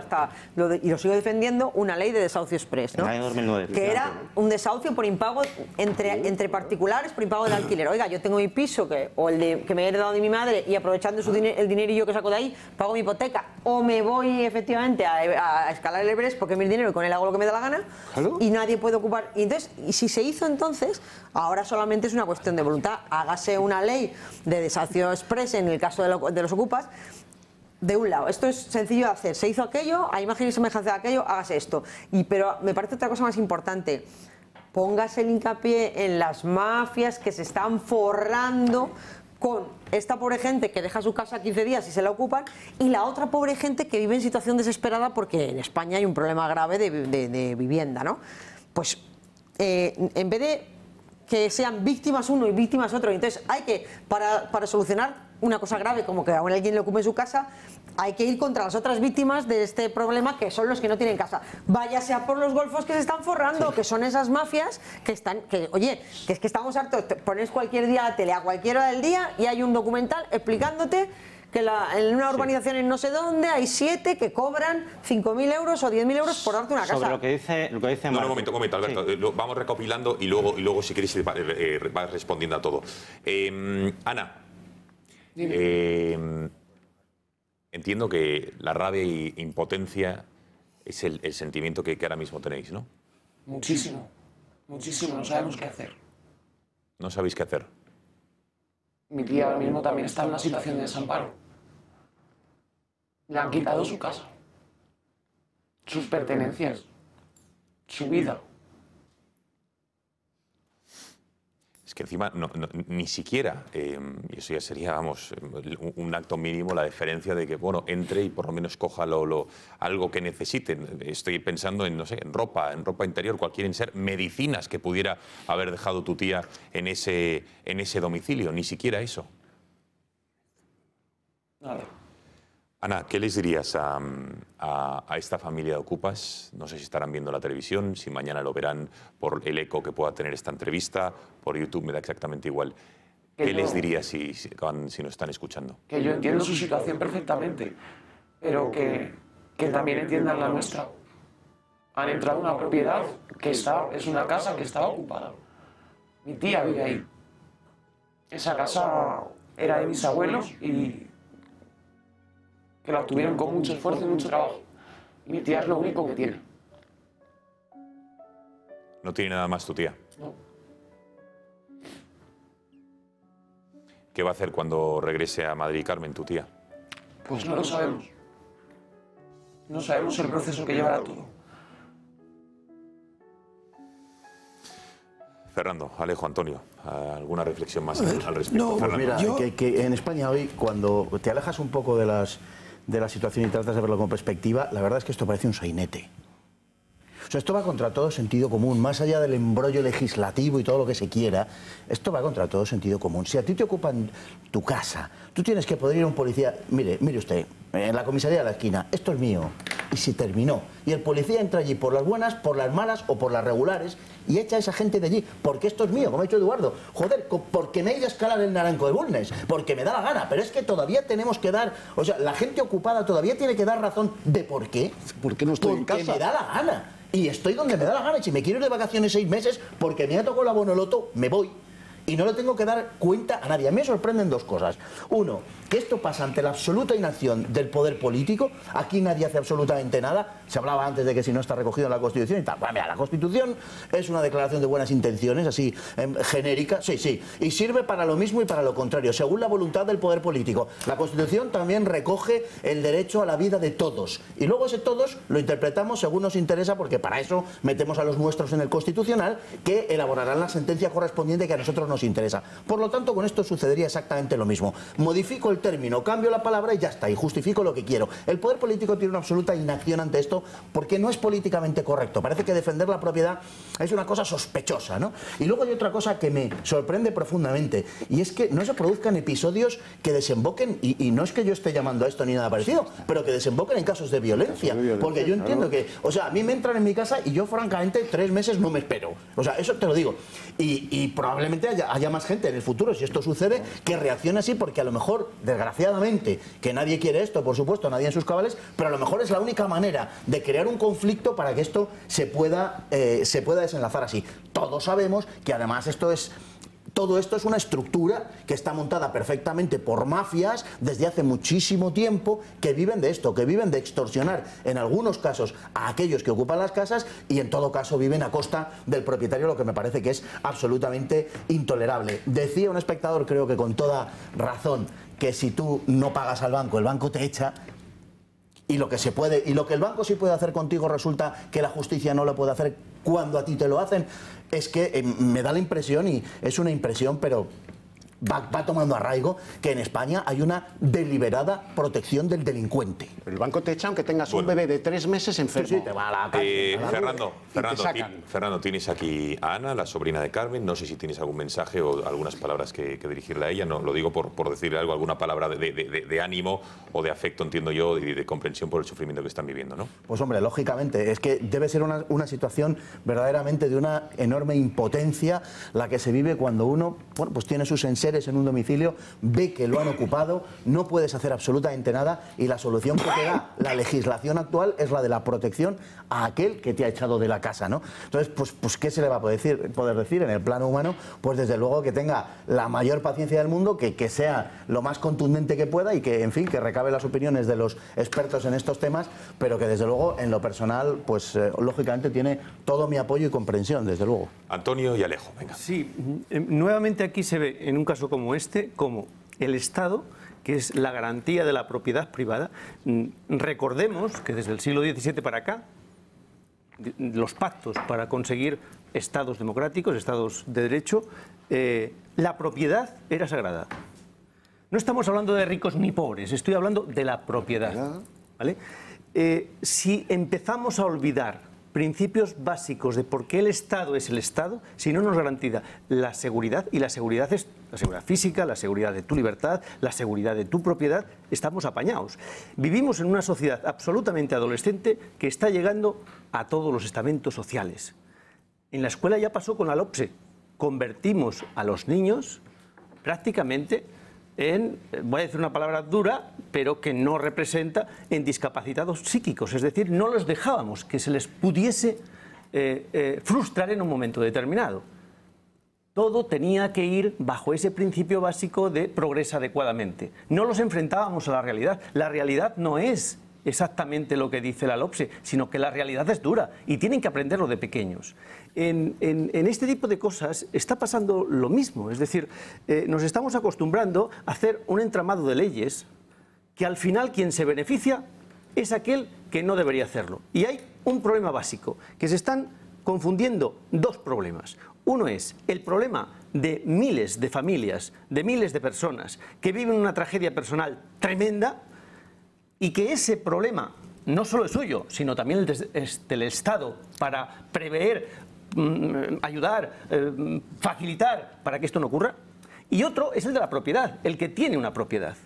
y lo sigo defendiendo, una ley de desahucio express, ¿no? En el año 2009. Que era un desahucio por impago entre particulares por impago del alquiler. Oiga, yo tengo mi piso o el que me he heredado de mi madre y aprovechando el dinerillo que saco de ahí, pago mi hipoteca o me voy efectivamente a escalar el Everest porque es mi dinero y con él hago lo que me da la gana. ¿Claro? Y nadie puede ocupar. Y entonces, si se hizo entonces, ahora solamente es una cuestión de voluntad. Hágase una ley de desahucio express en el caso de los ocupas. De un lado, esto es sencillo de hacer. Se hizo aquello, a imagen y semejanza de aquello, hágase esto. Pero me parece otra cosa más importante. Póngase el hincapié en las mafias que se están forrando con esta pobre gente que deja su casa 15 días y se la ocupan, y la otra pobre gente que vive en situación desesperada porque en España hay un problema grave de vivienda, ¿no? Pues en vez de que sean víctimas uno y víctimas otro, entonces hay que, para solucionar una cosa grave como que a alguien le ocupe su casa, hay que ir contra las otras víctimas de este problema, que son los que no tienen casa. Váyase a por los golfos que se están forrando, que son esas mafias oye, que es que estamos hartos. Pones cualquier día la tele a cualquier hora del día y hay un documental explicándote que en una urbanización en no sé dónde hay 7 que cobran 5.000 euros o 10.000 euros por darte una casa. Sobre lo que dice No, un momento, Alberto. Sí. Vamos recopilando y luego si queréis vas respondiendo a todo. Ana, entiendo que la rabia e impotencia es el sentimiento que ahora mismo tenéis, ¿no? Muchísimo, muchísimo. No sabemos qué hacer. ¿No sabéis qué hacer? Mi tía ahora mismo también está en una situación de desamparo. Le han quitado su casa, sus pertenencias, su vida. Es que encima ni siquiera, y eso ya sería, vamos, un acto mínimo, la deferencia de que, bueno, entre y por lo menos coja algo que necesiten. Estoy pensando en, no sé, en ropa interior, cualquier ser, medicinas que pudiera haber dejado tu tía en ese domicilio, ni siquiera eso. Nada. Ana, ¿qué les dirías a esta familia de Ocupas? No sé si estarán viendo la televisión, si mañana lo verán por el eco que pueda tener esta entrevista, por YouTube me da exactamente igual. ¿Qué les dirías si nos están escuchando? Que yo entiendo su situación perfectamente, pero que también entiendan la nuestra. Han entrado en una propiedad que es una casa que estaba ocupada. Mi tía vive ahí. Esa casa era de mis abuelos y que la obtuvieron con mucho esfuerzo y mucho trabajo. Mi tía es lo único que tiene. No tiene nada más tu tía. No. ¿Qué va a hacer cuando regrese a Madrid, Carmen, tu tía? Pues no lo sabemos. No sabemos el proceso que llevará todo. Fernando, Alejo, Antonio, ¿alguna reflexión más al respecto? No, pues mira, que en España hoy, cuando te alejas un poco de la situación y tratas de verlo con perspectiva, la verdad es que esto parece un sainete. O sea, esto va contra todo sentido común, más allá del embrollo legislativo y todo lo que se quiera, esto va contra todo sentido común. Si a ti te ocupan tu casa, tú tienes que poder ir a un policía, mire usted, en la comisaría de la esquina, esto es mío, y se terminó. Y el policía entra allí por las buenas, por las malas o por las regulares y echa a esa gente de allí, porque esto es mío, como ha dicho Eduardo. Joder, porque me he ido a escalar el Naranco de Bulnes, porque me da la gana, pero es que todavía tenemos que dar, o sea, la gente ocupada todavía tiene que dar razón de por qué. ¿Por qué no estoy en casa? Porque me da la gana. Y estoy donde me da la gana. Y si me quiero ir de vacaciones 6 meses porque me ha tocado la Bonoloto, me voy. Y no le tengo que dar cuenta a nadie. A mí me sorprenden dos cosas. Uno, que esto pasa ante la absoluta inacción del poder político. Aquí nadie hace absolutamente nada. Se hablaba antes de que si no está recogido en la Constitución y tal. Bueno, mira, la Constitución es una declaración de buenas intenciones, así genérica. Sí, sí. Y sirve para lo mismo y para lo contrario, según la voluntad del poder político. La Constitución también recoge el derecho a la vida de todos. Y luego ese todos lo interpretamos según nos interesa, porque para eso metemos a los nuestros en el Constitucional, que elaborarán la sentencia correspondiente que a nosotros nos interesa. Por lo tanto, con esto sucedería exactamente lo mismo. Modifico el término, cambio la palabra y ya está, y justifico lo que quiero. El poder político tiene una absoluta inacción ante esto porque no es políticamente correcto. Parece que defender la propiedad es una cosa sospechosa, ¿no? Y luego hay otra cosa que me sorprende profundamente, y es que no se produzcan episodios que desemboquen, y no es que yo esté llamando a esto ni nada parecido, pero que desemboquen en casos de violencia. Porque yo entiendo que, o sea, a mí me entran en mi casa y yo francamente 3 meses no me espero. O sea, eso te lo digo. Y probablemente haya más gente en el futuro, si esto sucede, que reaccione así, porque a lo mejor, desgraciadamente, que nadie quiere esto, por supuesto, nadie en sus cabales, pero a lo mejor es la única manera de crear un conflicto para que esto se pueda desenlazar así. Todos sabemos que además todo esto es una estructura que está montada perfectamente por mafias desde hace muchísimo tiempo, que viven de esto, que viven de extorsionar en algunos casos a aquellos que ocupan las casas y en todo caso viven a costa del propietario, lo que me parece que es absolutamente intolerable. Decía un espectador, creo que con toda razón, que si tú no pagas al banco, el banco te echa. Y lo que el banco sí puede hacer contigo resulta que la justicia no lo puede hacer cuando a ti te lo hacen. Es que me da la impresión, y es una impresión, pero va tomando arraigo, que en España hay una deliberada protección del delincuente. El banco te echa aunque tengas un bebé de 3 meses enfermo. Sí, te va a la cárcel. Fernando, tienes aquí a Ana, la sobrina de Carmen. No sé si tienes algún mensaje o algunas palabras que dirigirle a ella. No, lo digo por decirle algo, alguna palabra de ánimo o de afecto, entiendo yo, y de comprensión por el sufrimiento que están viviendo, ¿no? Pues hombre, lógicamente, es que debe ser una situación verdaderamente de una enorme impotencia la que se vive cuando uno, bueno, pues tiene sus enseres en un domicilio, ve que lo han ocupado, no puedes hacer absolutamente nada, y la solución que te da la legislación actual es la de la protección a aquel que te ha echado de la casa, ¿no? Entonces, pues ¿qué se le va a poder decir en el plano humano? Pues desde luego que tenga la mayor paciencia del mundo, que sea lo más contundente que pueda y que, en fin, que recabe las opiniones de los expertos en estos temas, pero que desde luego en lo personal, pues lógicamente tiene todo mi apoyo y comprensión, desde luego. Antonio y Alejo, venga. Sí, nuevamente aquí se ve, en un caso como este, como el Estado, que es la garantía de la propiedad privada. Recordemos que desde el siglo XVII para acá, los pactos para conseguir estados democráticos, estados de derecho, la propiedad era sagrada. No estamos hablando de ricos ni pobres, estoy hablando de la propiedad, ¿vale? Si empezamos a olvidar principios básicos de por qué el Estado es el Estado, si no nos garantiza la seguridad, y la seguridad es la seguridad física, la seguridad de tu libertad, la seguridad de tu propiedad, estamos apañados. Vivimos en una sociedad absolutamente adolescente que está llegando a todos los estamentos sociales. En la escuela ya pasó con la LOPSE. Convertimos a los niños prácticamente en, voy a decir una palabra dura, pero que no representa, en discapacitados psíquicos. Es decir, no los dejábamos que se les pudiese frustrar en un momento determinado. Todo tenía que ir bajo ese principio básico de progresa adecuadamente. No los enfrentábamos a la realidad. La realidad no es exactamente lo que dice la LOPSE, sino que la realidad es dura y tienen que aprenderlo de pequeños. En este tipo de cosas está pasando lo mismo, es decir, nos estamos acostumbrando a hacer un entramado de leyes que al final quien se beneficia es aquel que no debería hacerlo. Y hay un problema básico, que se están confundiendo dos problemas. Uno es el problema de miles de familias, de miles de personas que viven una tragedia personal tremenda y que ese problema no solo es suyo, sino también el del Estado para prever, ayudar, facilitar para que esto no ocurra. Y otro es el de la propiedad, el que tiene una propiedad.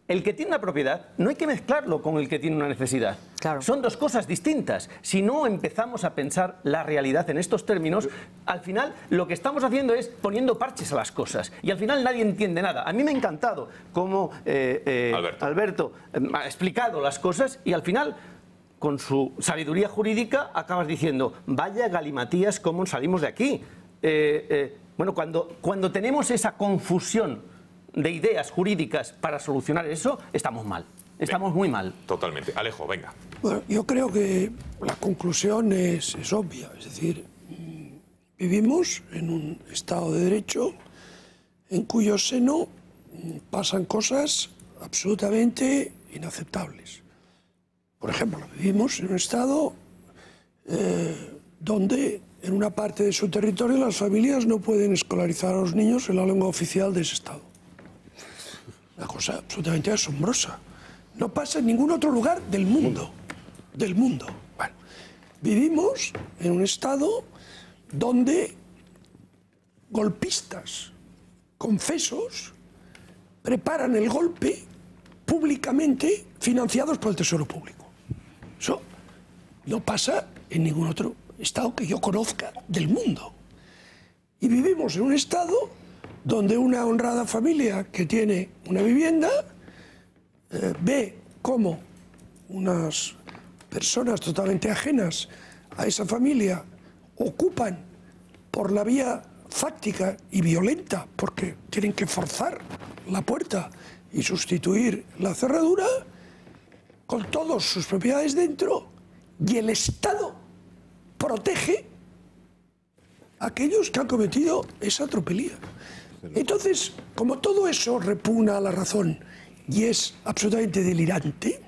El que tiene una propiedad no hay que mezclarlo con el que tiene una necesidad. Claro. Son dos cosas distintas. Si no empezamos a pensar la realidad en estos términos, al final lo que estamos haciendo es poniendo parches a las cosas. Y al final nadie entiende nada. A mí me ha encantado cómo Alberto ha explicado las cosas y al final, con su sabiduría jurídica, acabas diciendo, vaya galimatías, cómo salimos de aquí. Bueno, cuando tenemos esa confusión de ideas jurídicas para solucionar eso, estamos mal. Estamos muy mal. Totalmente. Alejo, venga. Bueno, yo creo que la conclusión es obvia. Es decir, vivimos en un Estado de Derecho en cuyo seno pasan cosas absolutamente inaceptables. Por ejemplo, vivimos en un Estado donde en una parte de su territorio las familias no pueden escolarizar a los niños en la lengua oficial de ese Estado. Una cosa absolutamente asombrosa. No pasa en ningún otro lugar del mundo. Del mundo. Bueno, vivimos en un Estado donde golpistas confesos preparan el golpe públicamente financiados por el Tesoro Público. Eso no pasa en ningún otro Estado que yo conozca del mundo. Y vivimos en un Estado donde una honrada familia que tiene una vivienda ve cómo unas personas totalmente ajenas a esa familia ocupan por la vía fáctica y violenta, porque tienen que forzar la puerta y sustituir la cerradura, con todas sus propiedades dentro, y el Estado protege a aquellos que han cometido esa tropelía. Entonces, como todo eso repugna a la razón y es absolutamente delirante,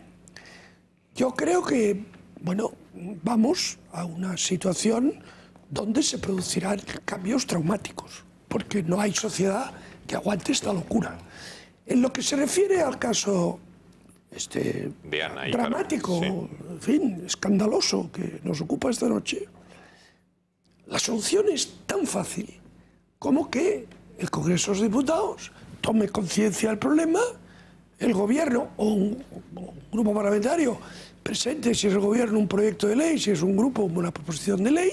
yo creo que, bueno, vamos a una situación donde se producirán cambios traumáticos, porque no hay sociedad que aguante esta locura. En lo que se refiere al caso de Ana y dramático, Carlos, sí, en fin, escandaloso que nos ocupa esta noche, la solución es tan fácil como que el Congreso de los Diputados tome conciencia del problema, el Gobierno o un grupo parlamentario presente, si es el Gobierno, un proyecto de ley, si es un grupo, una proposición de ley,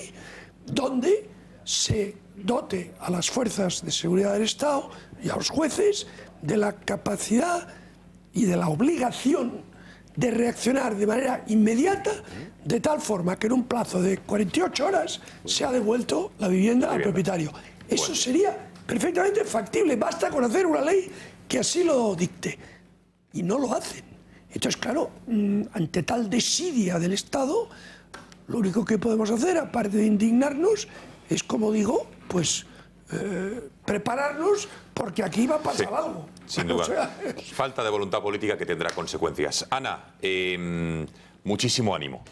donde se dote a las fuerzas de seguridad del Estado y a los jueces de la capacidad y de la obligación de reaccionar de manera inmediata, de tal forma que en un plazo de 48 horas se ha devuelto la vivienda al propietario. Eso sería perfectamente factible, basta con hacer una ley que así lo dicte. Y no lo hacen. Entonces, claro, ante tal desidia del Estado, lo único que podemos hacer, aparte de indignarnos, es, como digo, pues prepararnos, porque aquí va a pasar algo. Sin duda. O sea, falta de voluntad política que tendrá consecuencias. Ana, muchísimo ánimo.